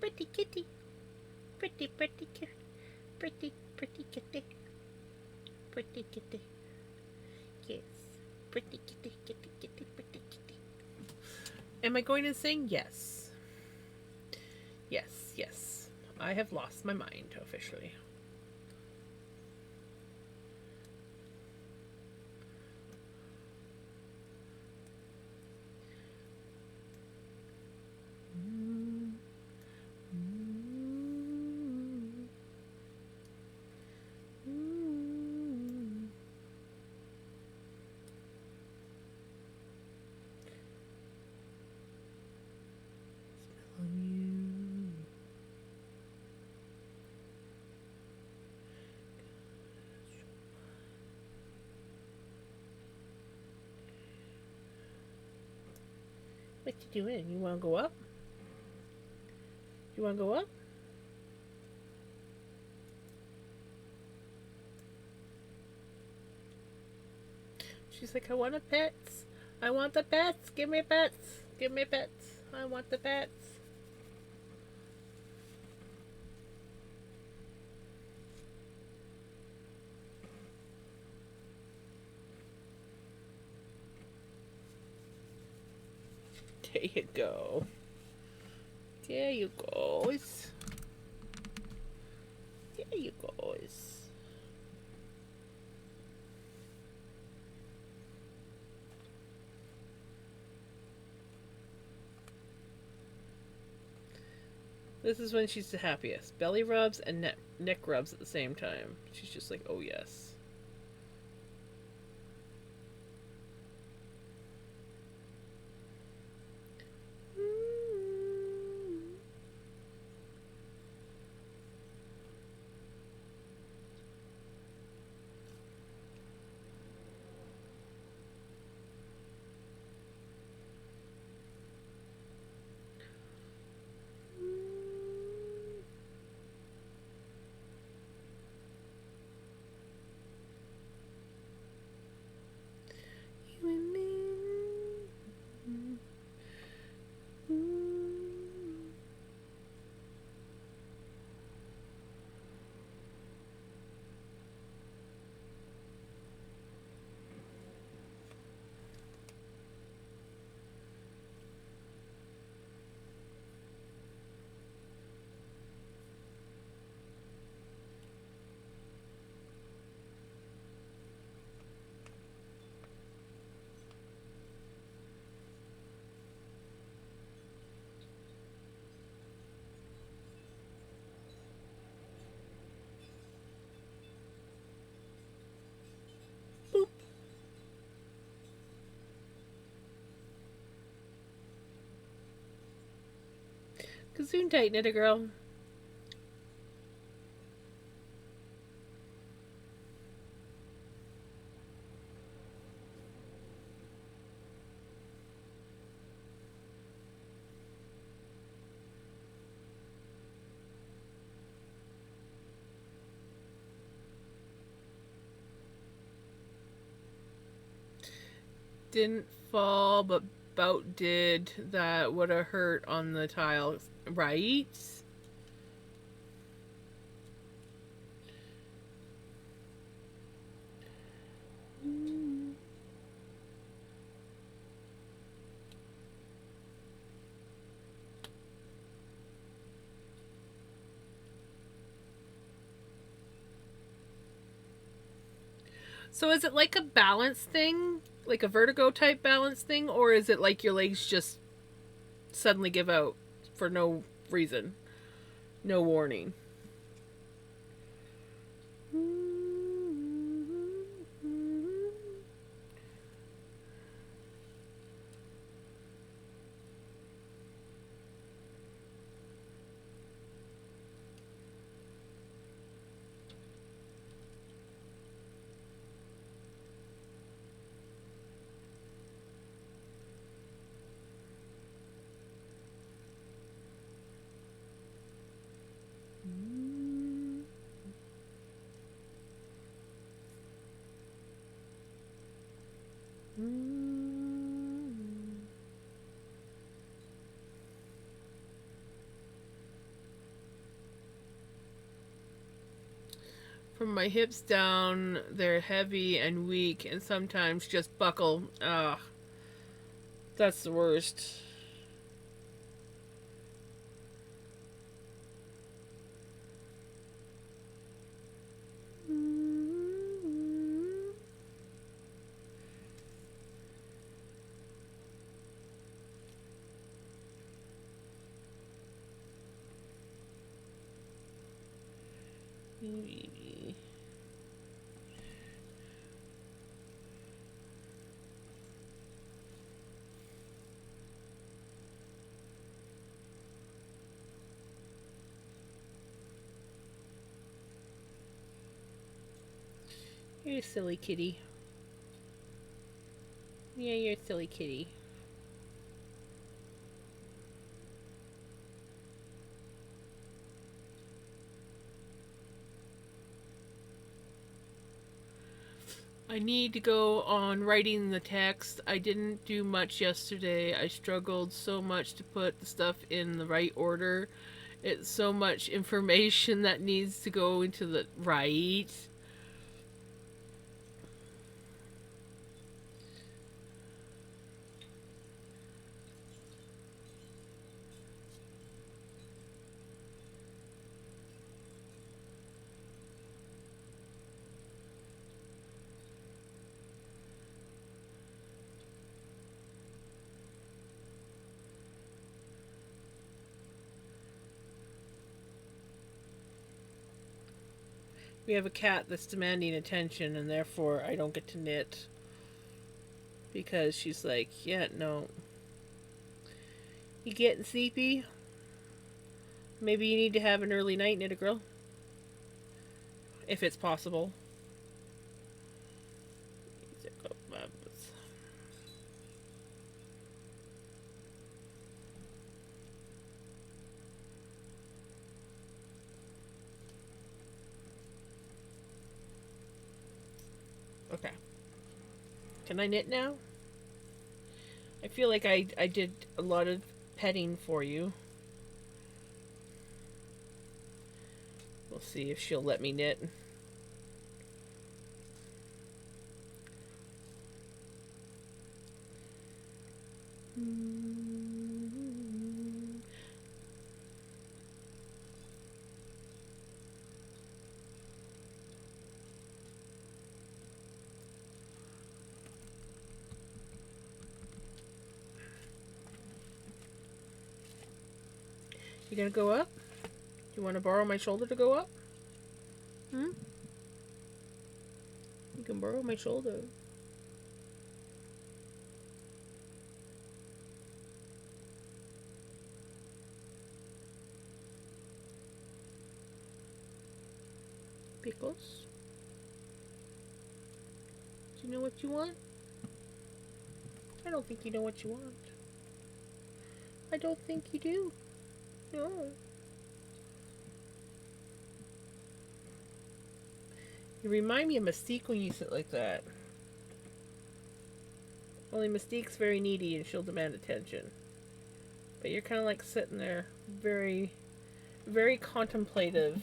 Pretty kitty. Pretty, pretty kitty. Pretty, pretty kitty. Pretty kitty. Yes. Pretty kitty, kitty, kitty, pretty kitty. Am I going to sing? Yes. Yes, yes. I have lost my mind officially. What you doing? You want to go up? You want to go up? She's like, I want the pets. I want the pets. Give me pets. Give me pets. I want the pets. There you go. There you goes. There you goes. This is when she's the happiest. Belly rubs and neck rubs at the same time. She's just like, oh yes. Boop. Kazoon tight, knit a girl. Didn't fall, but about did. That would have hurt on the tile, right? So is it like a balance thing? Like a vertigo type balance thing? Or is it like your legs just suddenly give out for no reason? No warning? From my hips down, they're heavy and weak and sometimes just buckle. Ugh, that's the worst. You're a silly kitty. Yeah, you're a silly kitty. I need to go on writing the text. I didn't do much yesterday. I struggled so much to put the stuff in the right order. It's so much information that needs to go into the right. We have a cat that's demanding attention, and therefore I don't get to knit because she's like, yeah, no. You getting sleepy? Maybe you need to have an early night, knit a girl, if it's possible. Okay. Can I knit now? I feel like I did a lot of petting for you. We'll see if she'll let me knit. You gonna go up? Do you want to borrow my shoulder to go up? Hmm? You can borrow my shoulder. Pickles? Do you know what you want? I don't think you know what you want. I don't think you do. No. You remind me of Mystique when you sit like that. Only Mystique's very needy and she'll demand attention. But you're kind of like sitting there, very, very contemplative,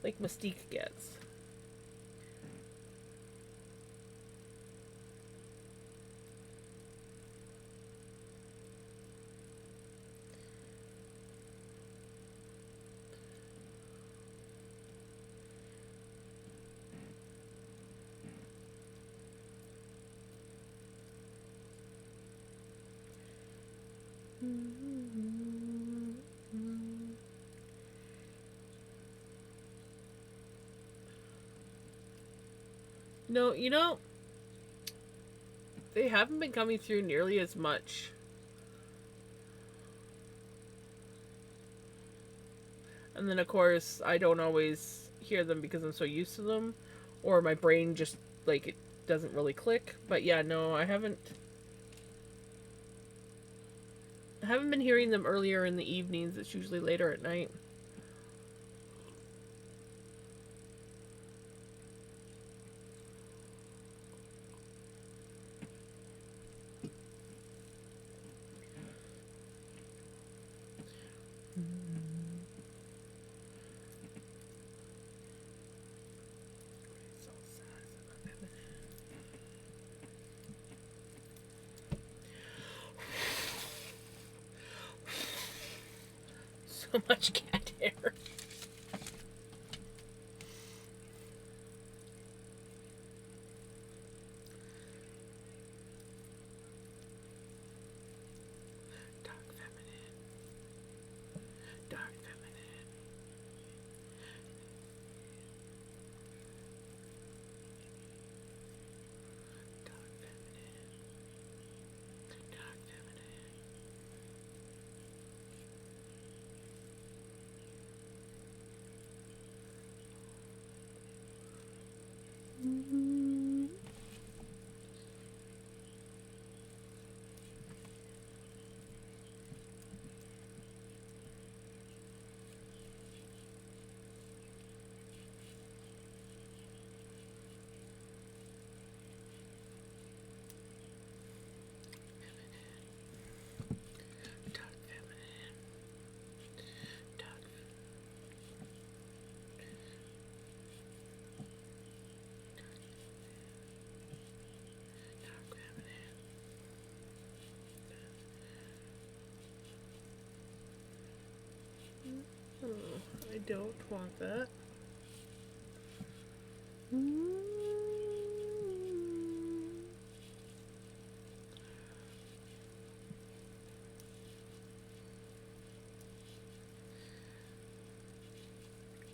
like Mystique gets. No, you know, they haven't been coming through nearly as much. And then, of course, I don't always hear them because I'm so used to them, or my brain just, like, it doesn't really click. But yeah, no, I haven't been hearing them earlier in the evenings. It's usually later at night. So much cat hair. Dark feminine. Dark feminine. Dark feminine. Dark feminine. Dark feminine. Dark. Dark feminine. Oh, I don't want that.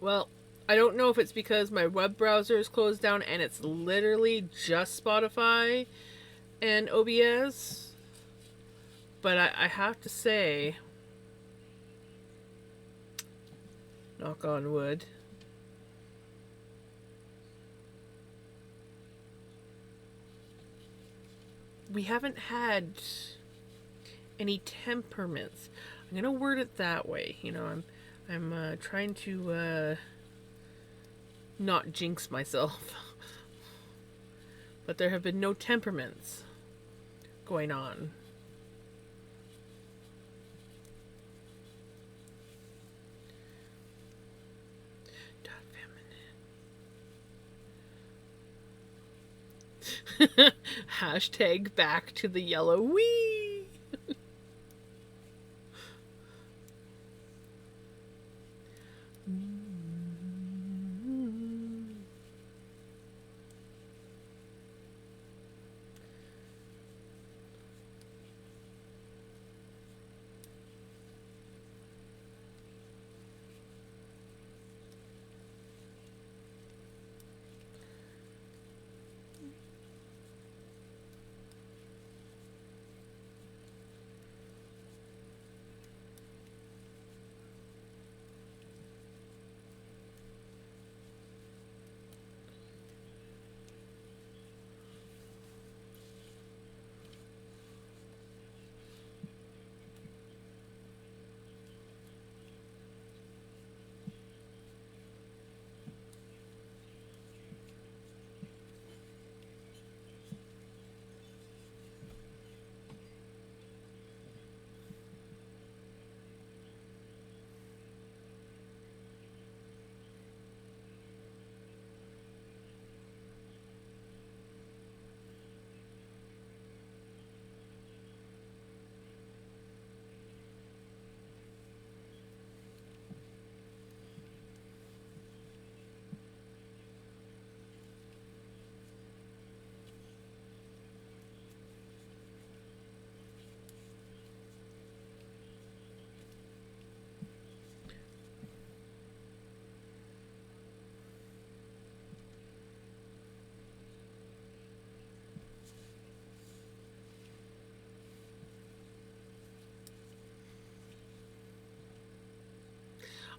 Well, I don't know if it's because my web browser is closed down and it's literally just Spotify and OBS, but I have to say, knock on wood, we haven't had any temperaments. I'm gonna word it that way. You know, I'm trying to not jinx myself, but there have been no temperaments going on. Dark feminine. Hashtag back to the yellow wee.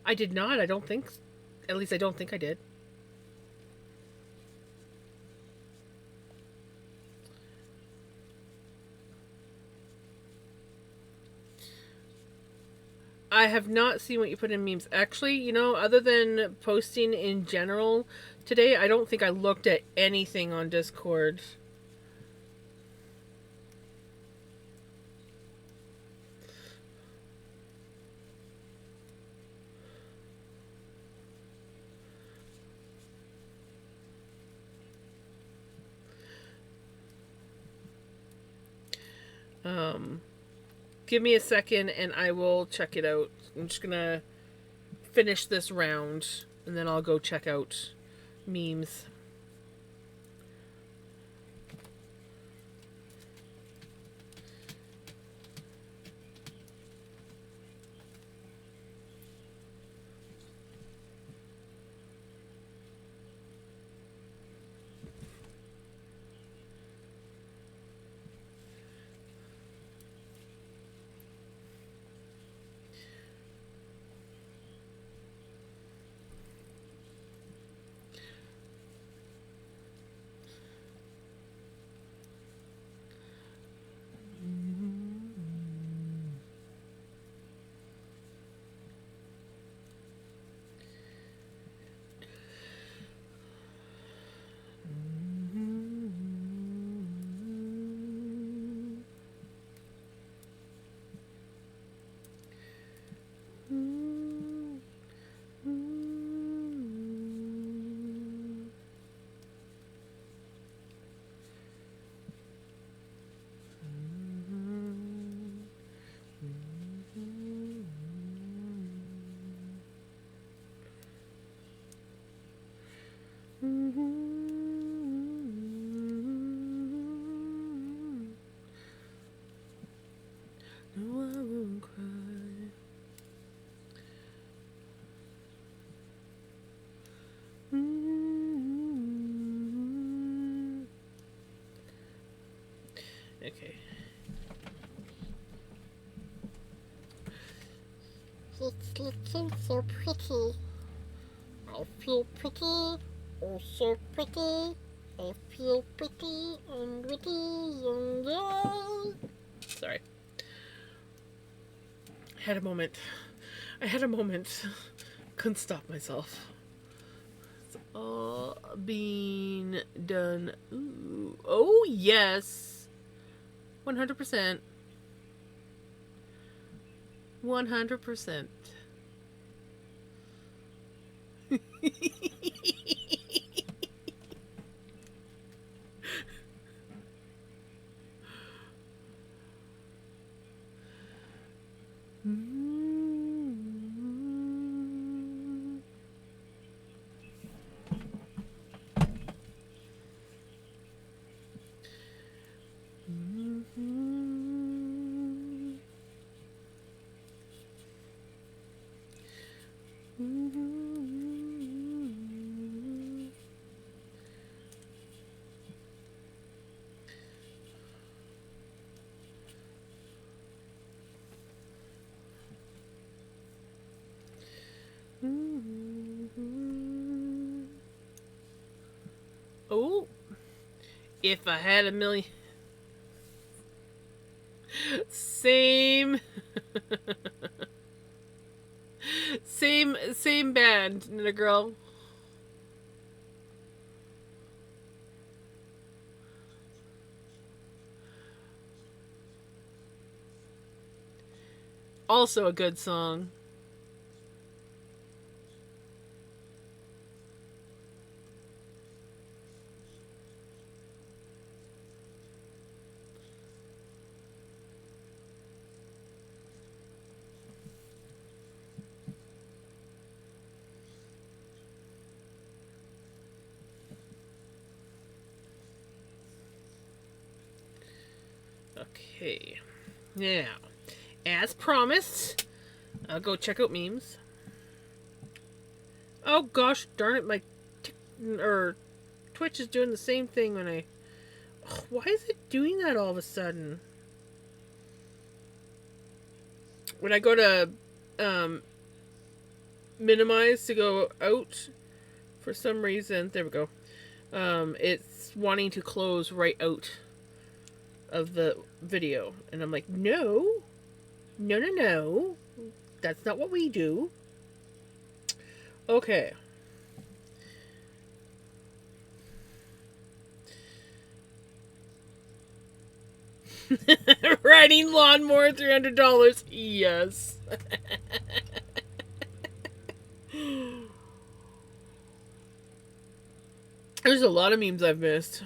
I did not. I don't think. At least I don't think I did. I have not seen what you put in memes. Actually, other than posting in general today, I don't think I looked at anything on Discord. Um, Give me a second and I will check it out. I'm just gonna finish this round and then I'll go check out memes. No, I won't cry. Okay. It's looking so pretty. I feel pretty. Oh, so pretty. I feel pretty and witty and yay. Sorry. I had a moment. Couldn't stop myself. It's all being done. Ooh. Oh, yes. 100%. 100%. Oh, if I had a million. Same. same band, Nina girl. Also a good song. Okay. Now, as promised, I'll go check out memes. Oh gosh, darn it! My or Twitch is doing the same thing when I. Oh, why is it doing that all of a sudden? When I go to minimize to go out for some reason. There we go. It's wanting to close right out of the video. And I'm like, no, no, no, no. That's not what we do. Okay. Riding lawnmower, $300. Yes. There's a lot of memes I've missed.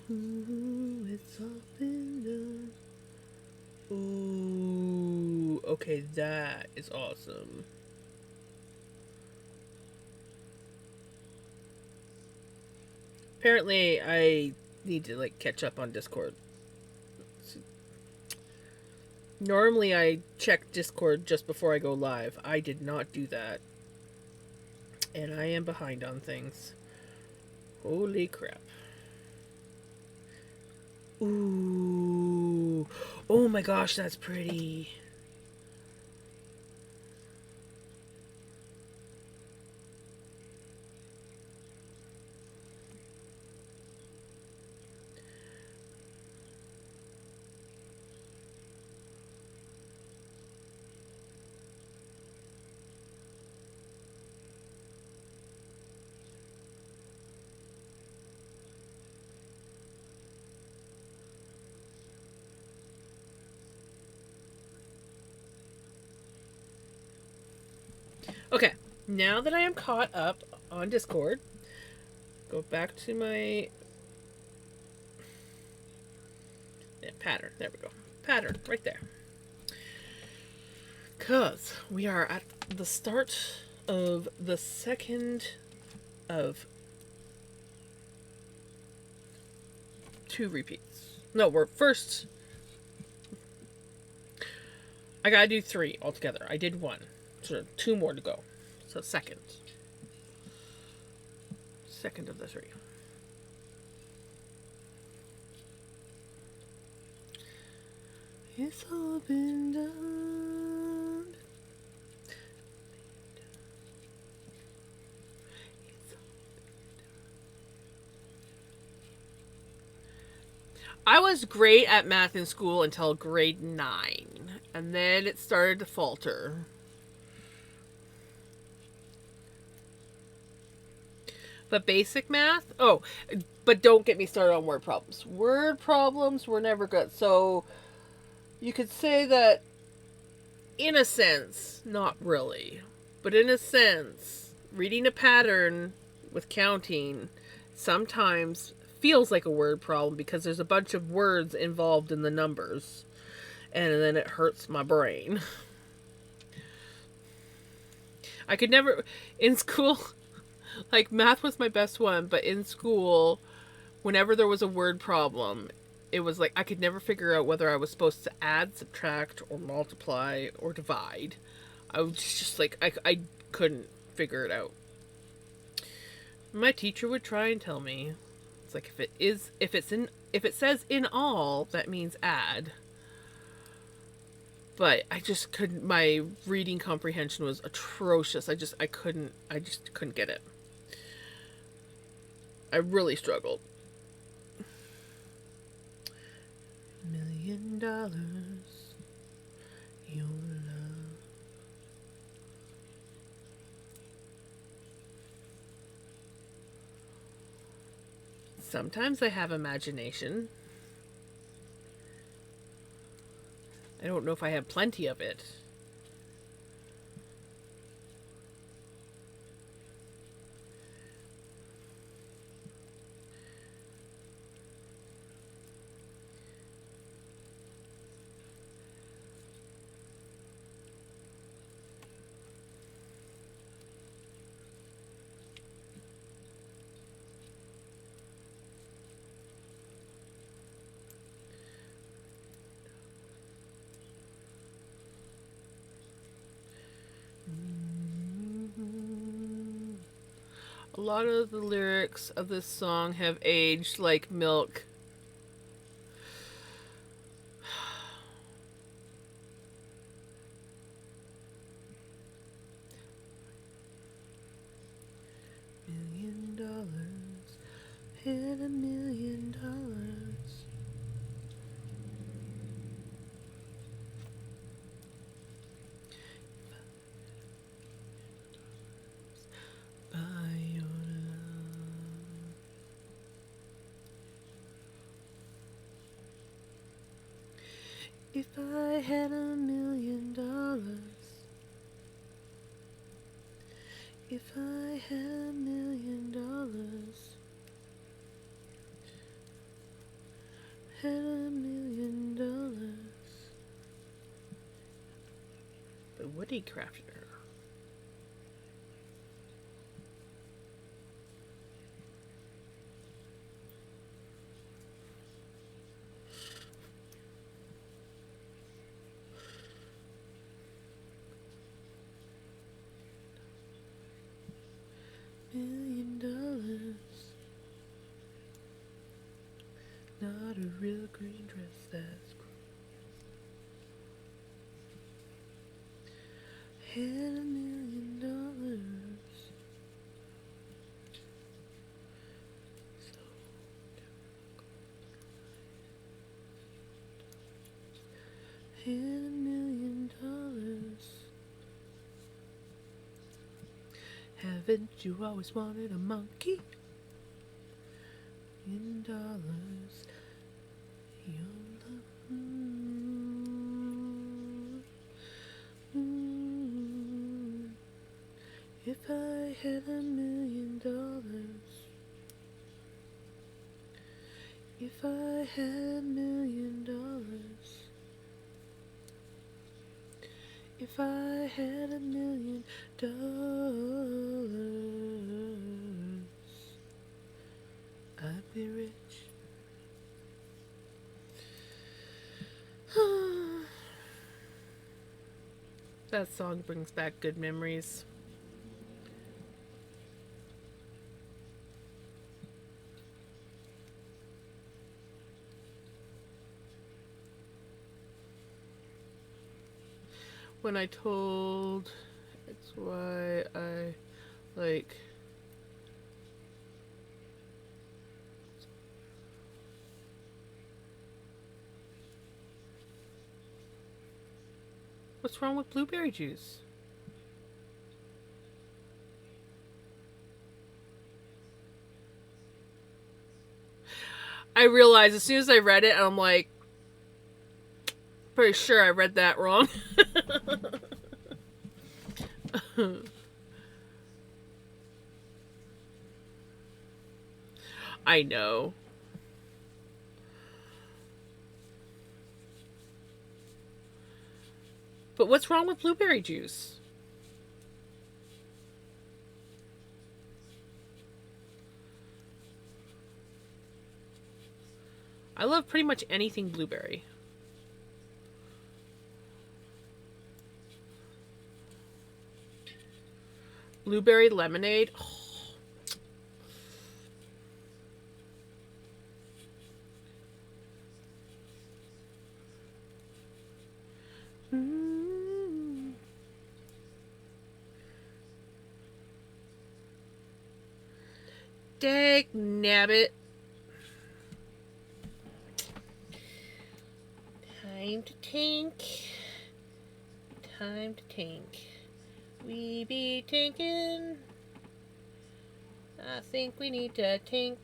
Ooh, it's all been done. Ooh, okay, that is awesome. Apparently, I need to like catch up on Discord. Normally, I check Discord just before I go live. I did not do that, and I am behind on things. Holy crap! Ooh, oh my gosh, that's pretty. Okay, now that I am caught up on Discord, go back to my pattern. There we go. Pattern right there. Because we are at the start of the second of 2 repeats. No, we're first. I gotta do 3 altogether. I did 1. So 2 more to go. So second. Second of the 3. It's all been done. I was great at math in school until grade 9, and then it started to falter. But basic math? Oh, but don't get me started on word problems. Word problems were never good. So you could say that, in a sense, not really, but in a sense, reading a pattern with counting sometimes feels like a word problem because there's a bunch of words involved in the numbers, and then it hurts my brain. I could never, in school, like math was my best one, but in school, whenever there was a word problem, it was like I could never figure out whether I was supposed to add, subtract, or multiply, or divide. I was just like, I couldn't figure it out. My teacher would try and tell me, it's like if it says in all, that means add. But I just couldn't. My reading comprehension was atrocious. I just couldn't get it. I really struggled. $1,000,000, your love. Sometimes I have imagination. I don't know if I have plenty of it. A lot of the lyrics of this song have aged like milk. $1,000,000 and $1,000,000. Buy your love. If I had $1,000,000, if I had $1,000,000, had $1,000,000. But Woody crafted her. $1,000,000. Not a real green dress that's had $1,000,000. So had $1,000,000. Haven't you always wanted a monkey? In dollars, your love. If I had $1,000,000, if I had $1,000,000, if I had $1,000,000, I'd be rich. That song brings back good memories. When I told, it's why I like. What's wrong with blueberry juice? I realized as soon as I read it, I'm like, pretty sure I read that wrong. I know. But what's wrong with blueberry juice? I love pretty much anything blueberry. Blueberry lemonade. Oh. Dag nabbit. Time to tink. Time to tink. We be tinkin'. I think we need to tink.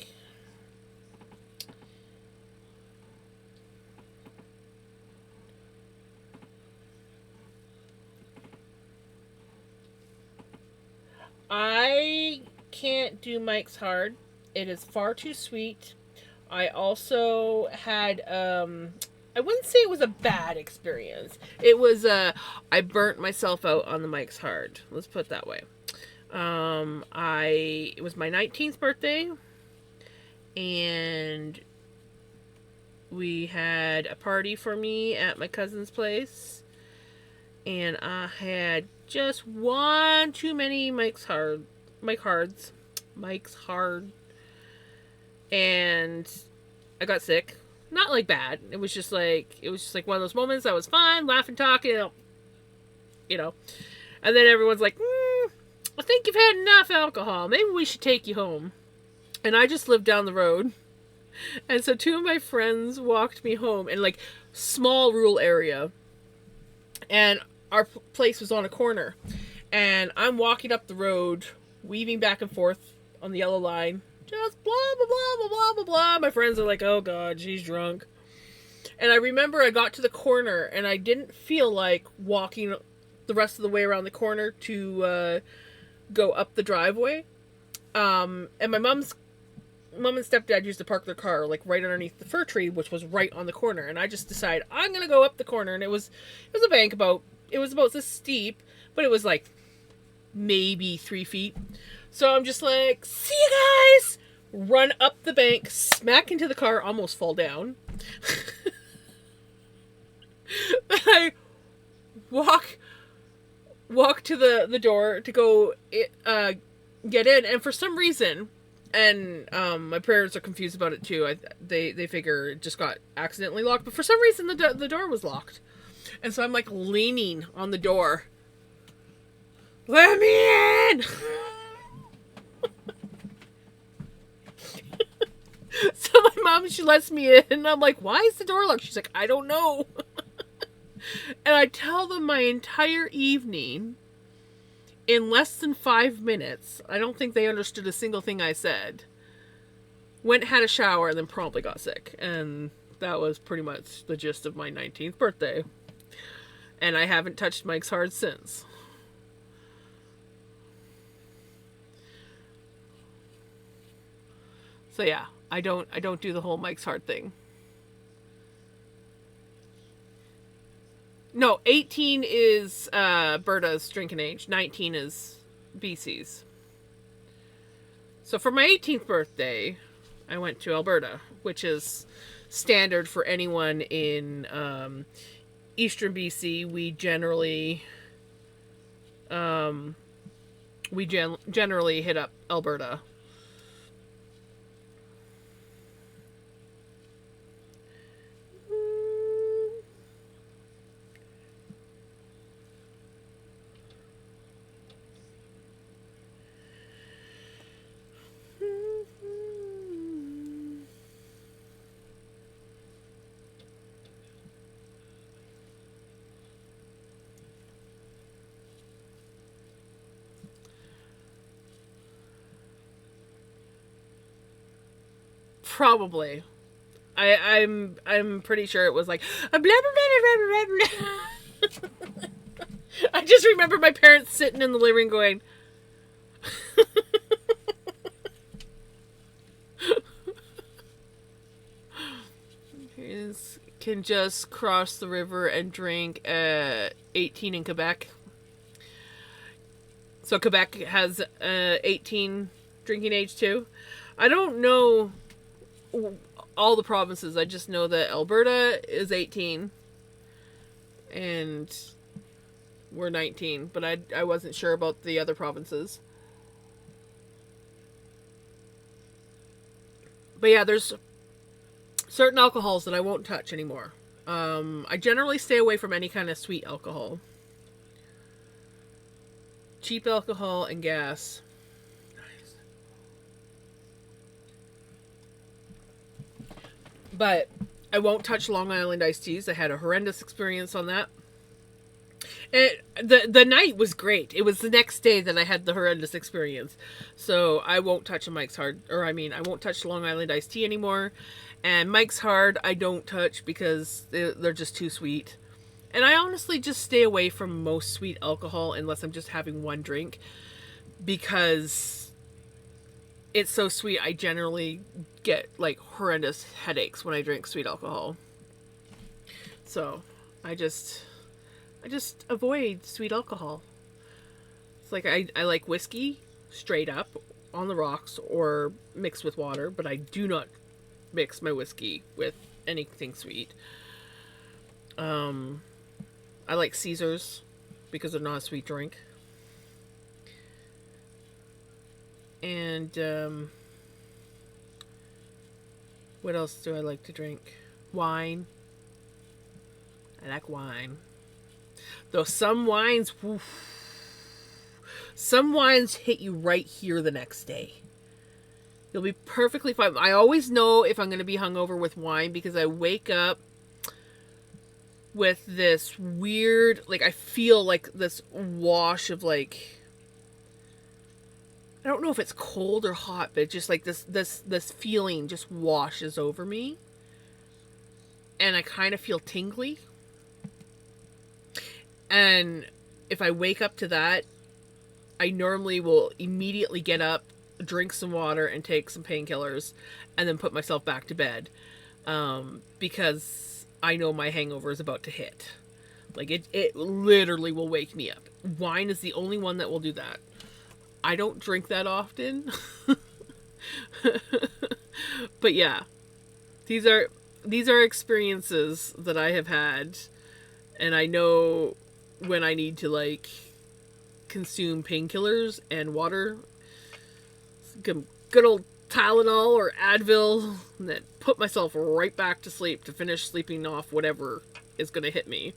I can't do Mike's Hard. It is far too sweet. I also had I wouldn't say it was a bad experience. It was I burnt myself out on the Mike's Hard. Let's put it that way. It was my 19th birthday, and we had a party for me at my cousin's place, and I had just one too many Mike Hards. Mike's Hard, and I got sick. Not like bad. It was just like one of those moments. I was fine, laughing, talking, you know. And then everyone's like, I think you've had enough alcohol. Maybe we should take you home. And I just lived down the road. And so two of my friends walked me home in like small rural area. And our place was on a corner. And I'm walking up the road, weaving back and forth on the yellow line. Just blah, blah, blah, blah, blah, blah, blah. My friends are like, oh God, she's drunk. And I remember I got to the corner and I didn't feel like walking the rest of the way around the corner to go up the driveway. And my mom and stepdad used to park their car like right underneath the fir tree, which was right on the corner. And I just decided I'm gonna go up the corner, and it was a bank it was about this steep, but it was like maybe 3 feet. So I'm just like, see you guys! Run up the bank, smack into the car, almost fall down. I walk to the door to go get in, and for some reason, and my parents are confused about it too. They figure it just got accidentally locked, but for some reason the door was locked, and so I'm like leaning on the door. Let me in. So my mom, she lets me in, and I'm like, why is the door locked? She's like, I don't know. And I tell them my entire evening in less than 5 minutes. I don't think they understood a single thing I said. Went, had a shower, and then promptly got sick. And that was pretty much the gist of my 19th birthday. And I haven't touched Mike's Hard since. So yeah, I don't do the whole Mike's Hard thing. No, 18 is Berta's drinking age. 19 is BC's. So for my 18th birthday, I went to Alberta, which is standard for anyone in Eastern BC. We generally hit up Alberta. Probably. I'm pretty sure it was like blah blah blah blah blah blah. I just remember my parents sitting in the living room going. Can just cross the river and drink at 18 in Quebec. So Quebec has 18 drinking age too. I don't know all the provinces. I just know that Alberta is 18 and we're 19, but I wasn't sure about the other provinces. But yeah, there's certain alcohols that I won't touch anymore. I generally stay away from any kind of sweet alcohol. Cheap alcohol and gas. But I won't touch Long Island iced teas. I had a horrendous experience on that. The night was great. It was the next day that I had the horrendous experience. So I won't touch a Mike's Hard, I won't touch Long Island iced tea anymore. And Mike's Hard, I don't touch because they're just too sweet. And I honestly just stay away from most sweet alcohol unless I'm just having one drink. Because it's so sweet, I generally get like horrendous headaches when I drink sweet alcohol. So I just avoid sweet alcohol. It's like I like whiskey straight up on the rocks or mixed with water, but I do not mix my whiskey with anything sweet. I like Caesars because they're not a sweet drink. And what else do I like to drink? Wine. I like wine. Though some wines hit you right here the next day. You'll be perfectly fine. I always know if I'm going to be hungover with wine because I wake up with this weird, like, I feel like this wash of, like, I don't know if it's cold or hot, but just like this feeling just washes over me, and I kind of feel tingly. And if I wake up to that, I normally will immediately get up, drink some water, and take some painkillers, and then put myself back to bed, because I know my hangover is about to hit. Like, it literally will wake me up. Wine is the only one that will do that. I don't drink that often. But yeah, these are experiences that I have had, and I know when I need to, like, consume painkillers and water. Good old Tylenol or Advil, and then put myself right back to sleep to finish sleeping off whatever is going to hit me.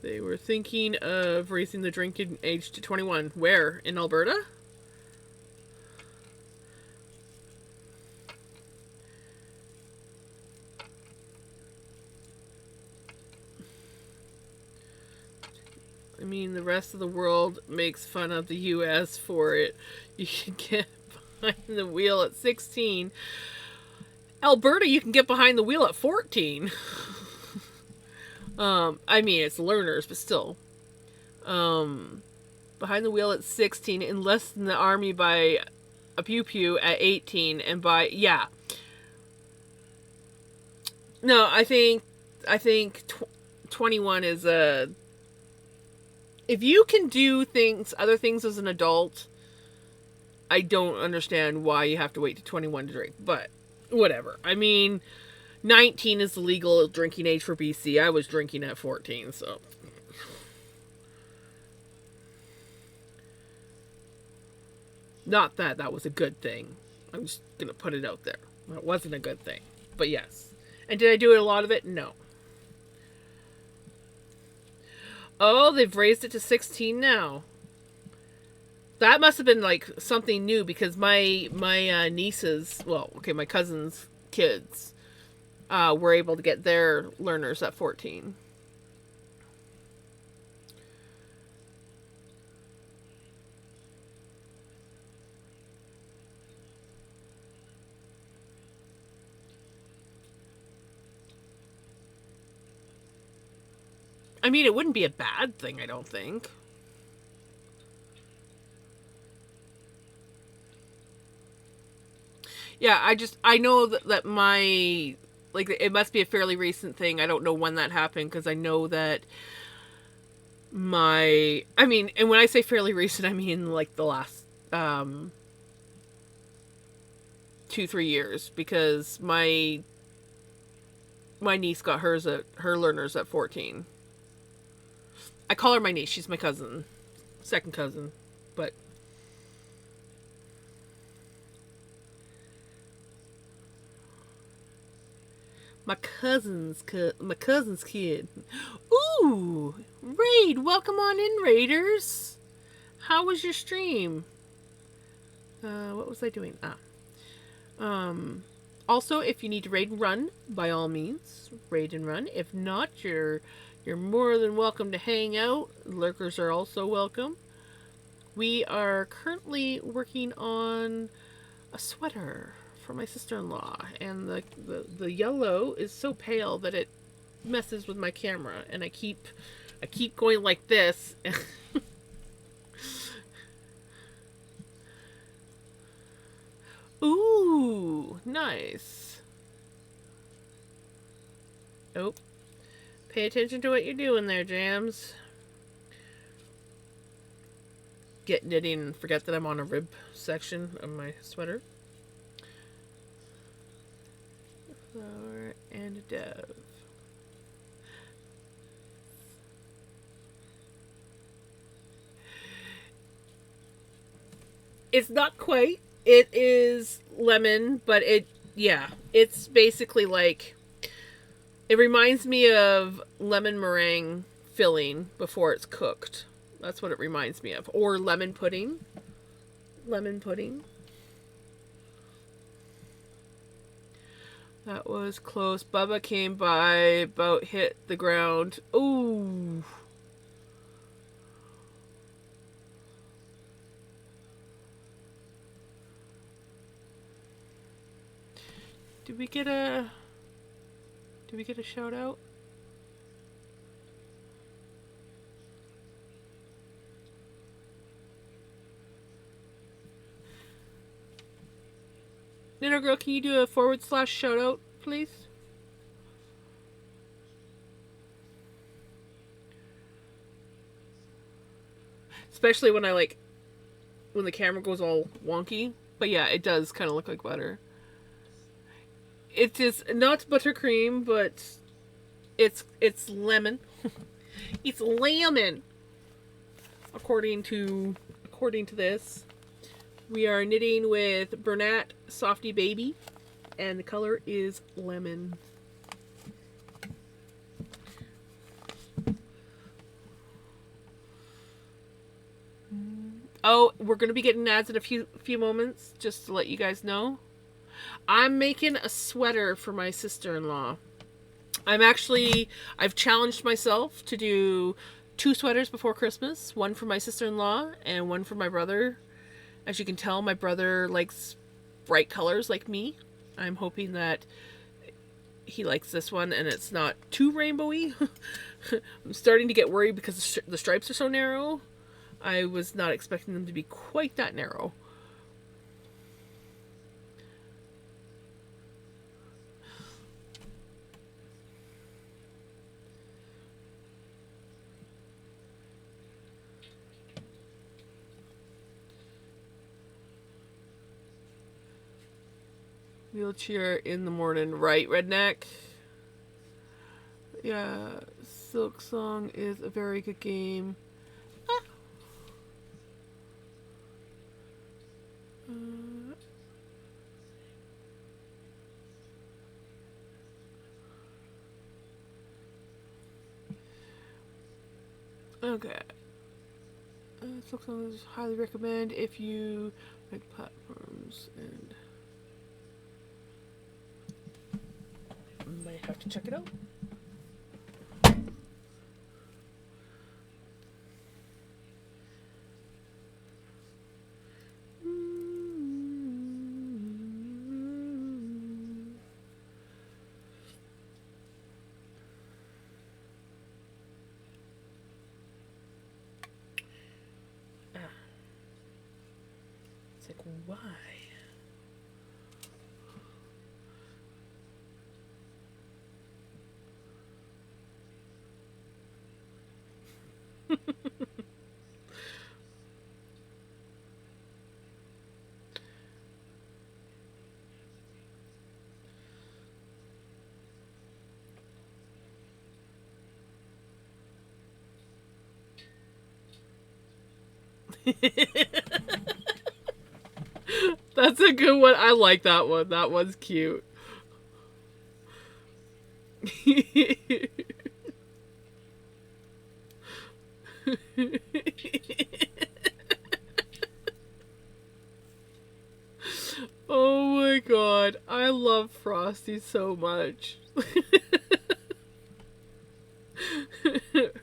They were thinking of raising the drinking age to 21. Where? In Alberta? I mean, the rest of the world makes fun of the U.S. for it. You can get behind the wheel at 16. Alberta, you can get behind the wheel at 14. I mean, it's learners, but still. Behind the wheel at 16, enlist in the army by a pew pew at 18, and by, yeah. No, I think 21 is a. If you can do other things as an adult, I don't understand why you have to wait to 21 to drink. But whatever. I mean, 19 is the legal drinking age for BC. I was drinking at 14, so. Not that that was a good thing. I'm just going to put it out there. It wasn't a good thing. But yes. And did I do a lot of it? No. Oh, they've raised it to 16 now. That must have been like something new because my nieces, well, okay, my cousins' kids, were able to get their learners at 14. I mean, it wouldn't be a bad thing, I don't think. Yeah, I know that my, like, it must be a fairly recent thing. I don't know when that happened because I know that I mean, and when I say fairly recent, I mean like the last 2-3 years, because my niece got her learners at 14. I call her my niece. She's my cousin, second cousin, but my cousin's kid. Ooh, Raid, welcome on in, Raiders. How was your stream? What was I doing? Also, if you need to raid and run, by all means, raid and run. If not, you're more than welcome to hang out. Lurkers are also welcome. We are currently working on a sweater for my sister-in-law, and the yellow is so pale that it messes with my camera, and I keep going like this. Ooh, nice. Oh, pay attention to what you're doing there, Jams. Get knitting and forget that I'm on a rib section of my sweater. Flower and a dove. It's not quite. It is lemon, but yeah, it's basically like, it reminds me of lemon meringue filling before it's cooked. That's what it reminds me of. Or lemon pudding. Lemon pudding. That was close. Bubba came by, about hit the ground. Ooh. Did we get a shout out? Little girl, can you do a / shout out, please? Especially when when the camera goes all wonky. But yeah, it does kind of look like butter. It is not buttercream, but it's lemon. It's lemon. According to this, we are knitting with Bernat Softy Baby, and the color is lemon. Oh, we're gonna be getting ads in a few moments, just to let you guys know. I'm making a sweater for my sister-in-law. I've challenged myself to do 2 sweaters before Christmas, one for my sister-in-law and one for my brother. As you can tell, my brother likes bright colors like me. I'm hoping that he likes this one and it's not too rainbowy. I'm starting to get worried because the stripes are so narrow. I was not expecting them to be quite that narrow. Wheelchair in the morning, right, redneck? Yeah, Silk Song is a very good game. Ah. Okay. Silk Song is highly recommend if you like platforms, and might have to check it out. It's like, why? That's a good one. I like that one. That one's cute. Oh my god. I love Frosty so much.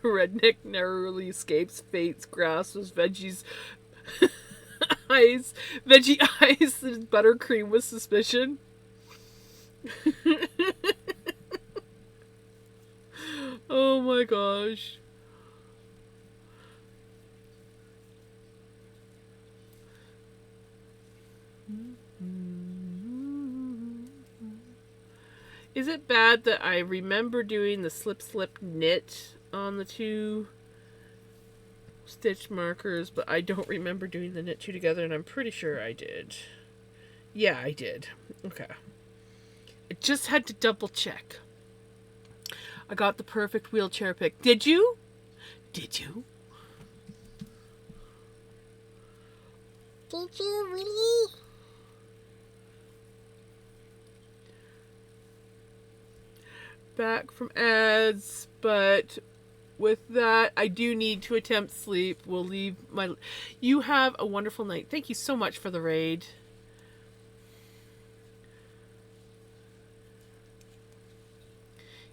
Redneck narrowly escapes fate's grasp as veggie eyes and buttercream with suspicion. Oh my gosh. Is it bad that I remember doing the slip knit on the 2 stitch markers, but I don't remember doing the knit 2 together, and I'm pretty sure I did. Yeah, I did. Okay. I just had to double check. I got the perfect wheelchair pick. Did you? Did you? Did you really? Back from ads, but with that, I do need to attempt sleep. We'll leave my. You have a wonderful night. Thank you so much for the raid.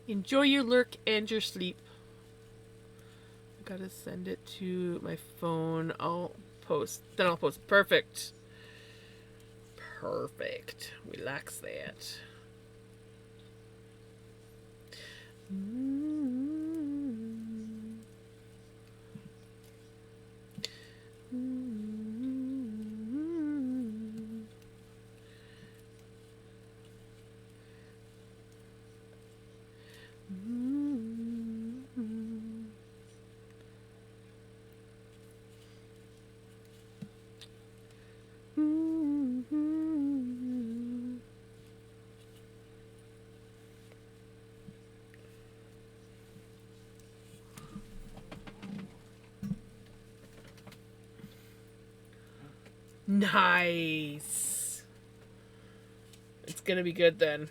Enjoy your lurk and your sleep. I gotta send it to my phone. I'll post. Then I'll post. Perfect. Perfect. Relax that. Nice. It's gonna be good then.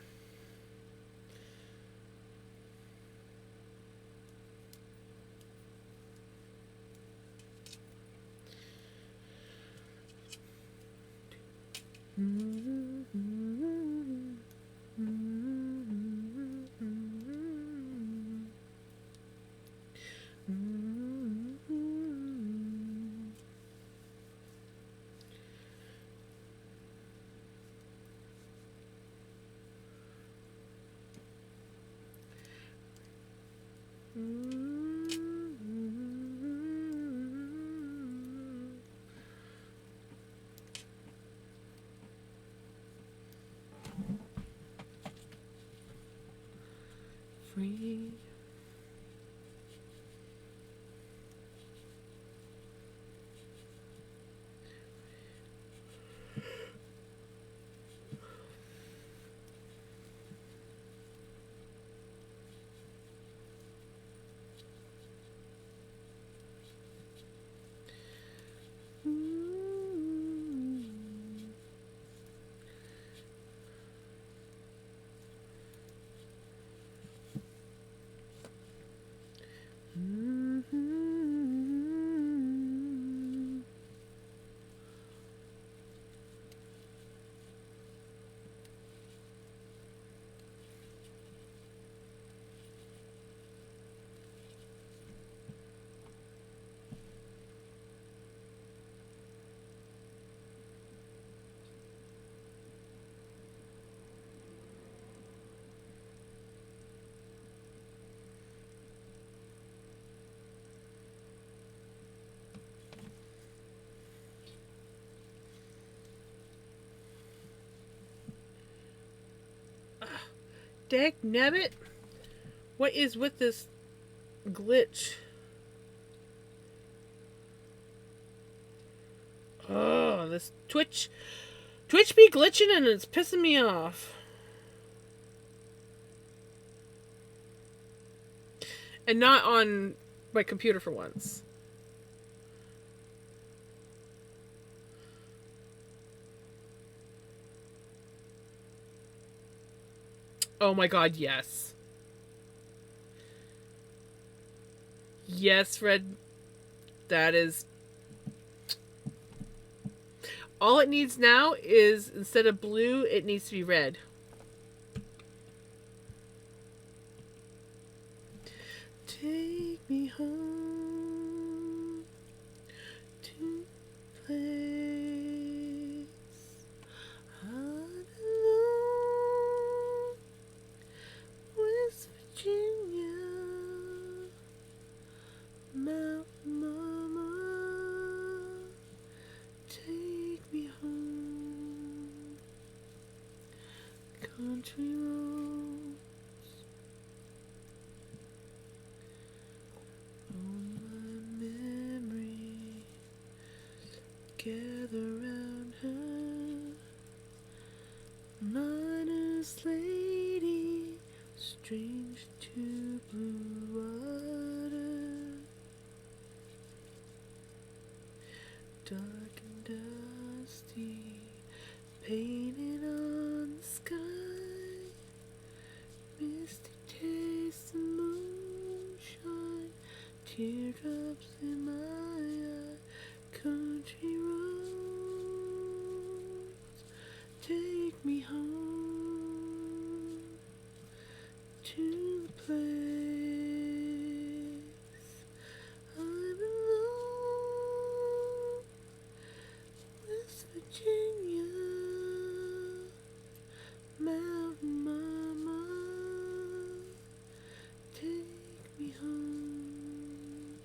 Free. Dag nabbit. What is with this glitch? Oh, this Twitch be glitching and it's pissing me off. And not on my computer for once. Oh my god, yes. Yes, Red. That is. All it needs now is, instead of blue, it needs to be red. Take me home to place alone, West Virginia, Mount Mama. Take me home, country roads. All my memories gather round her, miner's lady, strange to blue water, dark and misty, painted on the sky. Misty taste of moonshine, teardrops in my eye. Country roads, take me home to the place I belong. West Virginia, Mountain Mama, take me home.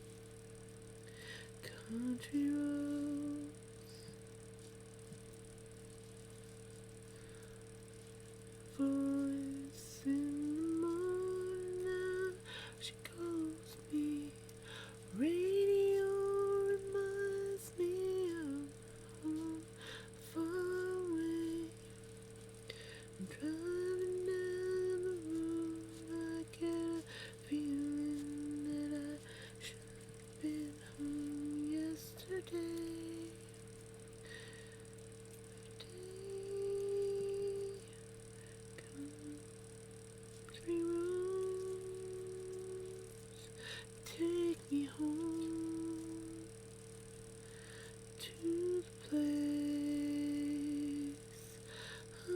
Country roads, voice in the morning now, she calls me. Radio reminds me of home far away. I'm driving down the road, I get a feeling that I should have been home yesterday. Country roads, take me home to the place I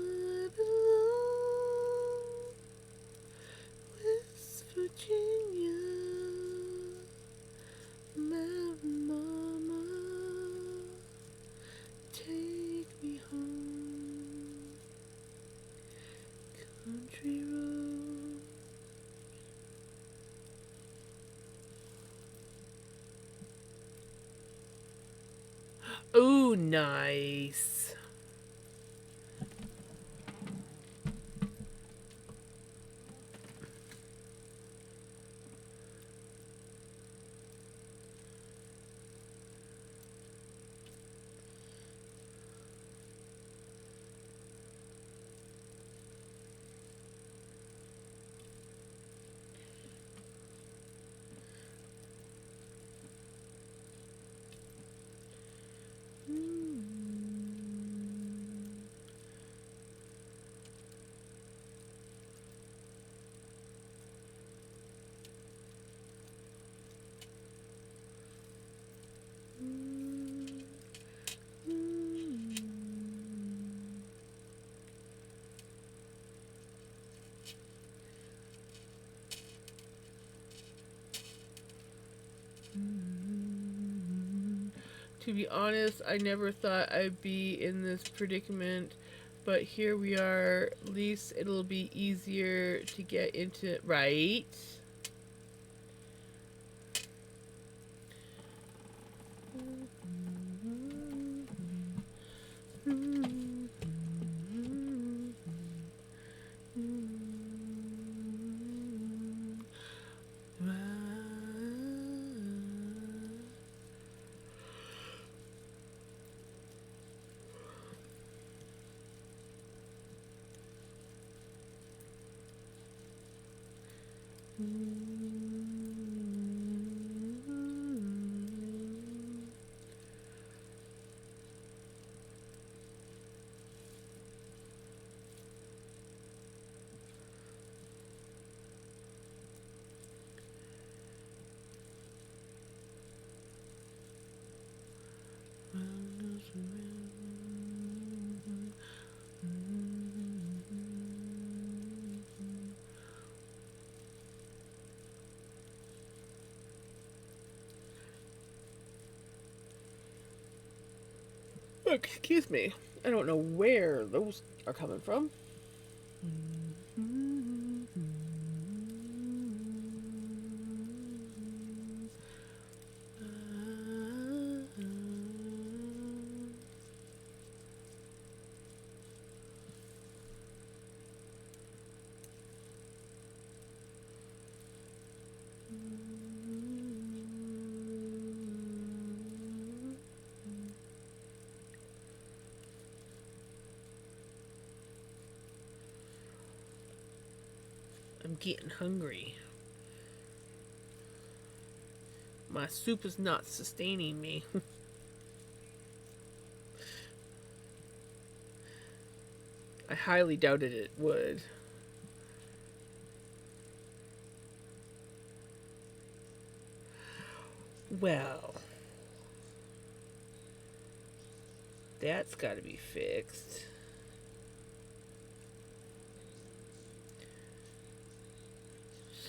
belong. West Virginia, Mountain Mama, take me home. Country road. Ooh, nice. To be honest, I never thought I'd be in this predicament, but here we are. At least it'll be easier to get into it, right? Excuse me. I don't know where those are coming from. I'm getting hungry. My soup is not sustaining me. I highly doubted it would. Well, that's got to be fixed.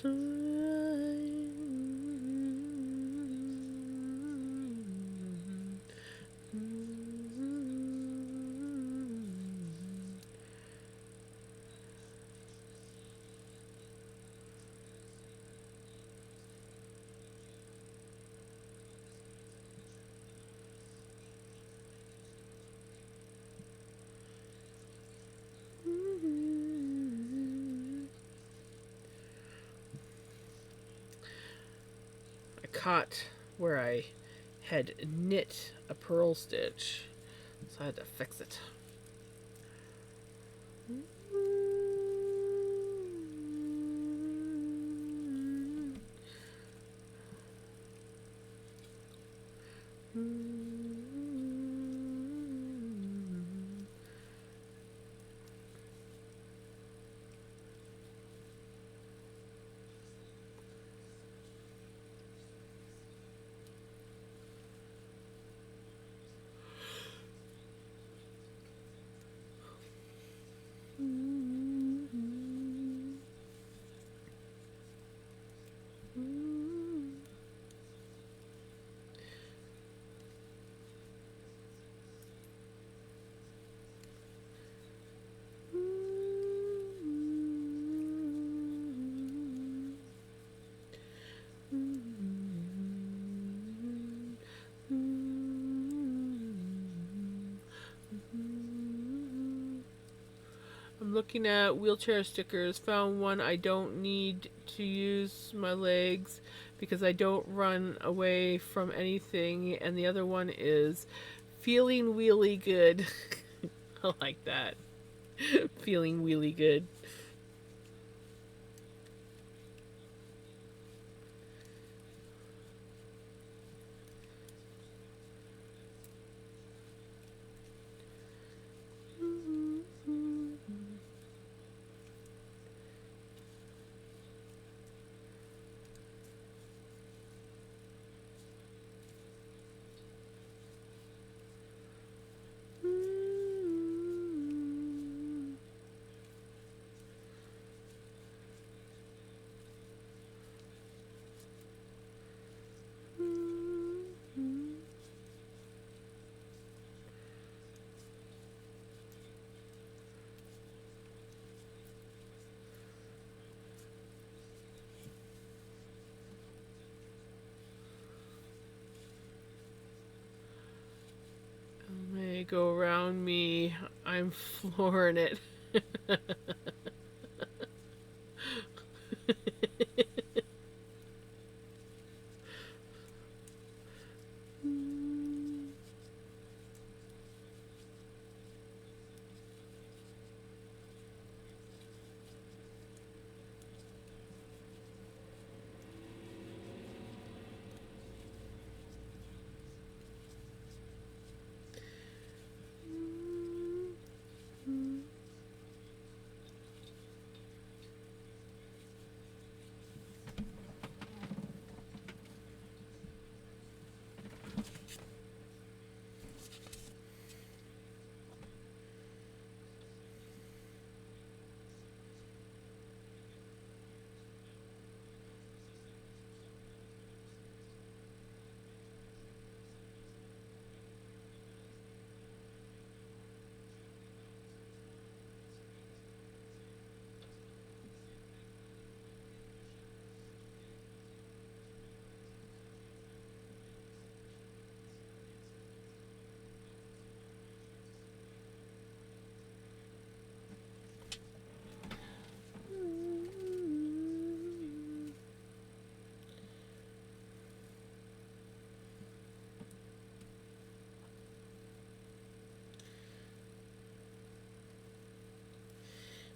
So I caught where I had knit a purl stitch, so I had to fix it. I'm looking at wheelchair stickers. Found one I don't need to use my legs because I don't run away from anything. And the other one is feeling really good. I like that. Feeling really good. May go around me. I'm flooring it.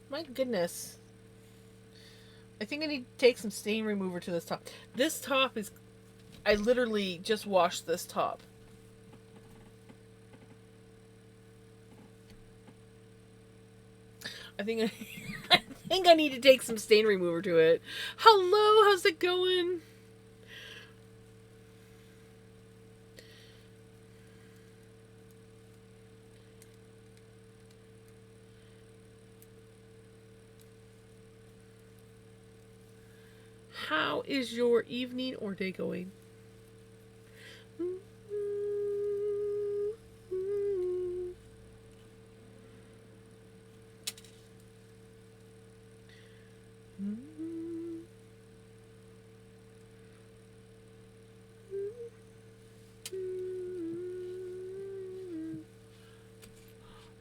My goodness. I think I need to take some stain remover to this top. This top is... I literally just washed this top. I think I think I need to take some stain remover to it. Hello, how's it going? How is your evening or day going?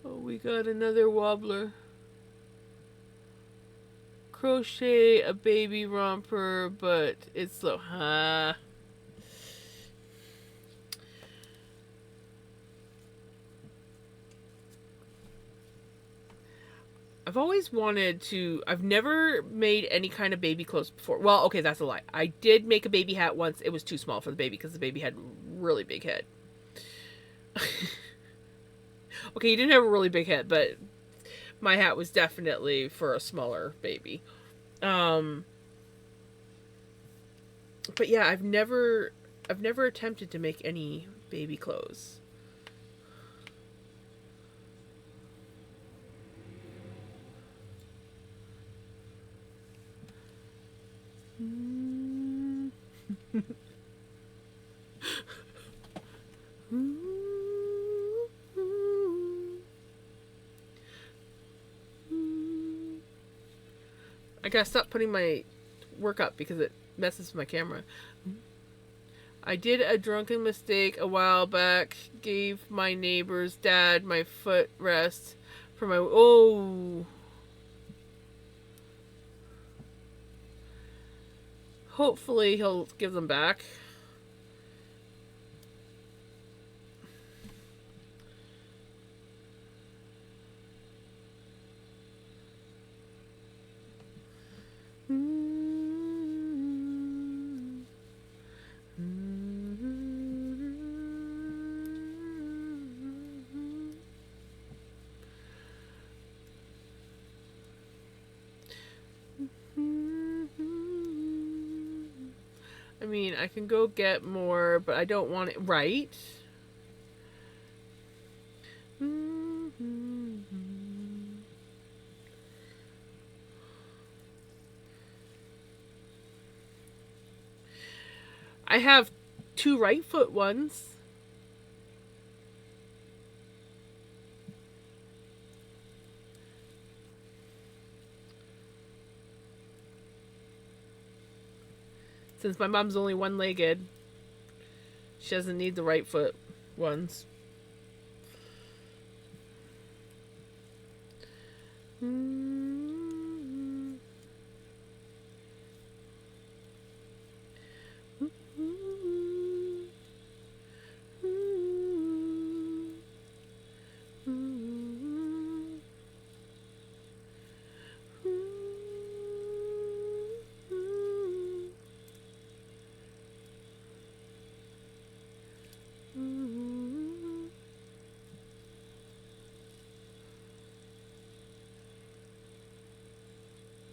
Oh, we got another wobbler. Crochet a baby romper, but it's slow. I've always wanted to. I've never made any kind of baby clothes before. Well, okay, that's a lie. I did make a baby hat once. It was too small for the baby because the baby had really big head. Okay, he didn't have a really big head, but my hat was definitely for a smaller baby. Um, but yeah, I've never attempted to make any baby clothes. I gotta stop putting my work up because it messes with my camera. I did a drunken mistake a while back. Gave my neighbor's dad my footrest for my. Oh. Hopefully he'll give them back. I mean, I can go get more, but I don't want it. Right? I have 2 right foot ones. Since my mom's only one-legged, she doesn't need the right foot ones.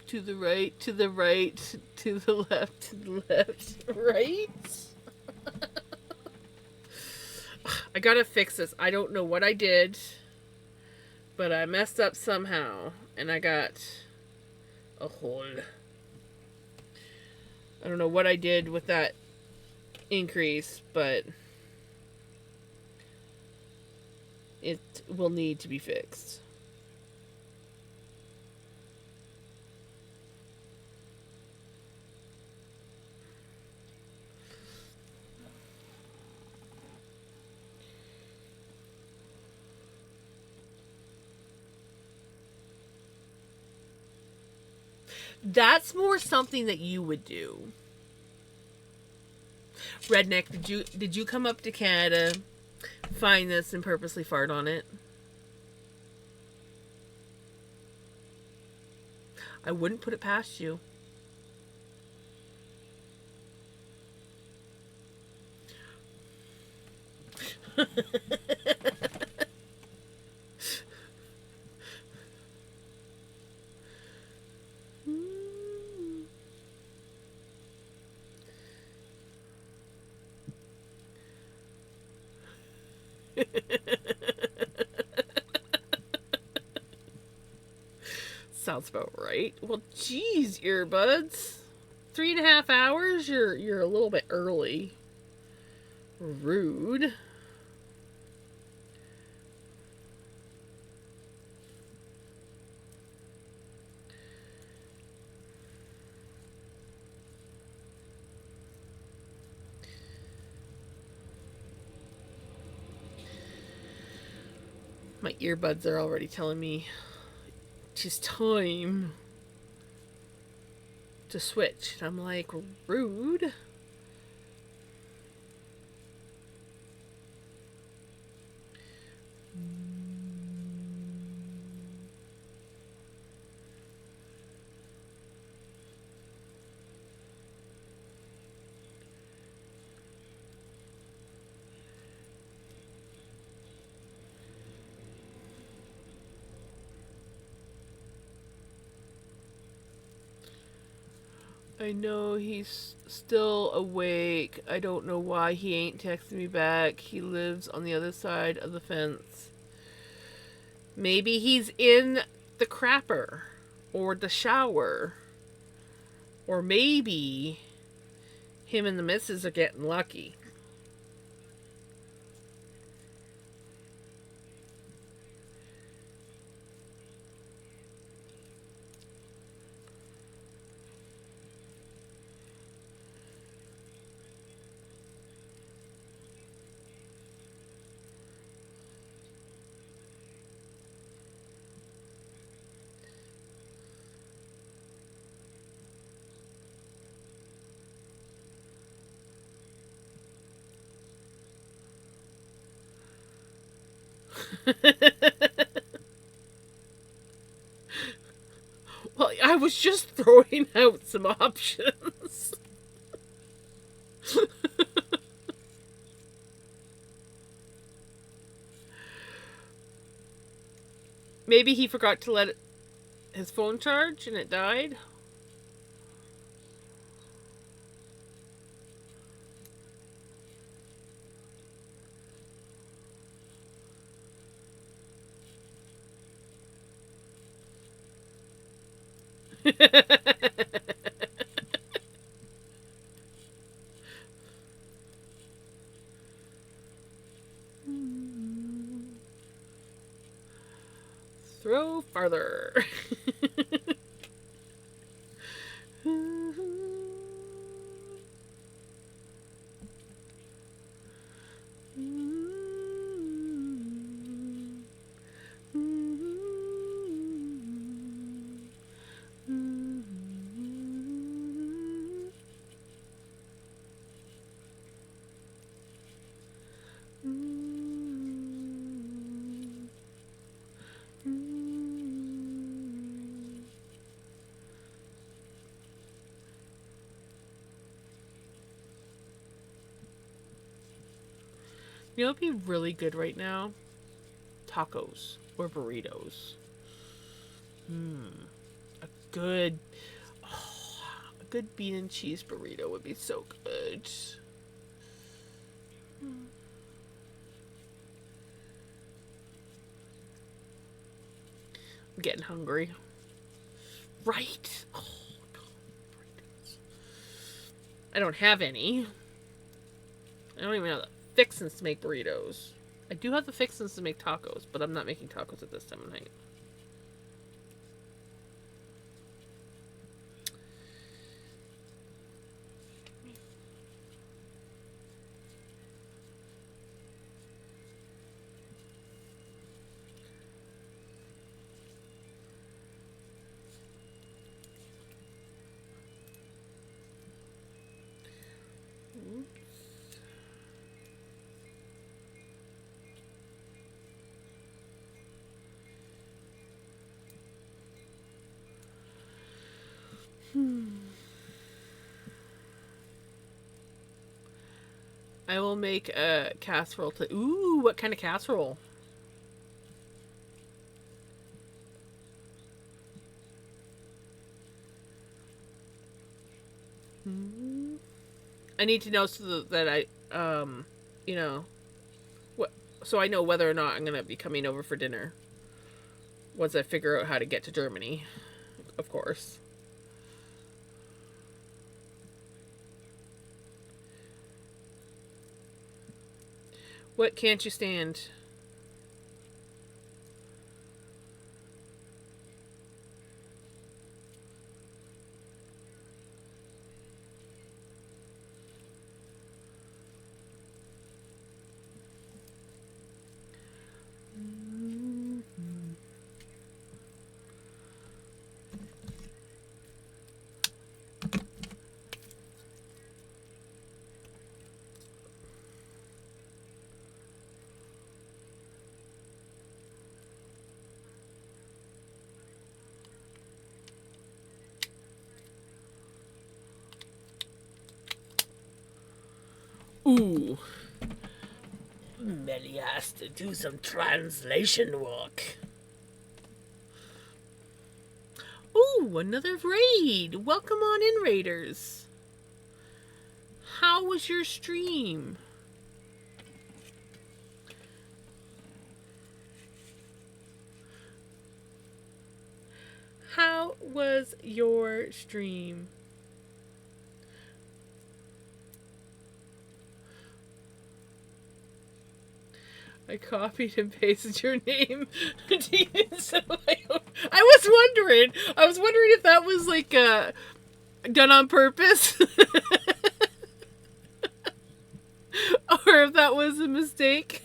To the right, to the right, to the left, to the left, right? I gotta fix this. I don't know what I did, but I messed up somehow, and I got a hole. I don't know what I did with that increase, but it will need to be fixed. That's more something that you would do. Redneck, did you come up to Canada, find this, and purposely fart on it? I wouldn't put it past you. Sounds about right. Well, geez, earbuds. 3.5 hours? You're a little bit early. Rude. My earbuds are already telling me it's time to switch. And I'm like, rude. I know he's still awake. I don't know why he ain't texting me back. He lives on the other side of the fence. Maybe he's in the crapper or the shower. Or maybe him and the missus are getting lucky. Well, I was just throwing out some options. Maybe he forgot to let his phone charge and it died. Throw farther. You know what'd be really good right now? Tacos or burritos. A good, a good bean and cheese burrito would be so good. I'm getting hungry. Right? Oh, burritos. I don't have any. I don't even have the fixins to make burritos. I do have the fixins to make tacos, but I'm not making tacos at this time of night. I will make a casserole to. Ooh, what kind of casserole? I need to know so that I, you know, what So I know whether or not I'm going to be coming over for dinner once I figure out how to get to Germany, of course. What can't you stand? Ooh. Melly has to do some translation work. Ooh, another raid. Welcome on in, Raiders. How was your stream? How was your stream? I copied and pasted your name. So I was wondering. I was wondering if that was like done on purpose, or if that was a mistake.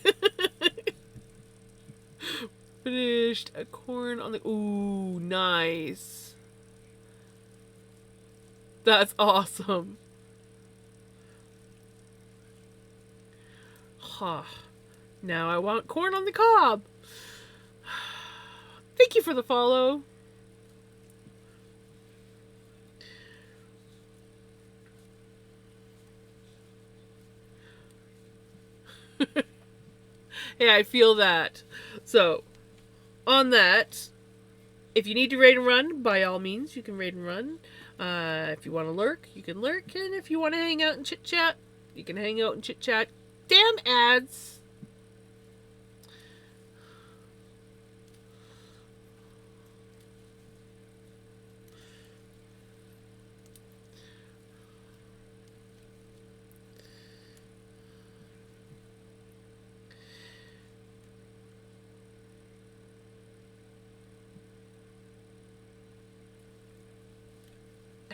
Finished a corn on the. Ooh, nice. That's awesome. Huh. Now I want corn on the cob. Thank you for the follow. Yeah, I feel that. So, on that, if you need to raid and run, by all means, you can raid and run. If you want to lurk, you can lurk. And if you want to hang out and chit chat, you can hang out and chit chat. Damn ads!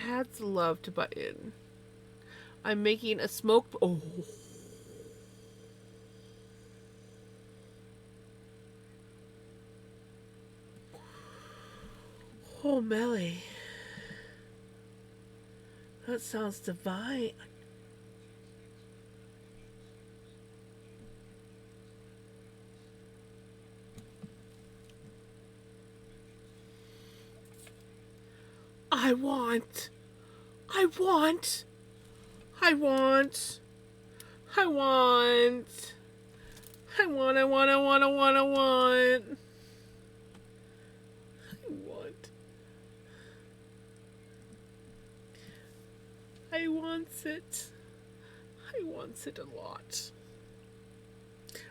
Ads love to butt in. I'm making a smoke. Oh. Oh, Melly. That sounds divine. I want. I want. I want. I want. I want. I want. I want. I want. I want. I want. I want it. I want it a lot.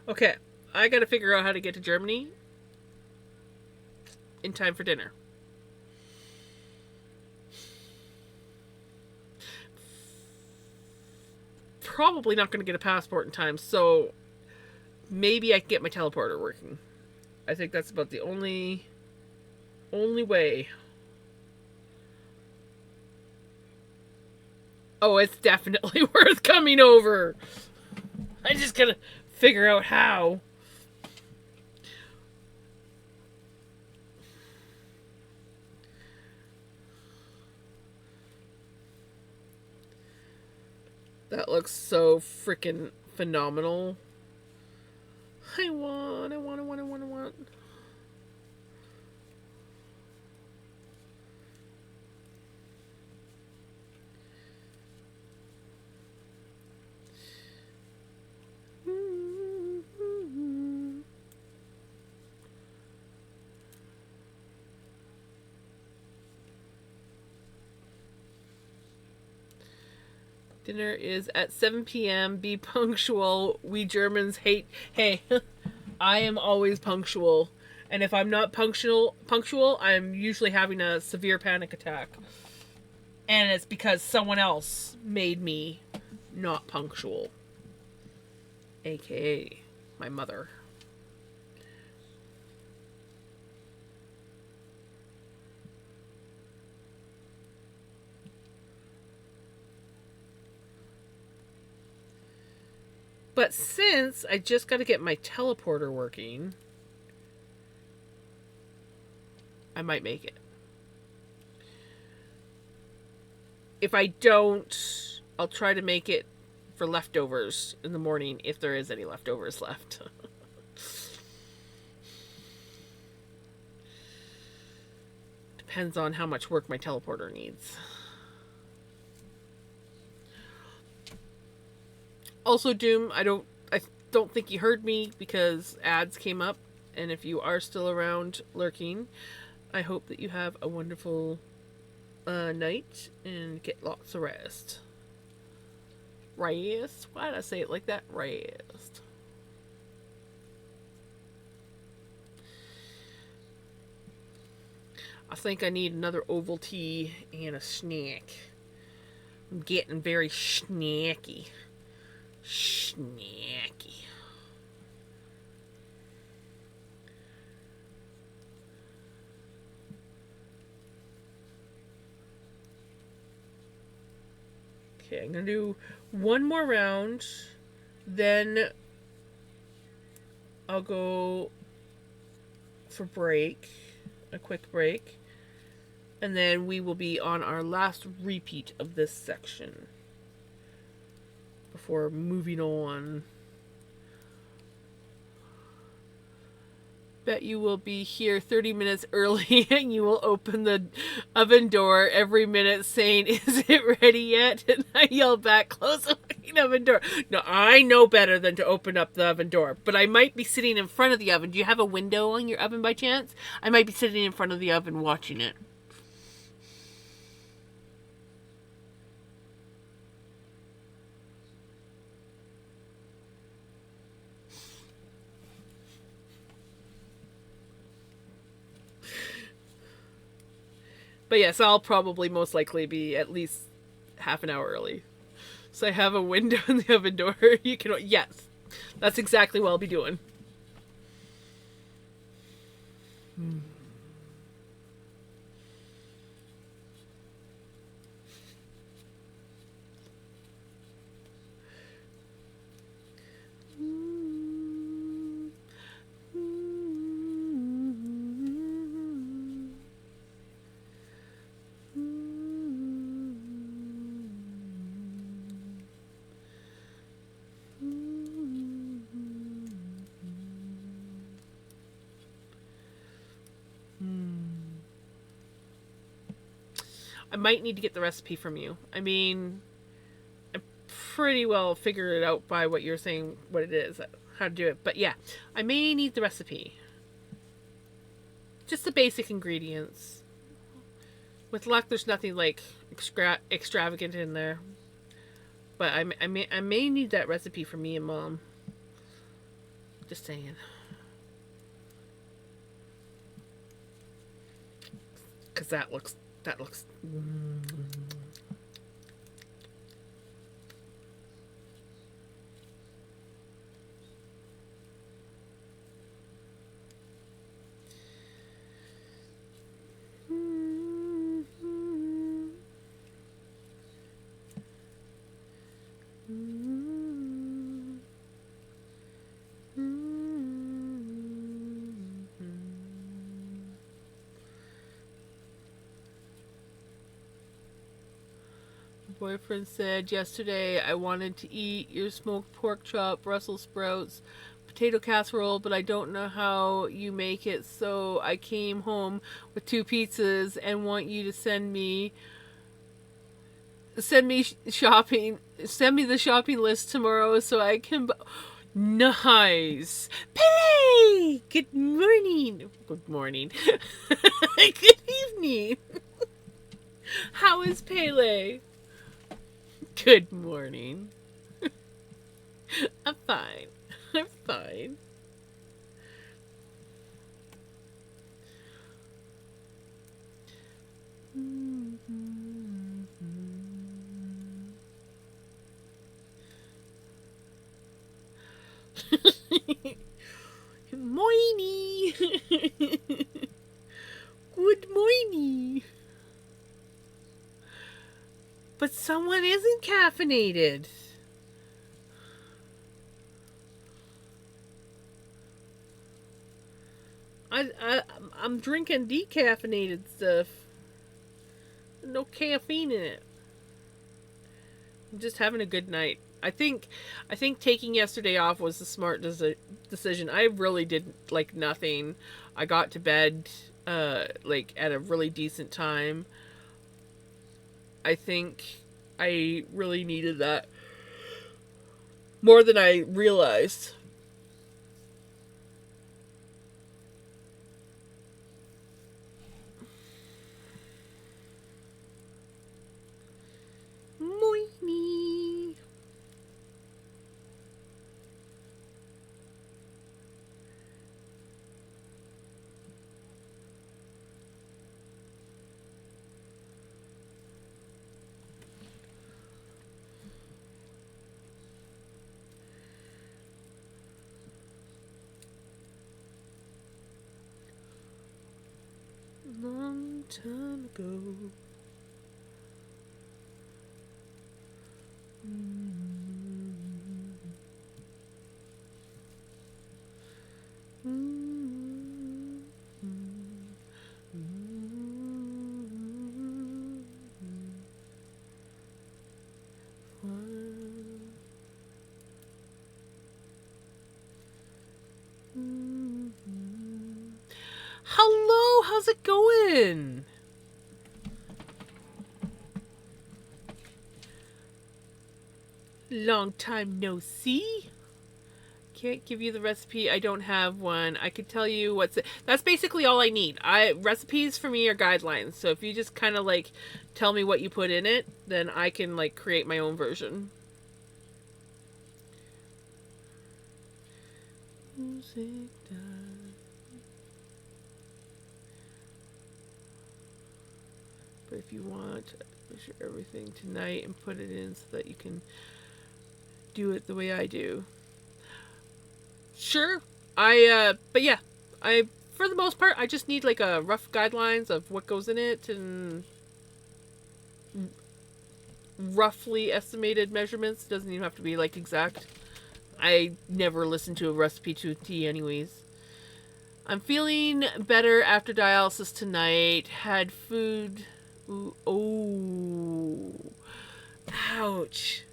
Okay, I gotta figure out how to get to Germany in time for dinner. Probably not gonna get a passport in time, so maybe I can get my teleporter working. I think that's about the only way. Oh, it's definitely worth coming over. I just gotta figure out how. That looks so freaking phenomenal. I want. Dinner is at 7 p.m. Be punctual. We Germans hate. Hey, I am always punctual. And if I'm not punctual, I'm usually having a severe panic attack. And it's because someone else made me not punctual. AKA my mother. But since I just got to get my teleporter working, I might make it. If I don't, I'll try to make it for leftovers in the morning if there is any leftovers left. Depends on how much work my teleporter needs. Also, Doom, I don't think you heard me because ads came up, and if you are still around lurking, I hope that you have a wonderful night and get lots of rest. Rest? Why did I say it like that? Rest. I think I need another Ovaltine and a snack. I'm getting very snacky. Snacky. Okay, I'm gonna do one more round, then I'll go for break, a quick break, and then we will be on our last repeat of this section before moving on. Bet you will be here 30 minutes early and you will open the oven door every minute saying, "Is it ready yet?" And I yell back, "Close the fucking oven door." No, I know better than to open up the oven door, but I might be sitting in front of the oven. Do you have a window on your oven by chance? I might be sitting in front of the oven watching it. But yes, I'll probably most likely be at least half an hour early. So I have a window in the oven door. You can, yes, that's exactly what I'll be doing. I might need to get the recipe from you. I mean, I pretty well figured it out by what you're saying, what it is, how to do it. But yeah, I may need the recipe. Just the basic ingredients. With luck, there's nothing like extravagant in there. But I may need that recipe for me and Mom. Just saying. Because that looks. Boyfriend said yesterday I wanted to eat your smoked pork chop, Brussels sprouts, potato casserole, but I don't know how you make it, so I came home with 2 pizzas and want you to send me shopping. Send me the shopping list tomorrow so I can. Nice, Pele. Good morning. Good morning. Good evening. How is Pele? Good morning. I'm fine. I'm fine. Morning. Good morning. But someone isn't caffeinated. I'm drinking decaffeinated stuff. No caffeine in it. I'm just having a good night. I think taking yesterday off was the smart decision. I really did like nothing. I got to bed like at a really decent time. I think I really needed that more than I realized. Morning. Long time ago. Hello, how's it going? Long time no see. Can't give you the recipe. I don't have one. I could tell you what's it. That's basically all I need. I recipes for me are guidelines. So if you just kind of like tell me what you put in it, then I can like create my own version. Music does. But if you want, measure everything tonight and put it in so that you can do it the way I do. Sure. But yeah, I, for the most part, I just need like a rough guidelines of what goes in it and roughly estimated measurements. Doesn't even have to be like exact. I never listen to a recipe to a T anyways. I'm feeling better after dialysis tonight. Had food. Ooh, oh. Ouch.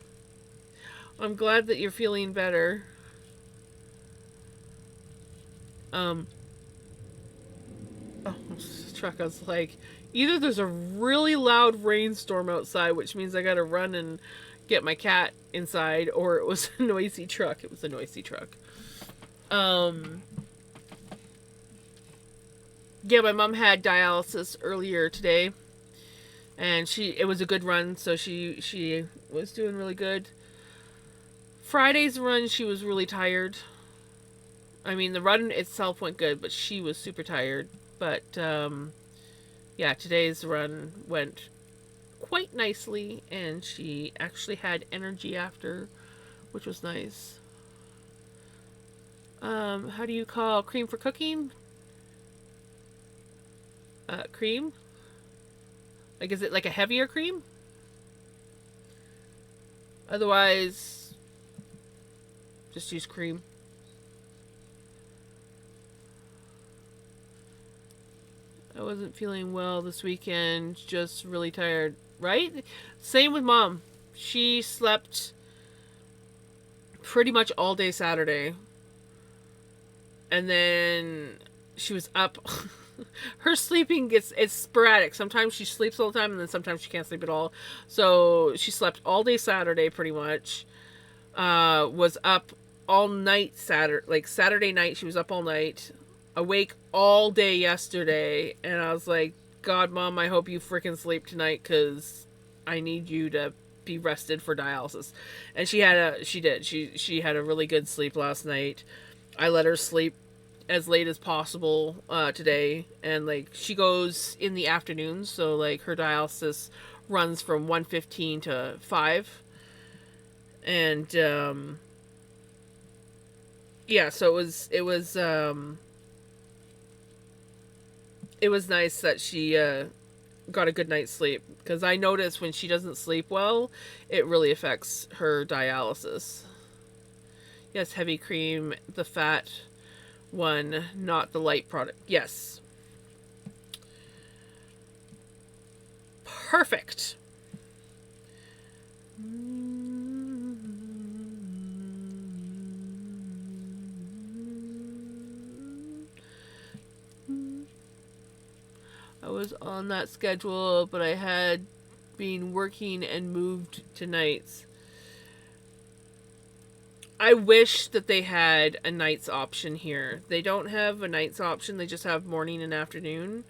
I'm glad that you're feeling better. Um, oh, truck. I was like, either there's a really loud rainstorm outside, which means I gotta run and get my cat inside, or it was a noisy truck. It was a noisy truck. Um, yeah, my mom had dialysis earlier today, and it was a good run, so she was doing really good. Friday's run, she was really tired. I mean, the run itself went good, but she was super tired. But yeah, today's run went quite nicely, and she actually had energy after, which was nice. How do you call cream for cooking? Cream? Like, is it like a heavier cream? Otherwise, just use cream. I wasn't feeling well this weekend, just really tired. Right? Same with mom. She slept pretty much all day Saturday. And then she was up. Her sleeping it's sporadic. Sometimes she sleeps all the time, and then sometimes she can't sleep at all. So she slept all day Saturday, pretty much. Was up all night Saturday, like Saturday night. She was up all night, awake all day yesterday, and I was like, God, Mom, I hope you freaking sleep tonight, cause I need you to be rested for dialysis. And she had a really good sleep last night. I let her sleep as late as possible today, and like she goes in the afternoon, so like her dialysis runs from 1:15 to 5, and yeah, so it was nice that she got a good night's sleep, because I notice when she doesn't sleep well, it really affects her dialysis. Yes, heavy cream, the fat one, not the light product. Yes. Perfect. I was on that schedule, but I had been working and moved to nights. I wish that they had a nights option here. They don't have a nights option, they just have morning and afternoon.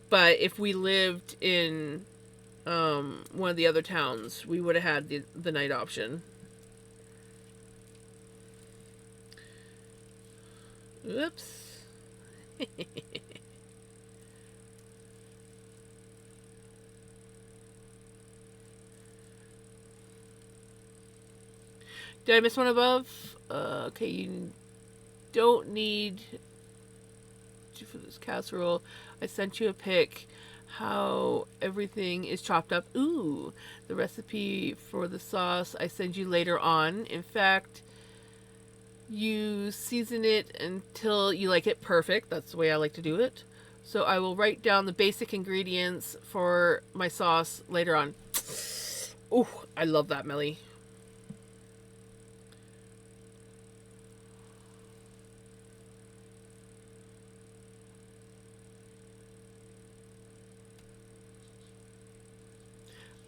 But if we lived in one of the other towns, we would have had the night option. Oops. Did I miss one above? Okay, you don't need for this casserole. I sent you a pic how everything is chopped up. Ooh, the recipe for the sauce I send you later on. In fact, you season it until you like it perfect. That's the way I like to do it. So I will write down the basic ingredients for my sauce later on. Ooh, I love that, Melly.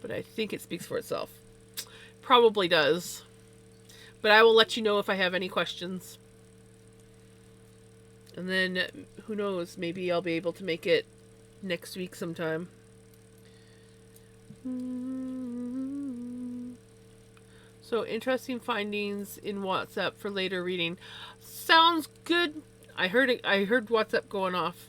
But I think it speaks for itself. Probably does. But I will let you know if I have any questions. And then, who knows, maybe I'll be able to make it next week sometime. So, interesting findings in WhatsApp for later reading. Sounds good. I heard it. I heard WhatsApp going off.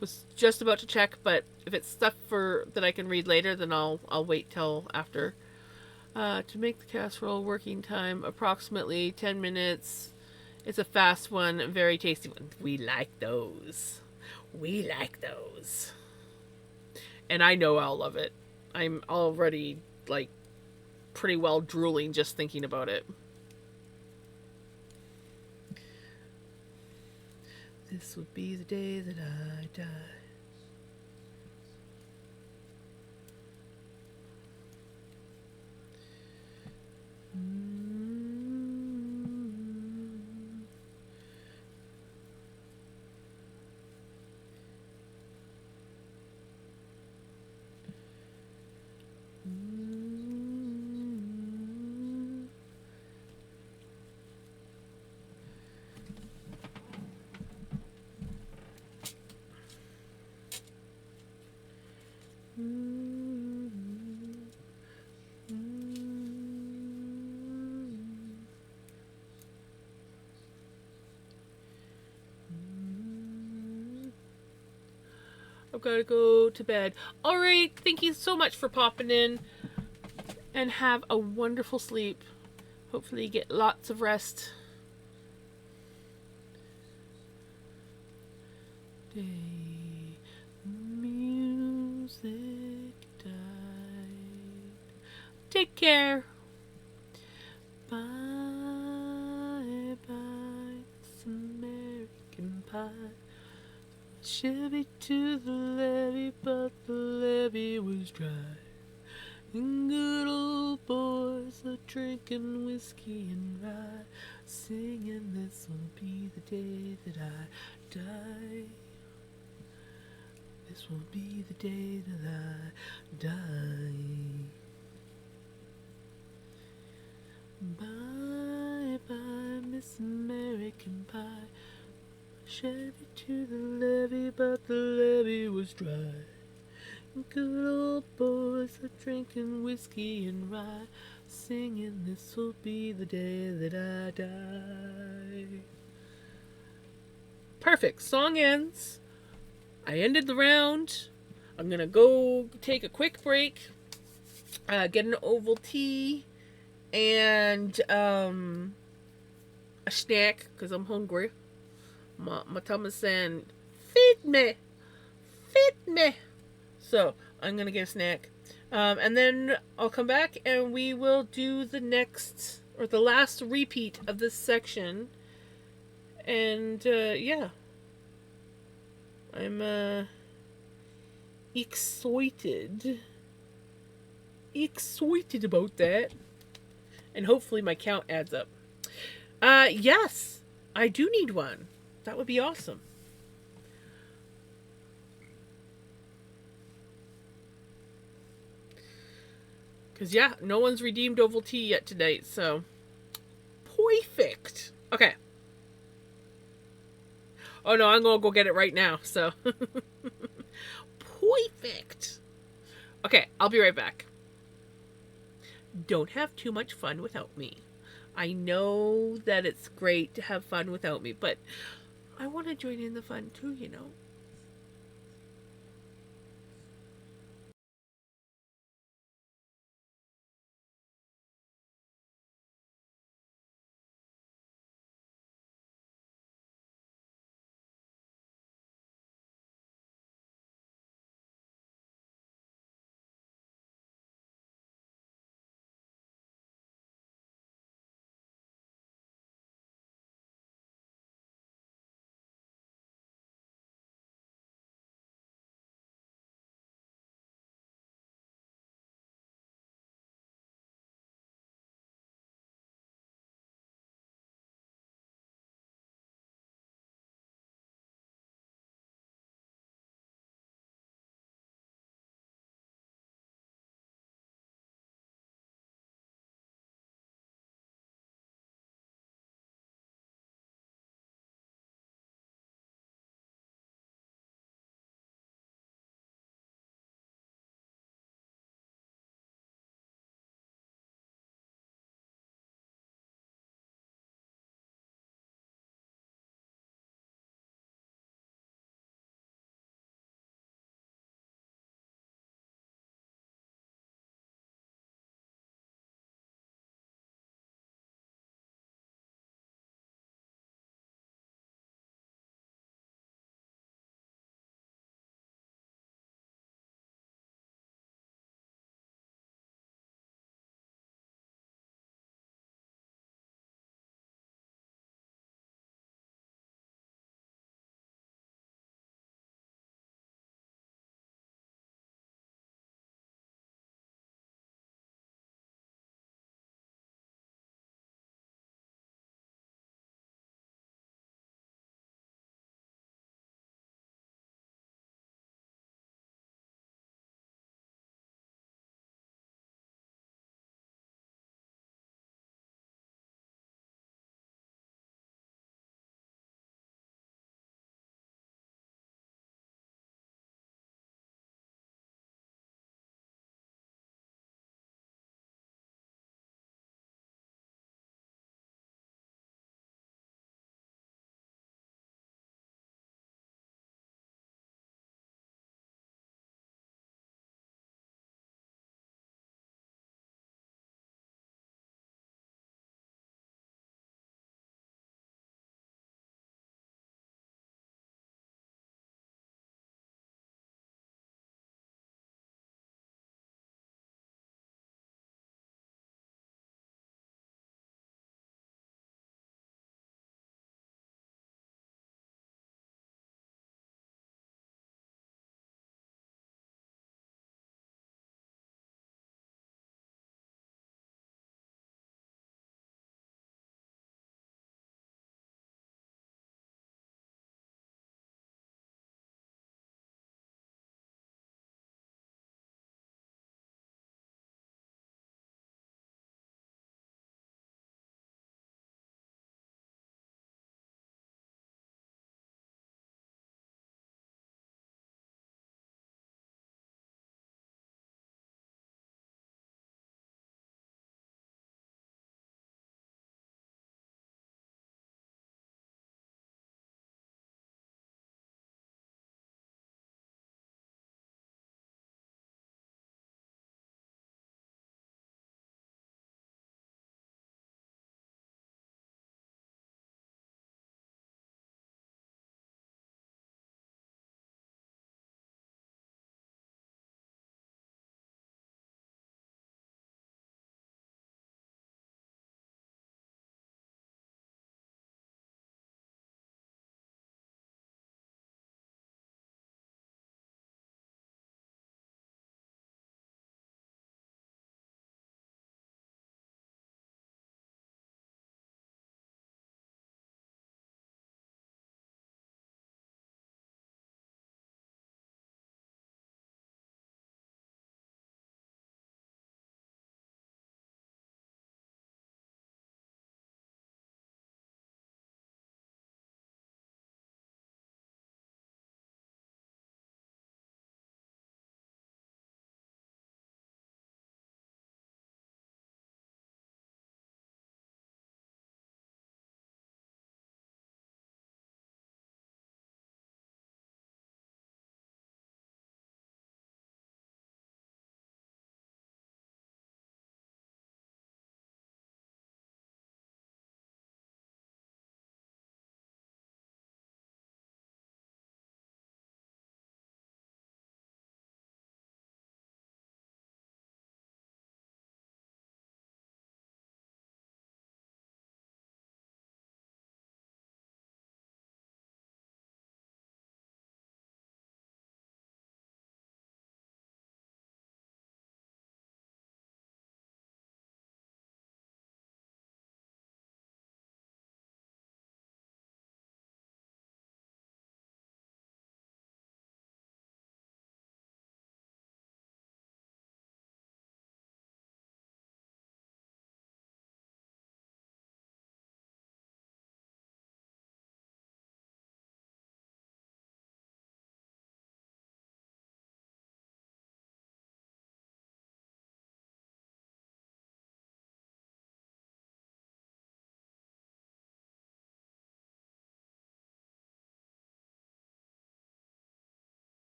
Was just about to check, but if it's stuff for that I can read later, then I'll wait till after. To make the casserole, working time approximately 10 minutes. It's a fast one, very tasty one. We like those. We like those. And I know I'll love it. I'm already like pretty well drooling just thinking about it. This will be the day that I die. I've got to go to bed. All right, thank you so much for popping in, and have a wonderful sleep. Hopefully you get lots of rest. Day music died. Take care. Bye bye, it's American Pie. Chevy to the levee, but the levee was dry. And good old boys are drinking whiskey and rye, singing this will be the day that I die. This will be the day that I die. Bye bye, Miss American Pie. Chevy to the levee, but the levee was dry. Good old boys are drinking whiskey and rye, singing this will be the day that I die. Perfect. Song ends. I ended the round. I'm gonna go take a quick break, get an Ovaltine, and a snack because I'm hungry. My tummy's saying, feed me, feed me. So I'm gonna get a snack, and then I'll come back and we will do the next or the last repeat of this section. And yeah, I'm excited, excited about that, and hopefully my count adds up. Yes, I do need one. That would be awesome. Cause yeah, no one's redeemed Ovaltine yet tonight, so perfect. Okay. Oh no, I'm gonna go get it right now. So perfect. Okay, I'll be right back. Don't have too much fun without me. I know that it's great to have fun without me, but I want to join in the fun too, you know.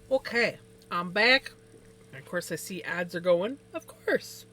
Okay, I'm back. And of course, I see ads are going. Of course.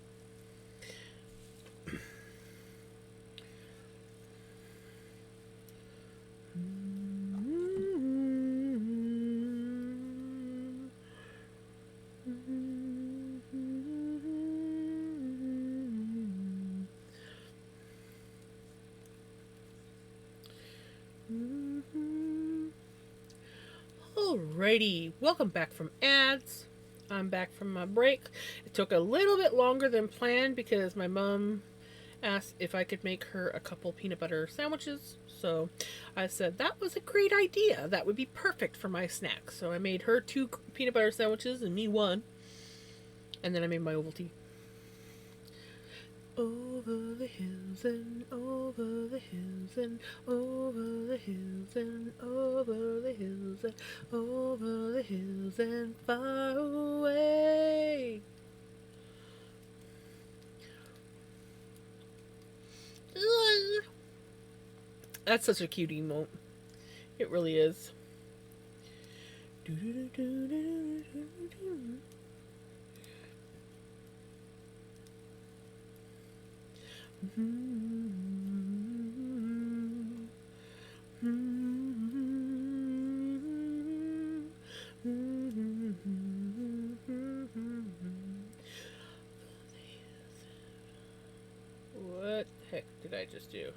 Alrighty, welcome back from ads. I'm back from my break. It took a little bit longer than planned because my mom asked if I could make her a couple peanut butter sandwiches. So I said that was a great idea. That would be perfect for my snack. So I made her two peanut butter sandwiches and me one. And then I made my Ovaltine. Over the hills and over the hills and over the hills and over the hills and over the hills and far away. That's such a cute emote. It really is. What the heck did I just do?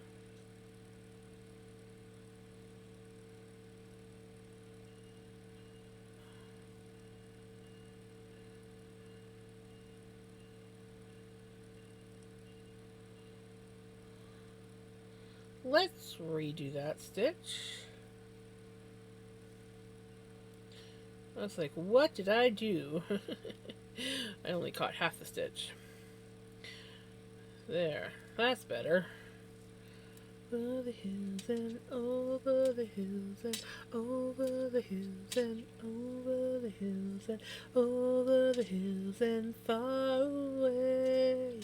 Let's redo that stitch. I was like, what did I do? I only caught half the stitch. There, that's better. Over the hills and over the hills and over the hills and over the hills and over the hills and far away.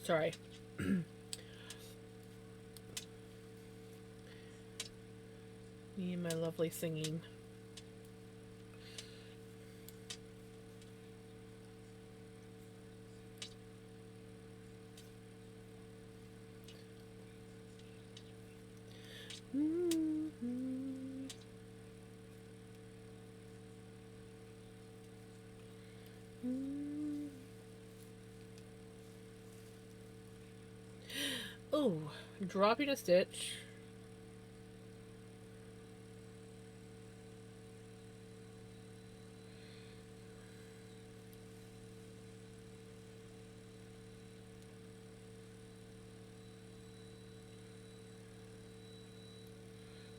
Sorry. Me and my lovely singing. Oh, dropping a stitch.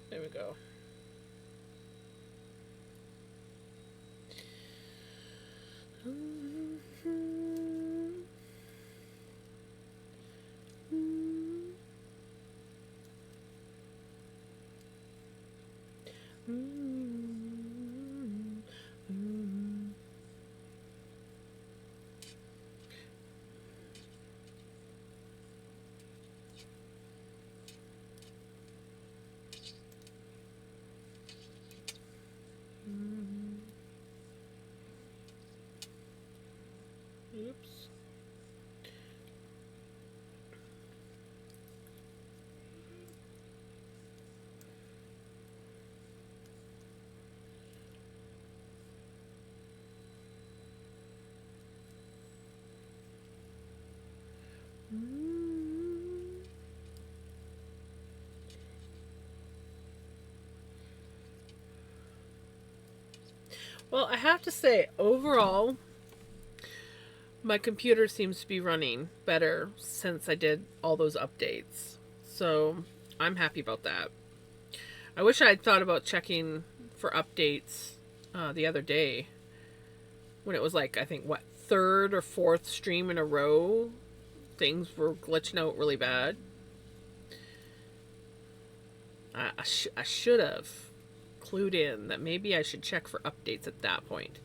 There we go. Oops. Well, I have to say, overall, my computer seems to be running better since I did all those updates. So I'm happy about that. I wish I had thought about checking for updates the other day when it was like, I think, what, third or fourth stream in a row, things were glitching out really bad. I should have clued in that maybe I should check for updates at that point.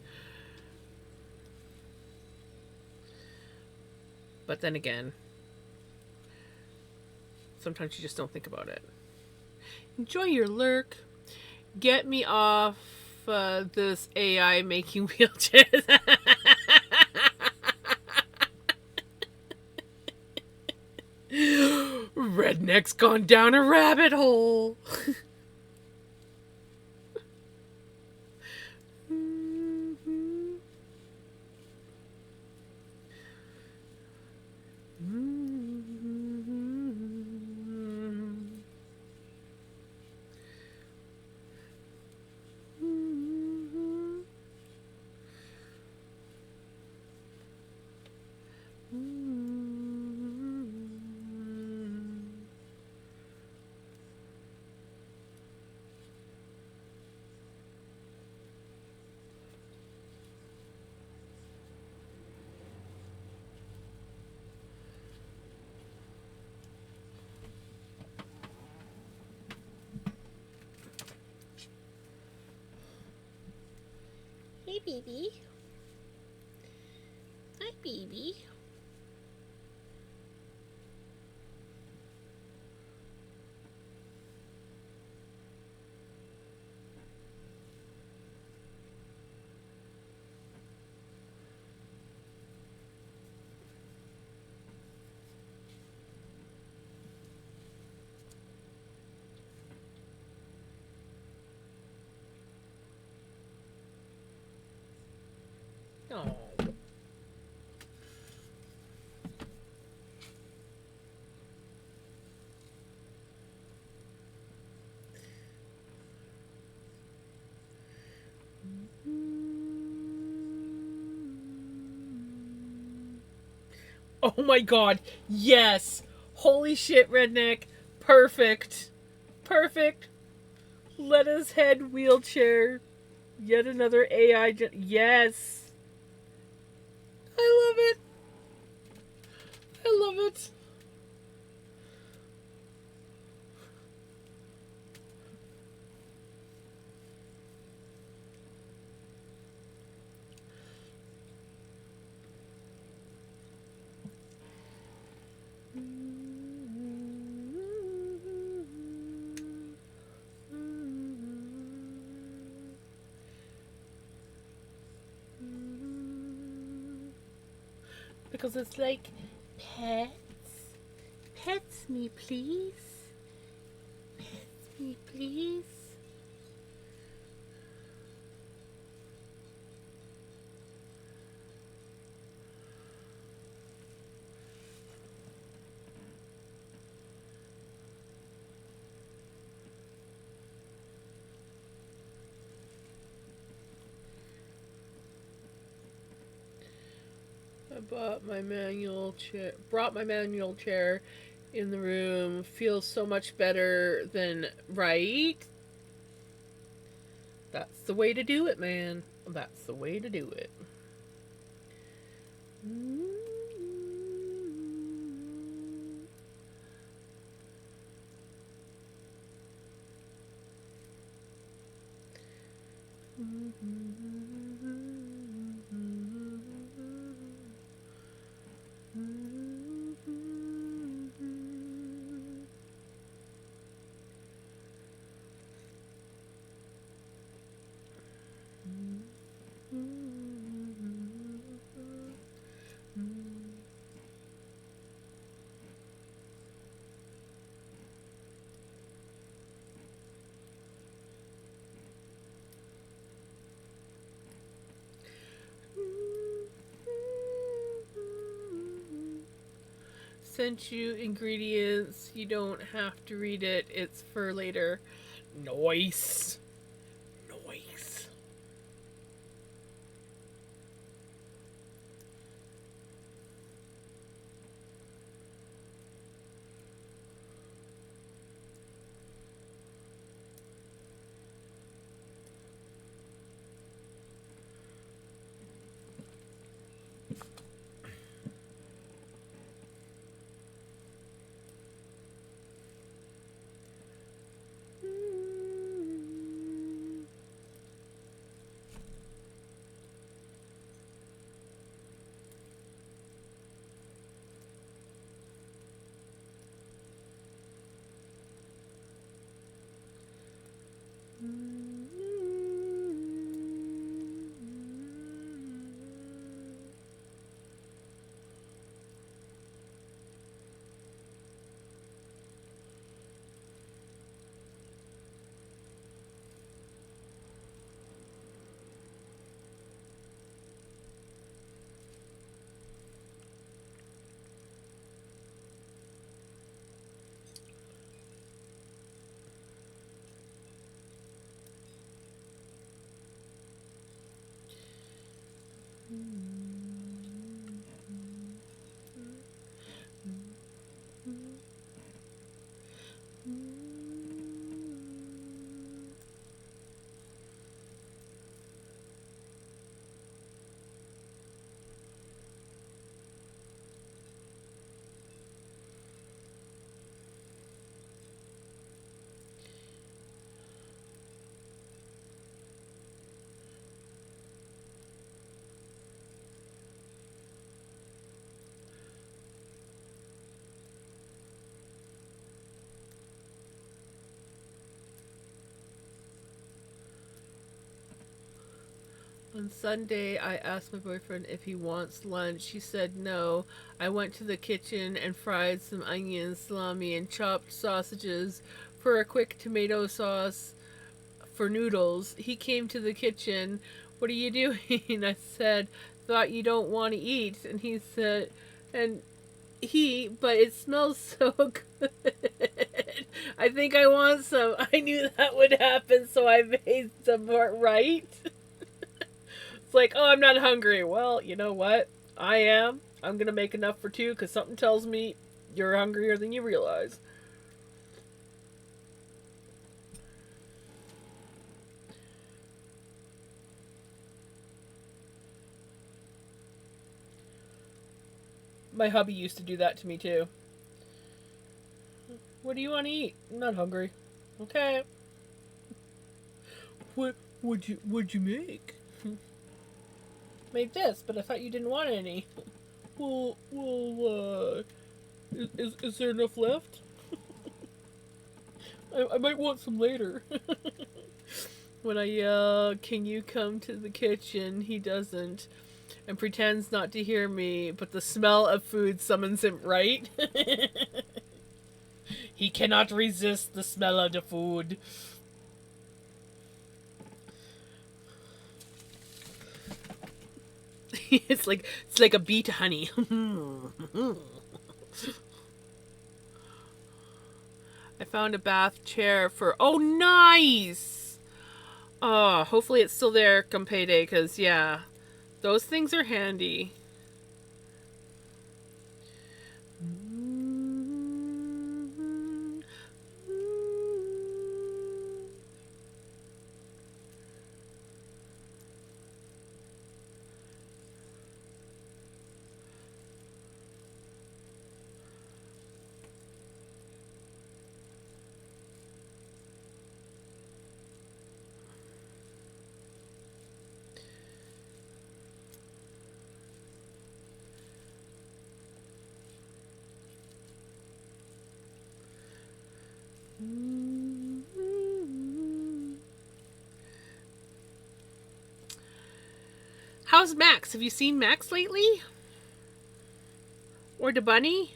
But then again, sometimes you just don't think about it. Enjoy your lurk. Get me off this AI making wheelchairs. Redneck's gone down a rabbit hole. Hey, baby. Hi, baby. Oh. Oh my god. Yes. Holy shit, Redneck. Perfect. Perfect. Let us head wheelchair. Yet another AI. Yes. I love it. I love it. Because it's like, pets, pets me, please. Pets me, please. I brought my manual chair in the room. Feels so much better than right. That's the way to do it, man. That's the way to do it. Sent you ingredients. You don't have to read it. It's for later. Nice. Nice. On Sunday, I asked my boyfriend if he wants lunch. He said no. I went to the kitchen and fried some onions, salami, and chopped sausages for a quick tomato sauce for noodles. He came to the kitchen. What are you doing? I said, thought you don't want to eat. And he said, and but it smells so good. I think I want some. I knew that would happen, so I made some more, right? It's like, oh, I'm not hungry. Well, you know what? I am. I'm going to make enough for two because something tells me you're hungrier than you realize. My hubby used to do that to me too. What do you want to eat? I'm not hungry. Okay. What'd you make? Made this, but I thought you didn't want any. Is there enough left? I might want some later. When I yell, can you come to the kitchen? He doesn't and pretends not to hear me, but the smell of food summons him, right? He cannot resist the smell of the food. it's like a bee to honey. I found a bath chair for nice. Oh, hopefully it's still there come payday, because yeah, those things are handy. How's Max? Have you seen Max lately? Or the bunny?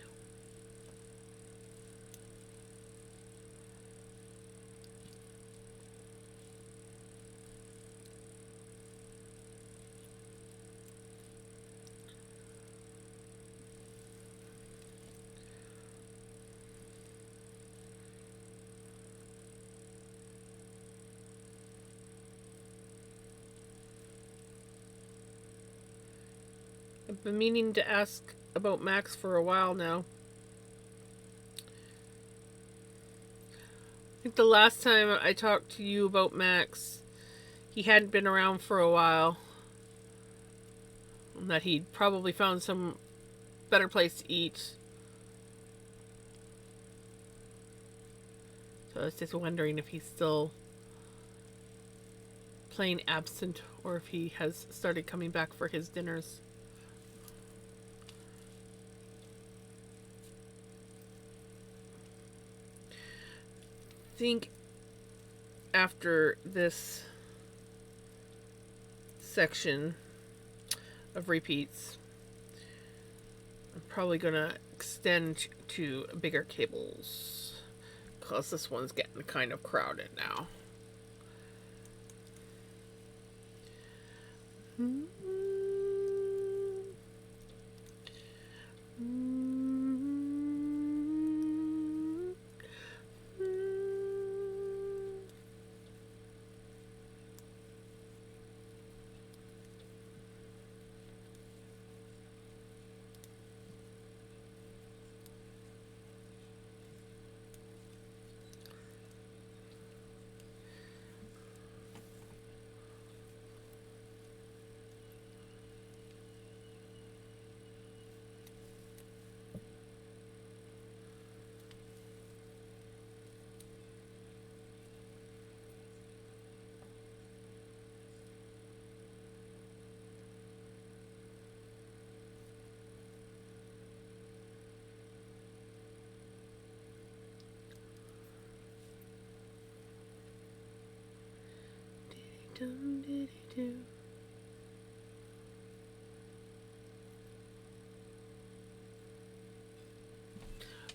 I've been meaning to ask about Max for a while now. I think the last time I talked to you about Max, he hadn't been around for a while. And that he'd probably found some better place to eat. So I was just wondering if he's still playing absent or if he has started coming back for his dinners. I think after this section of repeats, I'm probably gonna extend to bigger cables because this one's getting kind of crowded now.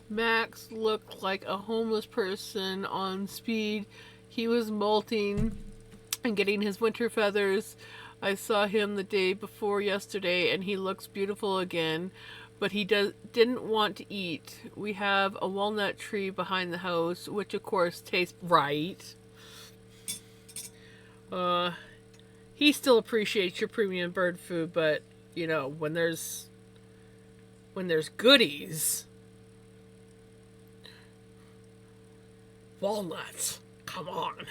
Max looked like a homeless person on speed. He was molting and getting his winter feathers. I saw him the day before yesterday and he looks beautiful again, but he didn't want to eat. We have a walnut tree behind the house, which of course tastes right. Uh he still appreciates your premium bird food, but you know, when there's goodies, walnuts. Come on.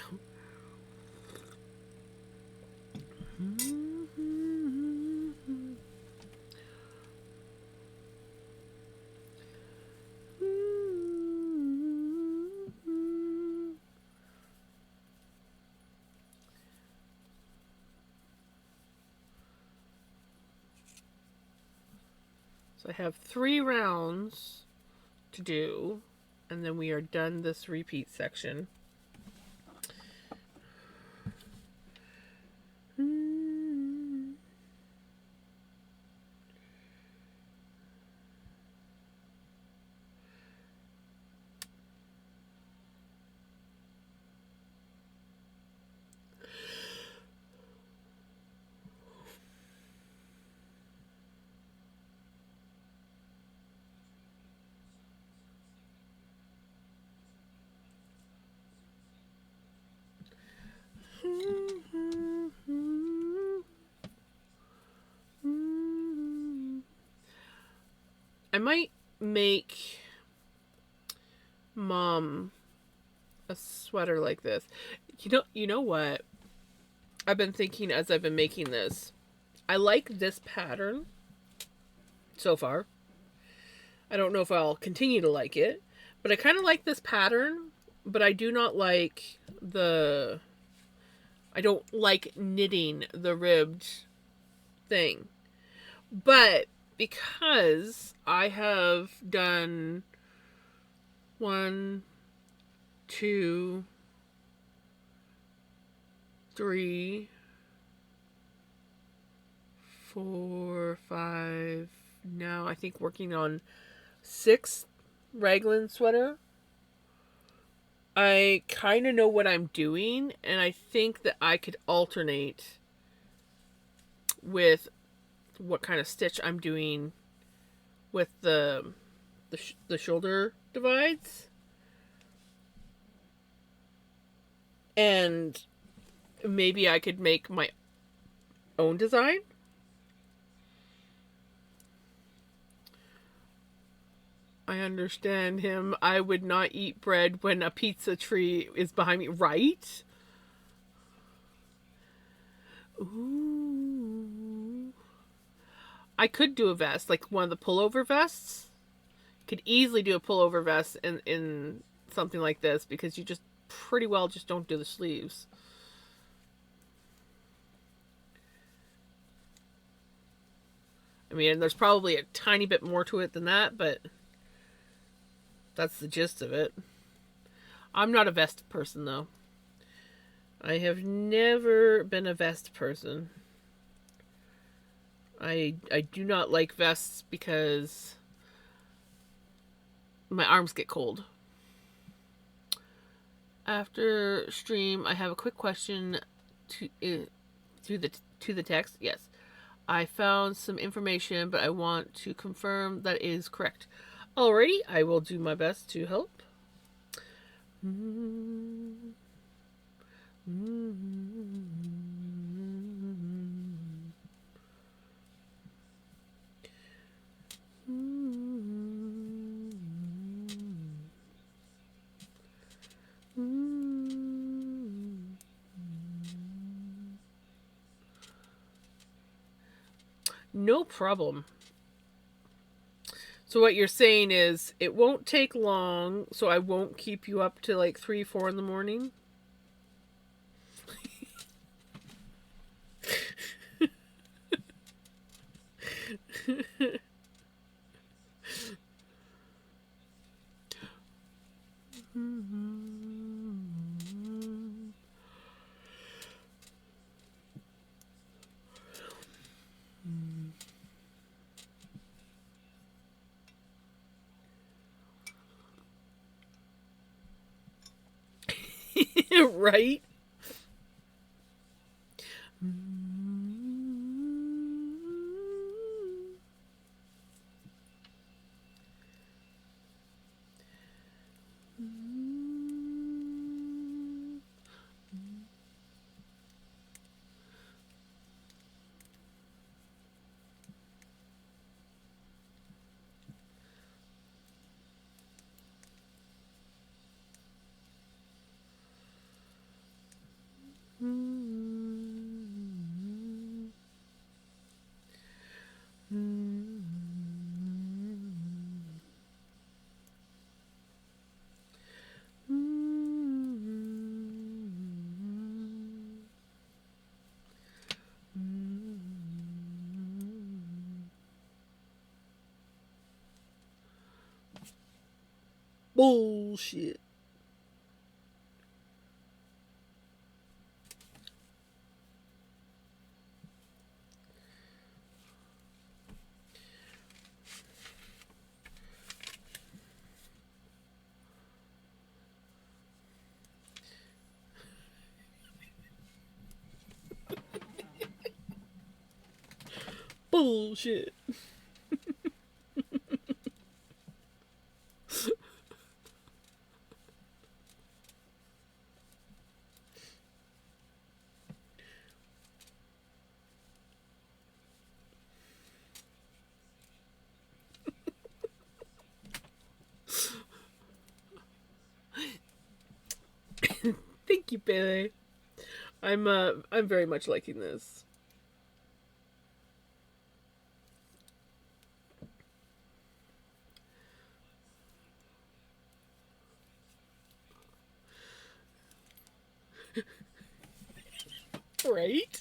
So I have 3 rounds to do, and then we are done this repeat section. I might make Mom a sweater like this. You know what? I've been thinking as I've been making this. I like this pattern so far. I don't know if I'll continue to like it, but I kind of like this pattern, but I do not like I don't like knitting the ribbed thing. But because I have done 1, 2, 3, 4, 5, now I think working on 6th raglan sweater, I kind of know what I'm doing, and I think that I could alternate with what kind of stitch I'm doing with the shoulder divides, and maybe I could make my own design. I understand him. I would not eat bread when a pizza tree is behind me, right? Ooh. I could do a vest, like one of the pullover vests. Could easily do a pullover vest in something like this, because you just pretty well just don't do the sleeves. I mean, there's probably a tiny bit more to it than that, but that's the gist of it. I'm not a vest person, though. I have never been a vest person. I do not like vests because my arms get cold. After stream, I have a quick question to the text. Yes, I found some information, but I want to confirm that it is correct. Alrighty, I will do my best to help. No problem. So what you're saying is it won't take long, so I won't keep you up to like 3, 4 in the morning? Right? Bullshit. Bullshit. Thank you, Billy. I'm very much liking this. Right?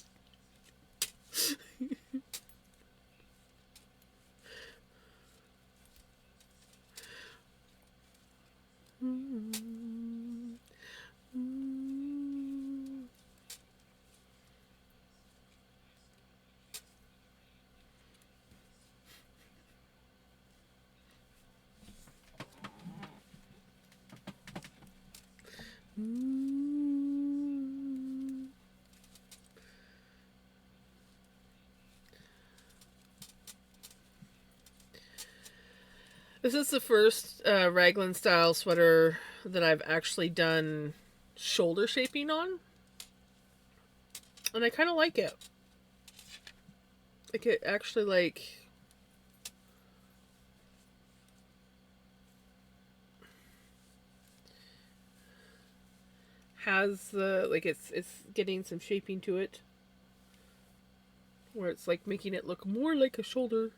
This is the first raglan style sweater that I've actually done shoulder shaping on, and I kind of like it. Like it actually has the it's getting some shaping to it, where it's like making it look more like a shoulder.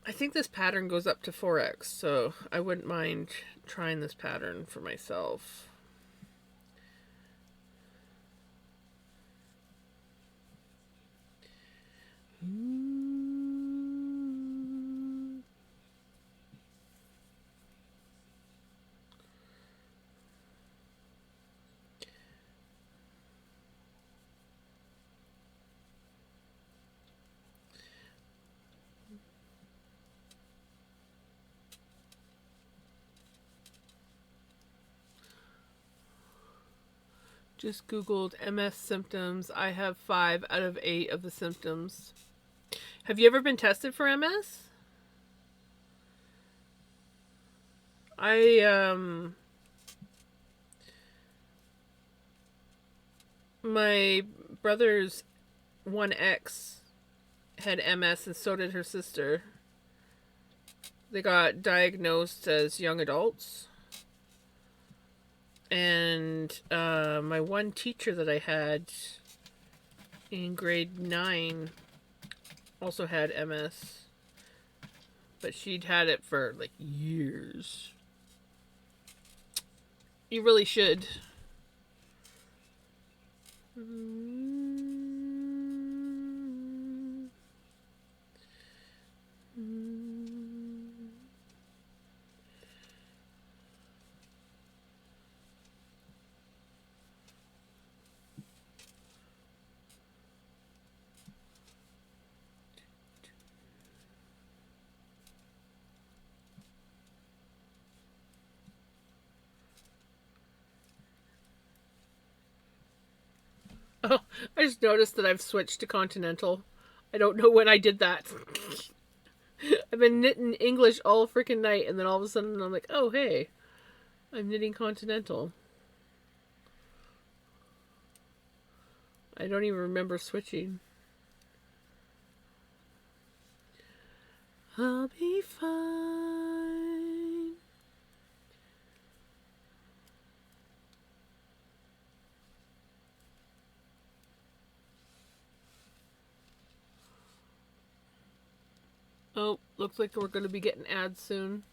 I think this pattern goes up to 4x, so I wouldn't mind trying this pattern for myself. Just Googled MS symptoms. I have 5 out of 8 of the symptoms. Have you ever been tested for MS? I my brother's one ex had MS and so did her sister. They got diagnosed as young adults. And my one teacher that I had in grade 9 also had MS. But she'd had it for like years. You really should. Oh, I just noticed that I've switched to continental. I don't know when I did that. I've been knitting English all freaking night, and then all of a sudden I'm like, oh, hey, I'm knitting continental. I don't even remember switching. I'll be fine. Oh, looks like we're going to be getting ads soon.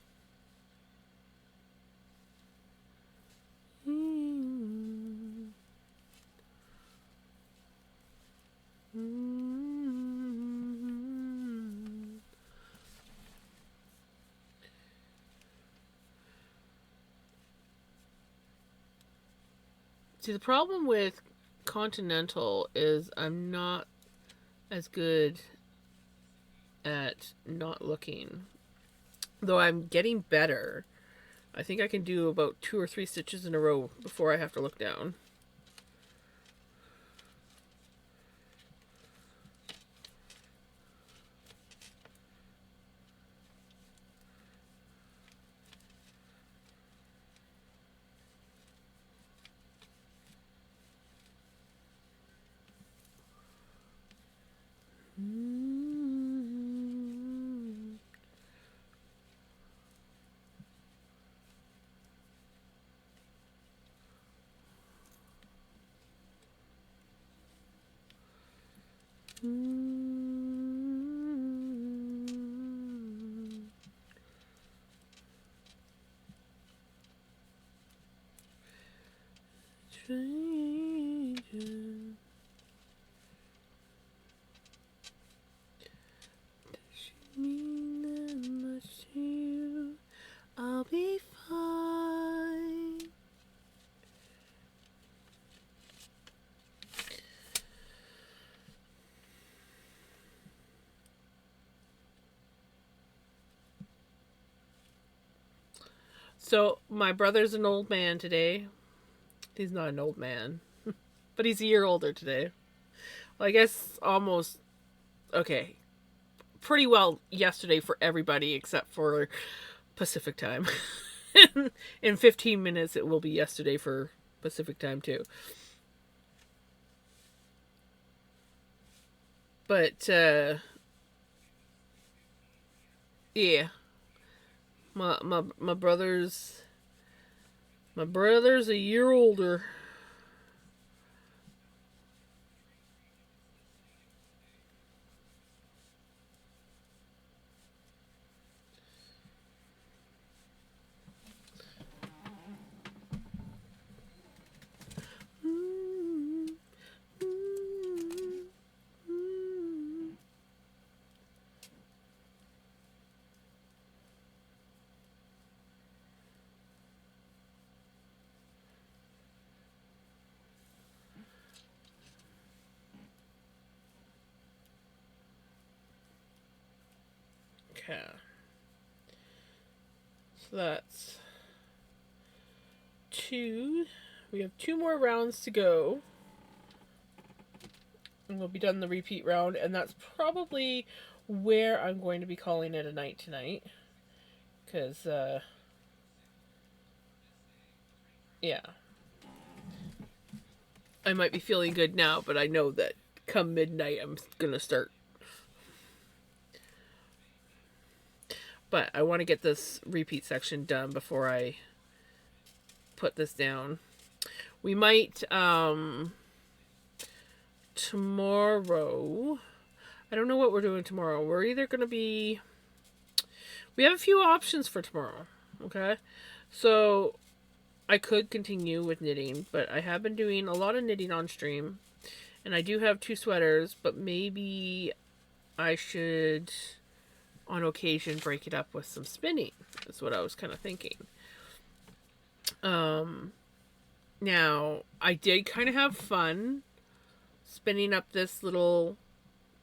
See, the problem with continental is I'm not as good at not looking. Though I'm getting better. I think I can do about 2 or 3 stitches in a row before I have to look down. I'll be fine. So, my brother's an old man today. He's not an old man, but he's a year older today. Well, I guess almost, okay, pretty well yesterday for everybody except for Pacific time. In 15 minutes, it will be yesterday for Pacific time, too. But, yeah. My brother's a year older. Okay. So that's 2. We have 2 more rounds to go. And we'll be done the repeat round, and that's probably where I'm going to be calling it a night tonight. Because, yeah. I might be feeling good now, but I know that come midnight I'm going to start. But I want to get this repeat section done before I put this down. We might, tomorrow, I don't know what we're doing tomorrow. We're either going to be, we have a few options for tomorrow, okay? So, I could continue with knitting, but I have been doing a lot of knitting on stream. And I do have 2 sweaters, but maybe I should, on occasion, break it up with some spinning. That's what I was kind of thinking. Now, I did kind of have fun spinning up this little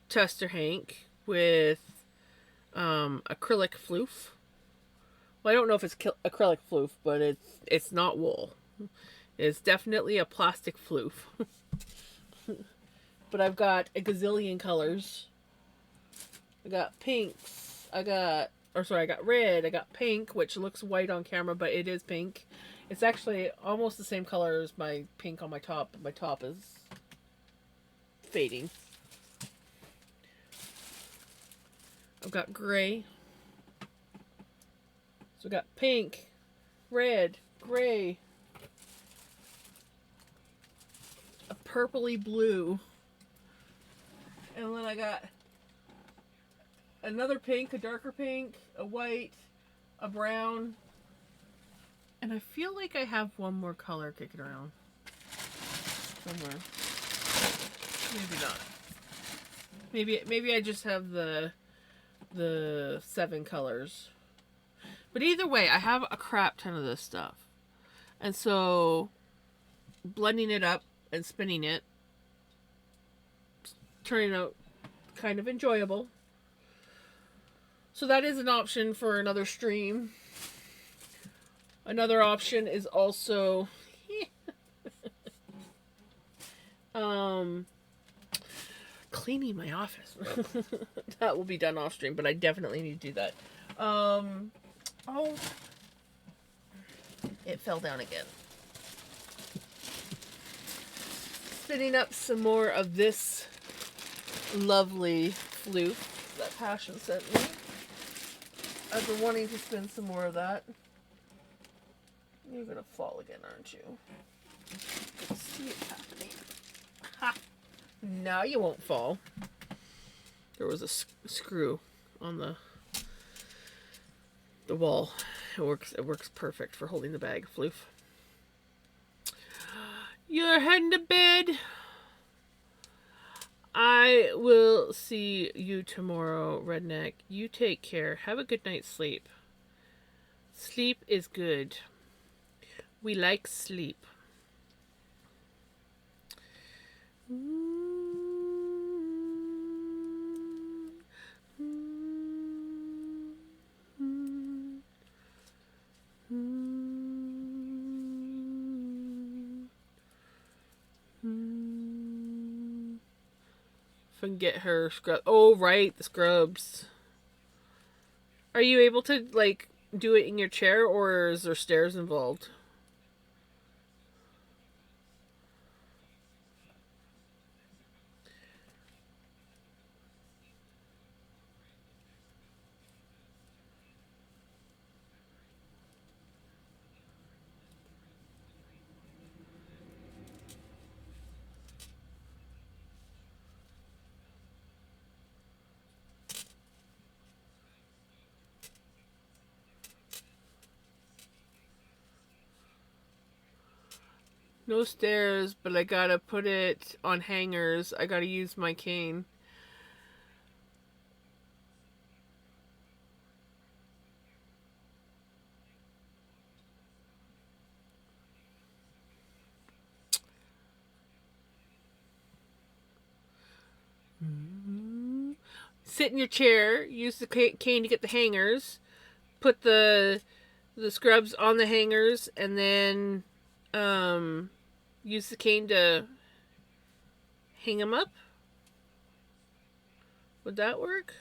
tester hank with acrylic floof. Well, I don't know if it's acrylic floof, but it's not wool. It's definitely a plastic floof. but I've got a gazillion colors. I got pinks. I got red. I got pink, which looks white on camera, but it is pink. It's actually almost the same color as my pink on my top. My top is fading. I've got gray. So I got pink, red, gray, a purpley blue, and then I got another pink, a darker pink, a white, a brown, and I feel like I have one more color kicking around somewhere. Maybe not. Maybe I just have the 7 colors. But either way, I have a crap ton of this stuff. And so blending it up and spinning it, turning out kind of enjoyable. So that is an option for another stream. Another option is also cleaning my office. That will be done off stream, but I definitely need to do that. Oh, it fell down again. Spinning up some more of this lovely floof that Passion sent me. I've been wanting to spin some more of that. You're gonna fall again, aren't you? I can see it happening. Ha! Now you won't fall. There was a screw on the wall. It works perfect for holding the bag, floof. You're heading to bed. I will see you tomorrow, Redneck. You take care. Have a good night's sleep. Sleep is good. We like sleep. If I can get her scrub. Oh, right, the scrubs. Are you able to, like, do it in your chair, or is there stairs involved? No stairs, but I gotta put it on hangers. I gotta use my cane. Sit in your chair, use the cane to get the hangers, put the scrubs on the hangers, and then use the cane to hang them up. Would that work?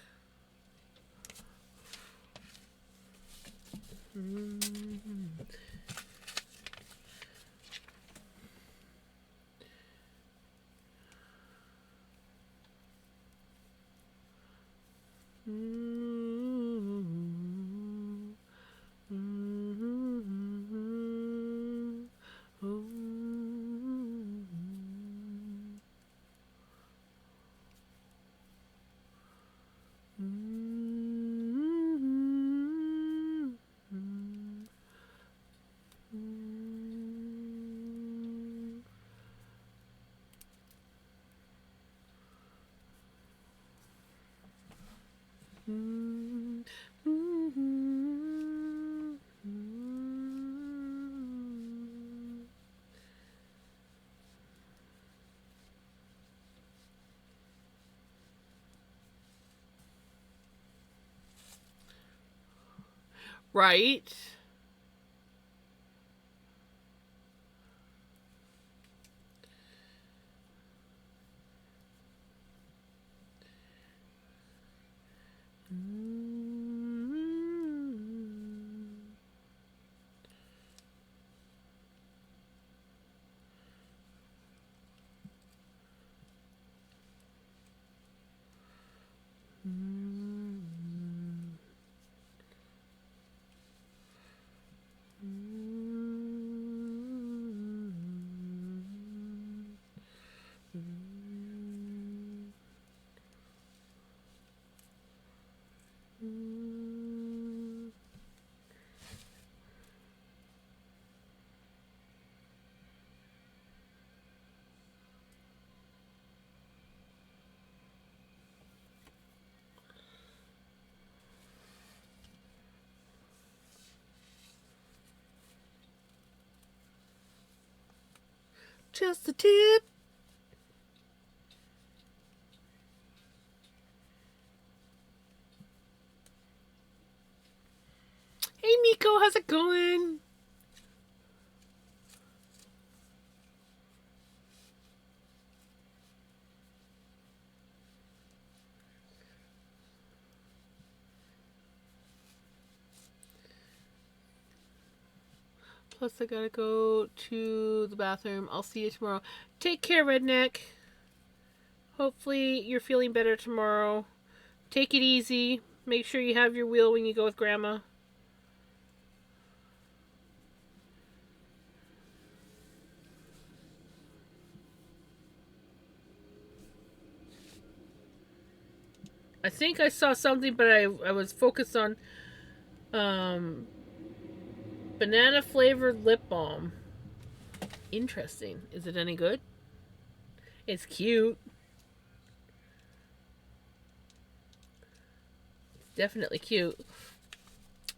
Right. Just a tip. Hey, Miko, how's it going? Plus, I gotta go to the bathroom. I'll see you tomorrow. Take care, Redneck. Hopefully, you're feeling better tomorrow. Take it easy. Make sure you have your wheel when you go with Grandma. I think I saw something, but I was focused on um, banana flavored lip balm. Interesting. Is it any good? It's cute. It's definitely cute.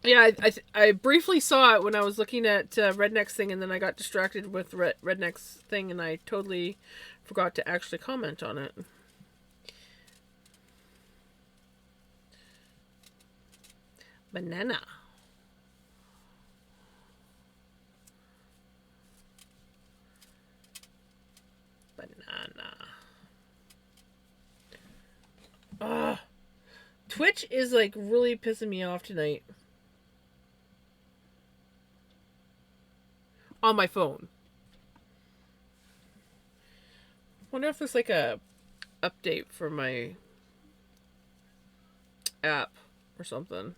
Yeah, I briefly saw it when I was looking at Redneck's thing, and then I got distracted with Redneck's thing, and I totally forgot to actually comment on it. Banana. Banana. Ugh. Twitch is like really pissing me off tonight. On my phone. Wonder if there's like a update for my app or something.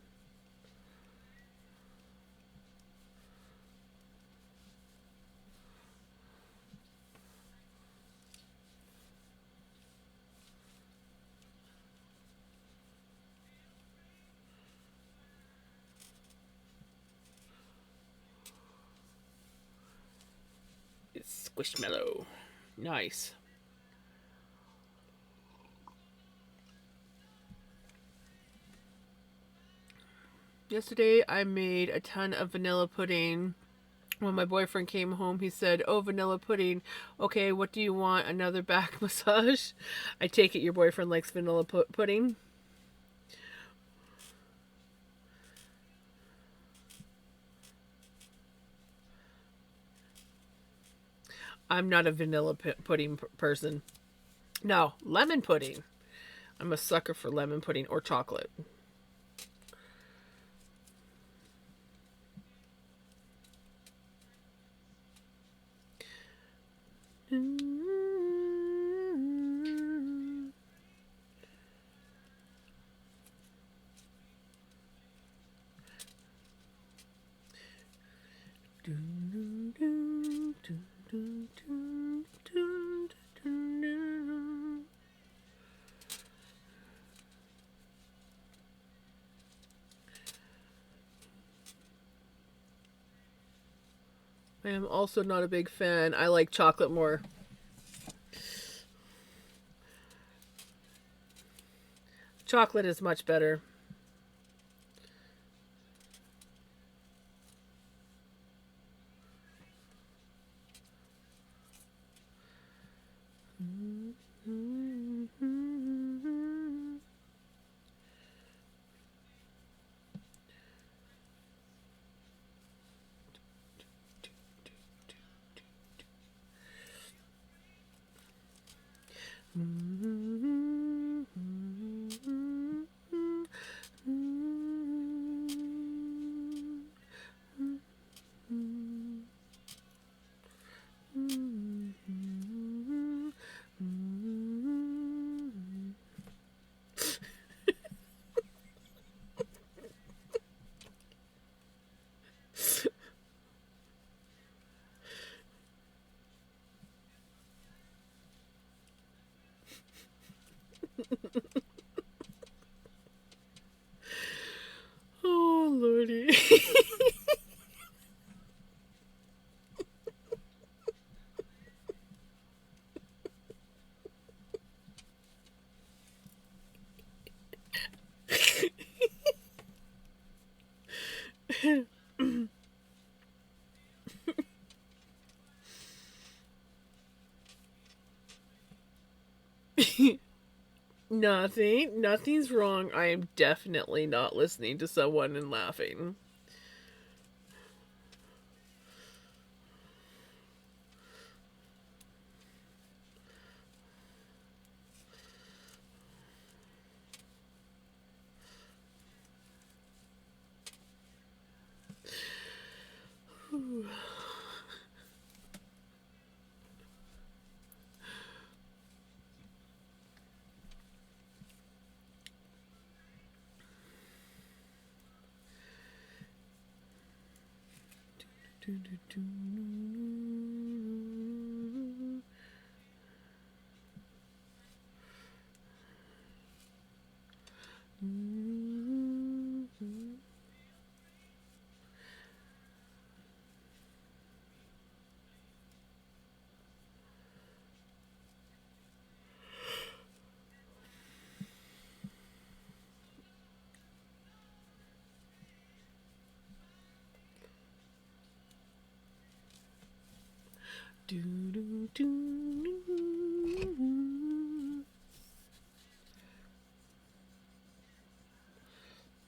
It's Squishmallow. Nice. Yesterday I made a ton of vanilla pudding. When my boyfriend came home, he said, "Oh, vanilla pudding. Okay, what do you want? Another back massage?" I take it your boyfriend likes vanilla pudding. I'm not a vanilla pudding person. No, lemon pudding. I'm a sucker for lemon pudding or chocolate. I am also not a big fan. I like chocolate more. Chocolate is much better. Nothing's wrong. I am definitely not listening to someone and laughing.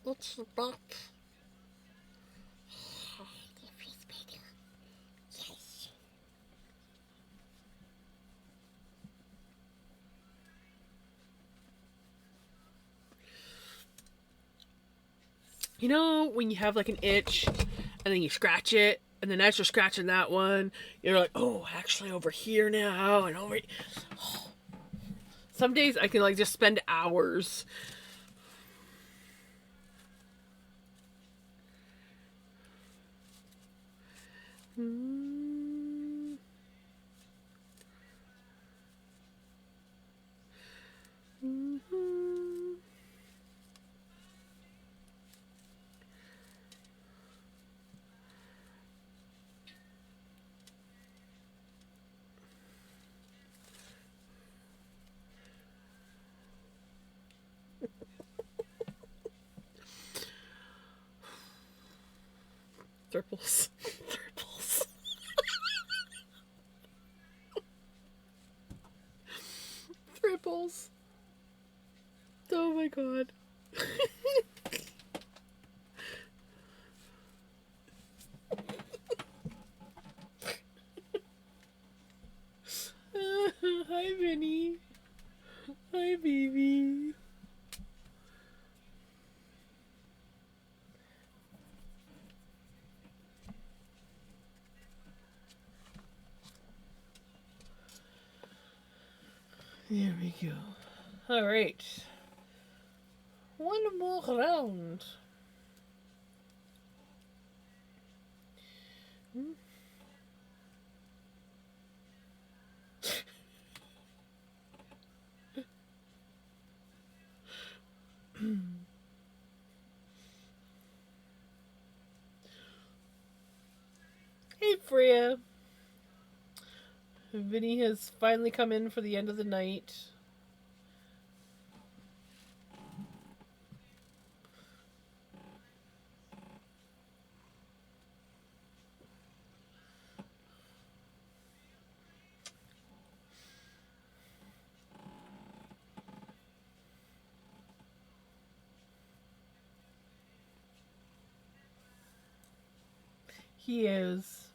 It's your back. That feels better. Yes. You know when you have like an itch and then you scratch it and then as you're scratching that one, you're like, oh, actually over here now and over. Some days I can like just spend hours. Triples. Triples. Triples. Oh my god. Hi, Vinny. Hi, baby. There we go. All right. One more round. Hey, Freya. Vinny has finally come in for the end of the night. He is.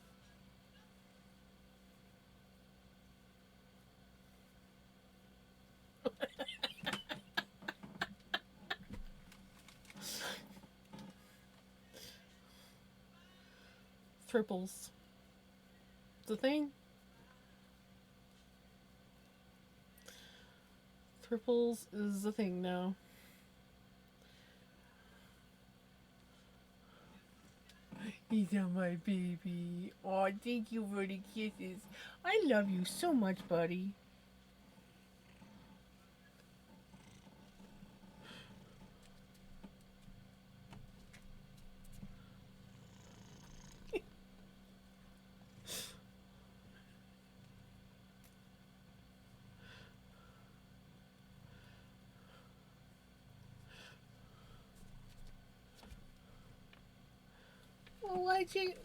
Triples. The thing? Triples is the thing now. He's on my baby. Oh, thank you for the kisses. I love you so much, buddy.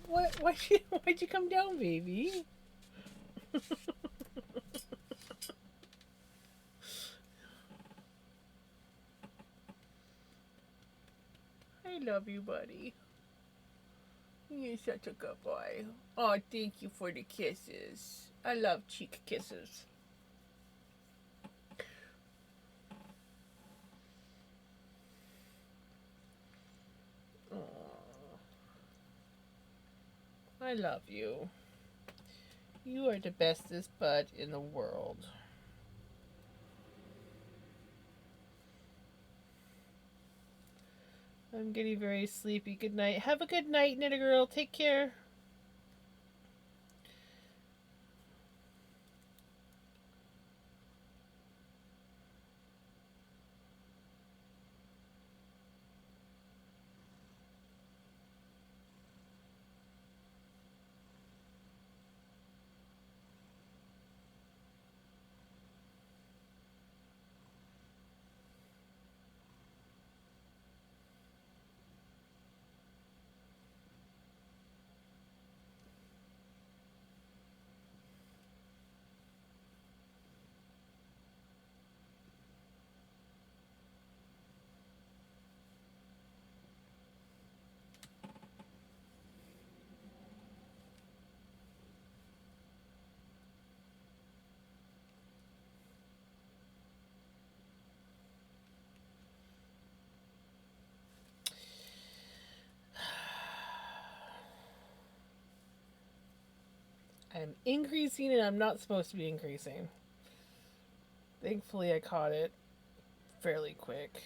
Well, why'd you come down, baby? love you, buddy. You're such a good boy. Oh, thank you for the kisses. I love cheek kisses. Oh, I love you. You are the bestest bud in the world. I'm getting very sleepy. Good night. Have a good night, Knitter Girl. Take care. I'm increasing and I'm not supposed to be increasing. Thankfully, I caught it fairly quick.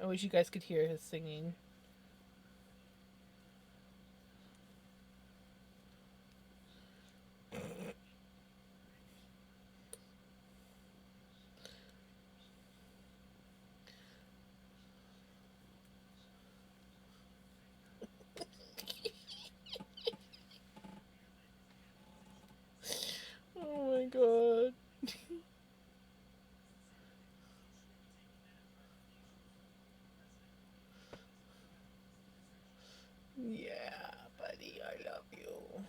I wish you guys could hear his singing. Oh my god. Yeah, buddy, I love you.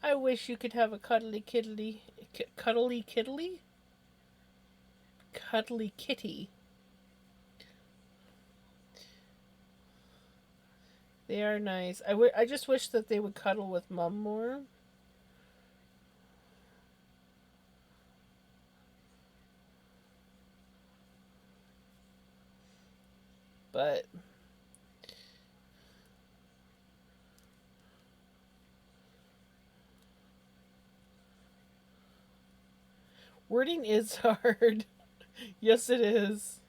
I wish you could have a cuddly kiddly. Cuddly kiddly? Cuddly kitty. They are nice. I just wish that they would cuddle with Mum more. But wording is hard. Yes, it is.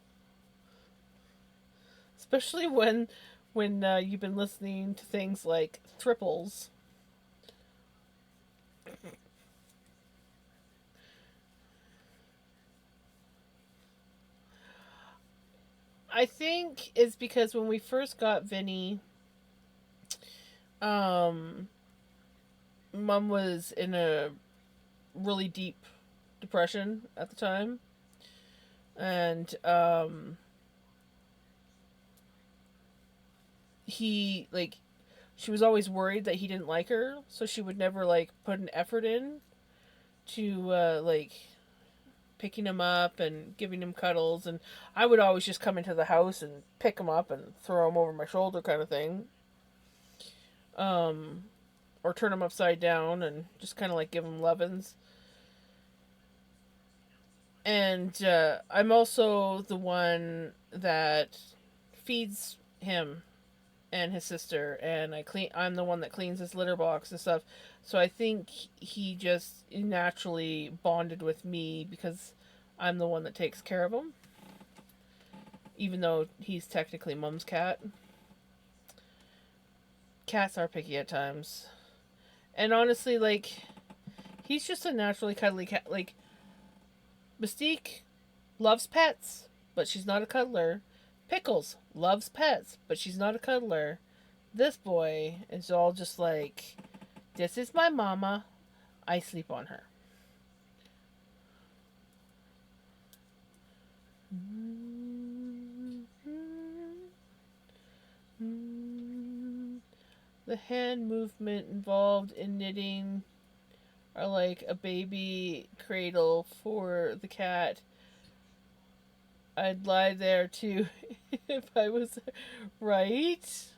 Especially when you've been listening to things like triples. I think it's because when we first got Vinny, um, Mum was in a really deep depression at the time, and he like she was always worried that he didn't like her, so she would never like put an effort in to like picking him up and giving him cuddles, and I would always just come into the house and pick him up and throw him over my shoulder kind of thing. Um or turn him upside down and just kind of like give him lovin's. And I'm also the one that feeds him and his sister, and I'm the one that cleans his litter box and stuff. So I think he just naturally bonded with me because I'm the one that takes care of him, even though he's technically Mum's cat. Cats are picky at times. And honestly, like, he's just a naturally cuddly cat. Like, Mystique loves pets, but she's not a cuddler. Pickles loves pets, but she's not a cuddler. This boy is all just like, this is my mama. I sleep on her. The hand movement involved in knitting are like a baby cradle for the cat. I'd lie there too if I was right.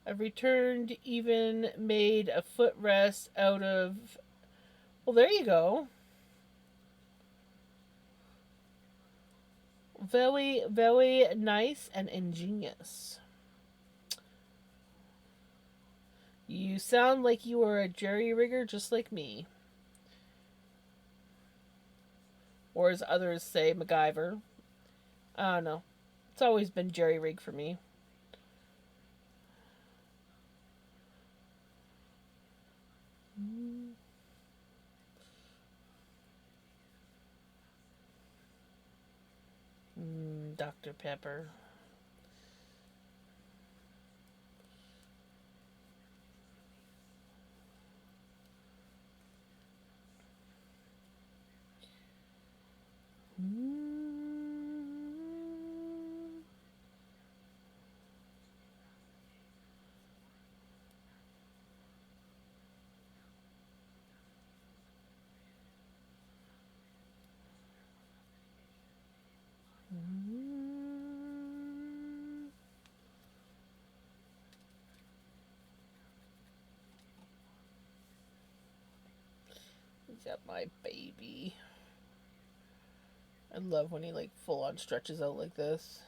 I've returned, even made a footrest out of. Well, there you go. Very, very nice and ingenious. You sound like you are a jerry rigger just like me. Or as others say, MacGyver. I don't know. It's always been jerry rig for me. Dr. Pepper. Is that my baby? I love when he like full on stretches out like this.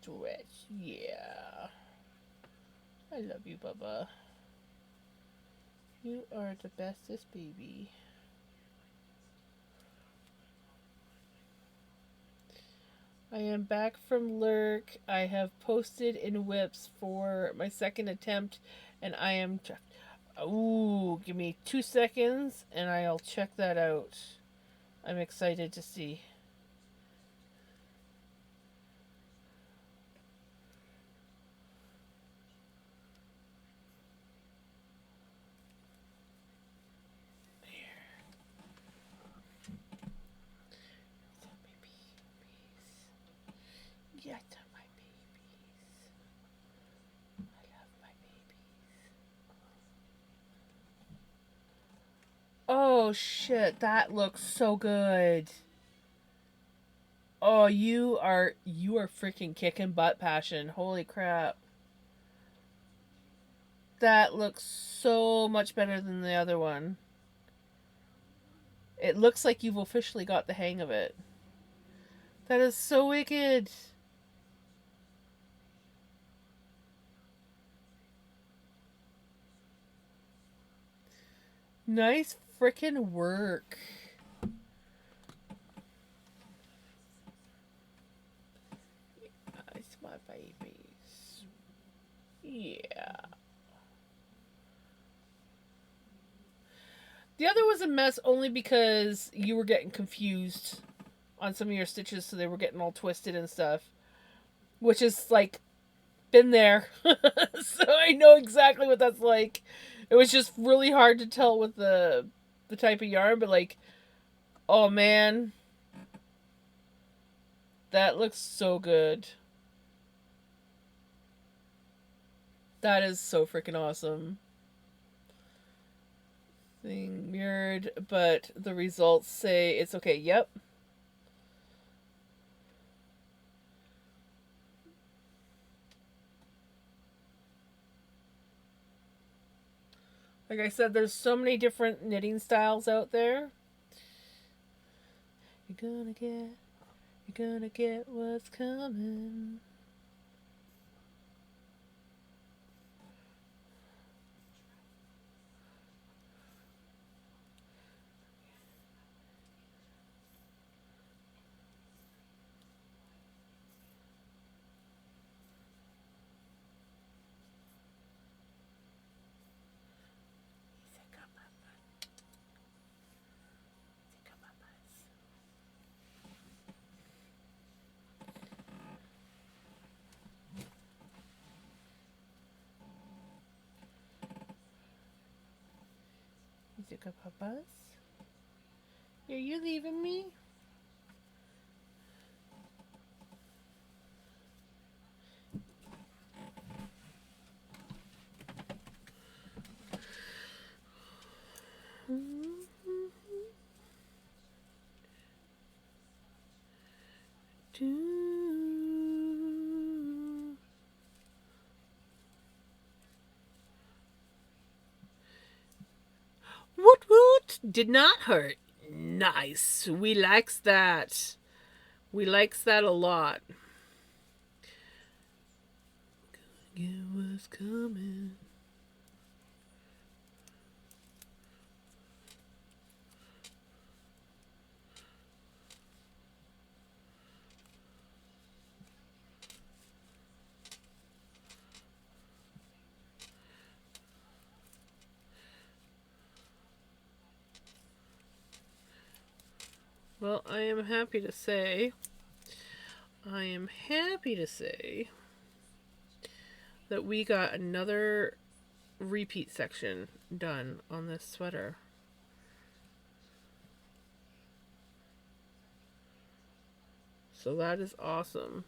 Stretch, yeah. I love you, Bubba. You are the bestest baby. I am back from Lurk. I have posted in whips for my second attempt, and I am. Ooh, give me 2 seconds, and I'll check that out. I'm excited to see. Yes, my babies. I love my babies. Oh shit, that looks so good. Oh, you are freaking kicking butt, Passion. Holy crap. That looks so much better than the other one. It looks like you've officially got the hang of it. That is so wicked. Nice freaking work. Nice, my babies. Yeah. The other was a mess only because you were getting confused on some of your stitches, so they were getting all twisted and stuff. Which is like, been there. So I know exactly what that's like. It was just really hard to tell with the type of yarn, but like, oh man, that looks so good. That is so freaking awesome. Thing mirrored, but the results say it's okay. Yep. Like I said, there's so many different knitting styles out there. You're gonna get what's coming. Music papas. Are you leaving me? Woot woot! Did not hurt. Nice. We likes that. We likes that a lot. Get what's coming. Well, I am happy to say that we got another repeat section done on this sweater. So that is awesome.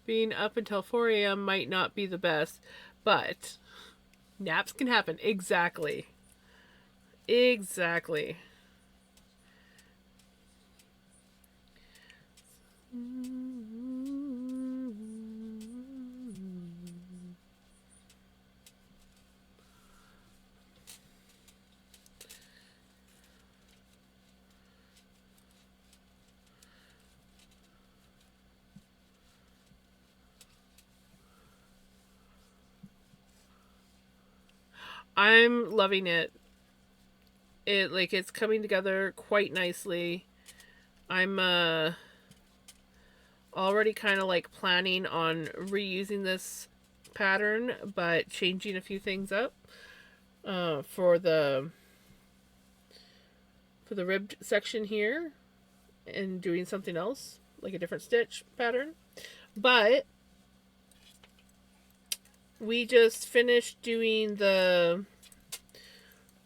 Being up until 4 a.m. might not be the best, but naps can happen. Exactly. Exactly. I'm loving it. It's coming together quite nicely. I'm already kind of like planning on reusing this pattern, but changing a few things up for the ribbed section here and doing something else, like a different stitch pattern. But we just finished doing the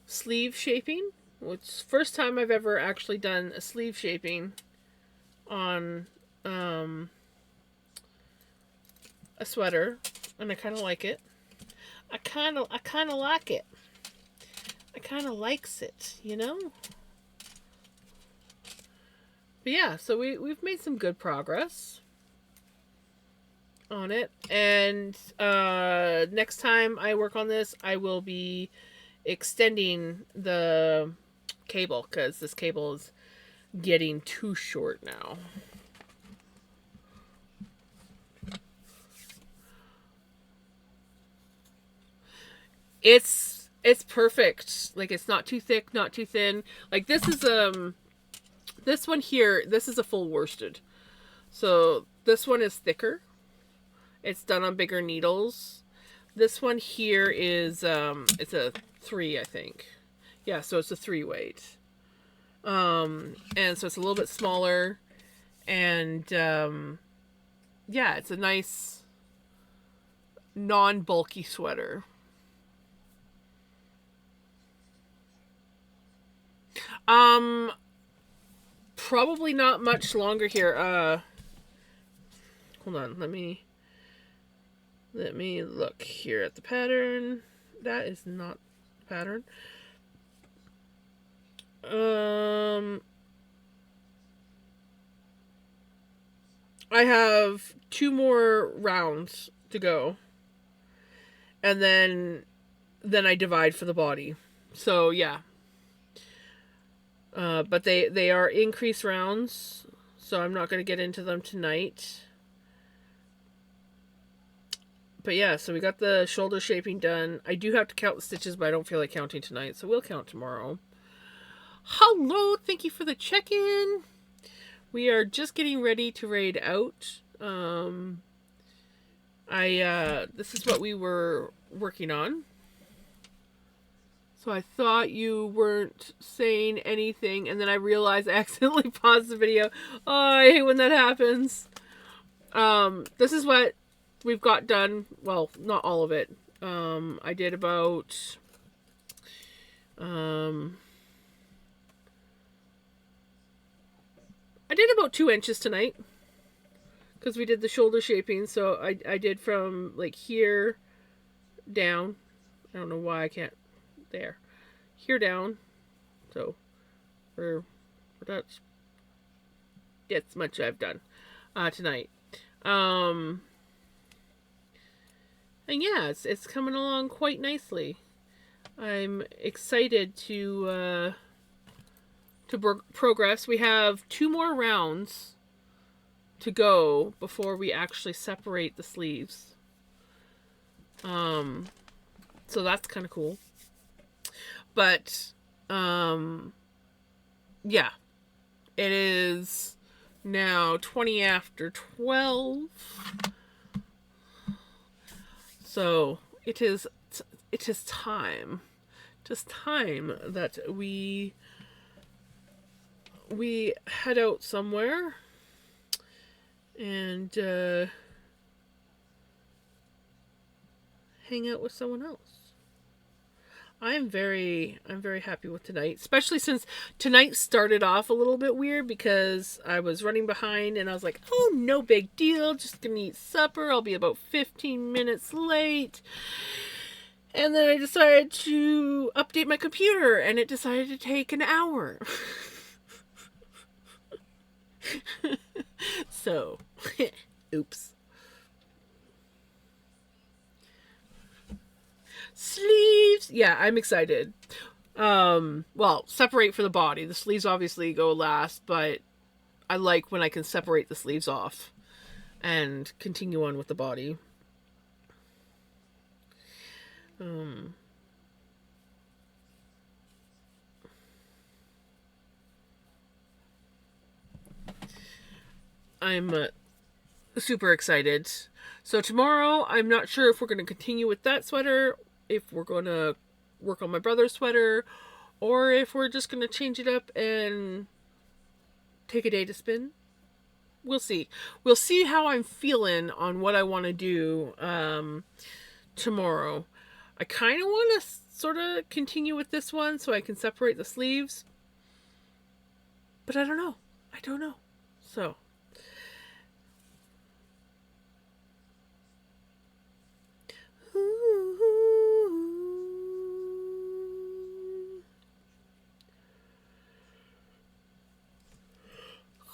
sleeve shaping, which first time I've ever actually done a sleeve shaping on a sweater, and I kind of like it. I kind of like it. I kind of likes it, you know? But yeah, so we've made some good progress on it. And next time I work on this, I will be extending the cable because this cable is getting too short now. It's perfect. Like, it's not too thick, not too thin. Like, this one here, this is a full worsted. So this one is thicker. It's done on bigger needles. This one here is it's a 3, I think. Yeah, so it's a 3 weight. And so it's a little bit smaller, and yeah, it's a nice non-bulky sweater. Um, probably not much longer here. Hold on. Let me look here at the pattern. That is not the pattern. I have 2 more rounds to go, and then I divide for the body. So yeah, but they are increased rounds, so I'm not going to get into them tonight. But yeah, so we got the shoulder shaping done. I do have to count the stitches, but I don't feel like counting tonight, so we'll count tomorrow. Hello, thank you for the check-in. We are just getting ready to raid out. This is what we were working on. So I thought you weren't saying anything, and then I realized I accidentally paused the video. Oh, I hate when that happens. This is what we've got done. Well, not all of it. I did about I did about 2 inches tonight because we did the shoulder shaping. So I did from like here down. I don't know why I can't. There, here down. So that's much I've done tonight. And yeah, it's coming along quite nicely. I'm excited to progress. We have 2 more rounds to go before we actually separate the sleeves. So that's kind of cool. But yeah, it is now 20 after 12. So it is time. It is time that we head out somewhere and hang out with someone else. I'm very happy with tonight, especially since tonight started off a little bit weird because I was running behind and I was like, oh, no big deal, just gonna eat supper, I'll be about 15 minutes late. And then I decided to update my computer and it decided to take an hour. So, oops. Sleeves! Yeah, I'm excited. Well, separate for the body. The sleeves obviously go last, but I like when I can separate the sleeves off and continue on with the body. I'm super excited. So tomorrow, I'm not sure if we're going to continue with that sweater, if we're going to work on my brother's sweater, or if we're just going to change it up and take a day to spin. We'll see. We'll see how I'm feeling on what I want to do tomorrow. I kind of want to sort of continue with this one so I can separate the sleeves. But I don't know. So.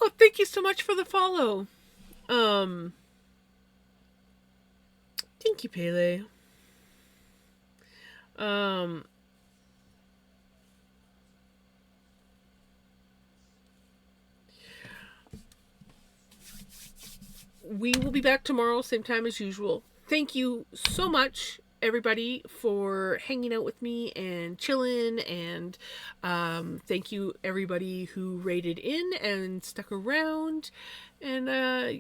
Oh, thank you so much for the follow. Thank you, Pele. We will be back tomorrow, same time as usual. Thank you so much, everybody, for hanging out with me and chilling. And thank you, everybody who rated in and stuck around. And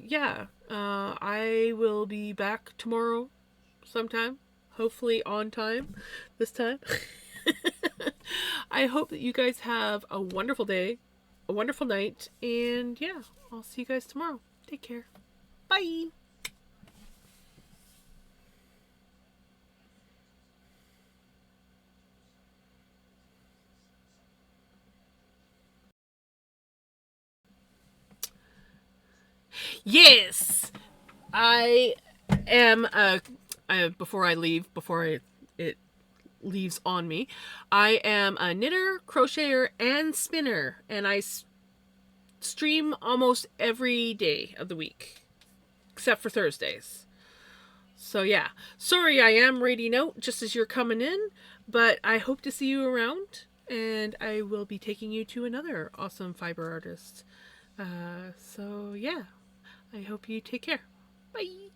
yeah, I will be back tomorrow sometime, hopefully on time this time. I hope that you guys have a wonderful day, a wonderful night, and yeah, I'll see you guys tomorrow. Take care. Bye. Yes, I am. Before I leave, it leaves on me, I am a knitter, crocheter, and spinner, and I stream almost every day of the week, except for Thursdays. So yeah, sorry I am reading out just as you're coming in, but I hope to see you around, and I will be taking you to another awesome fiber artist. So yeah, I hope you take care. Bye.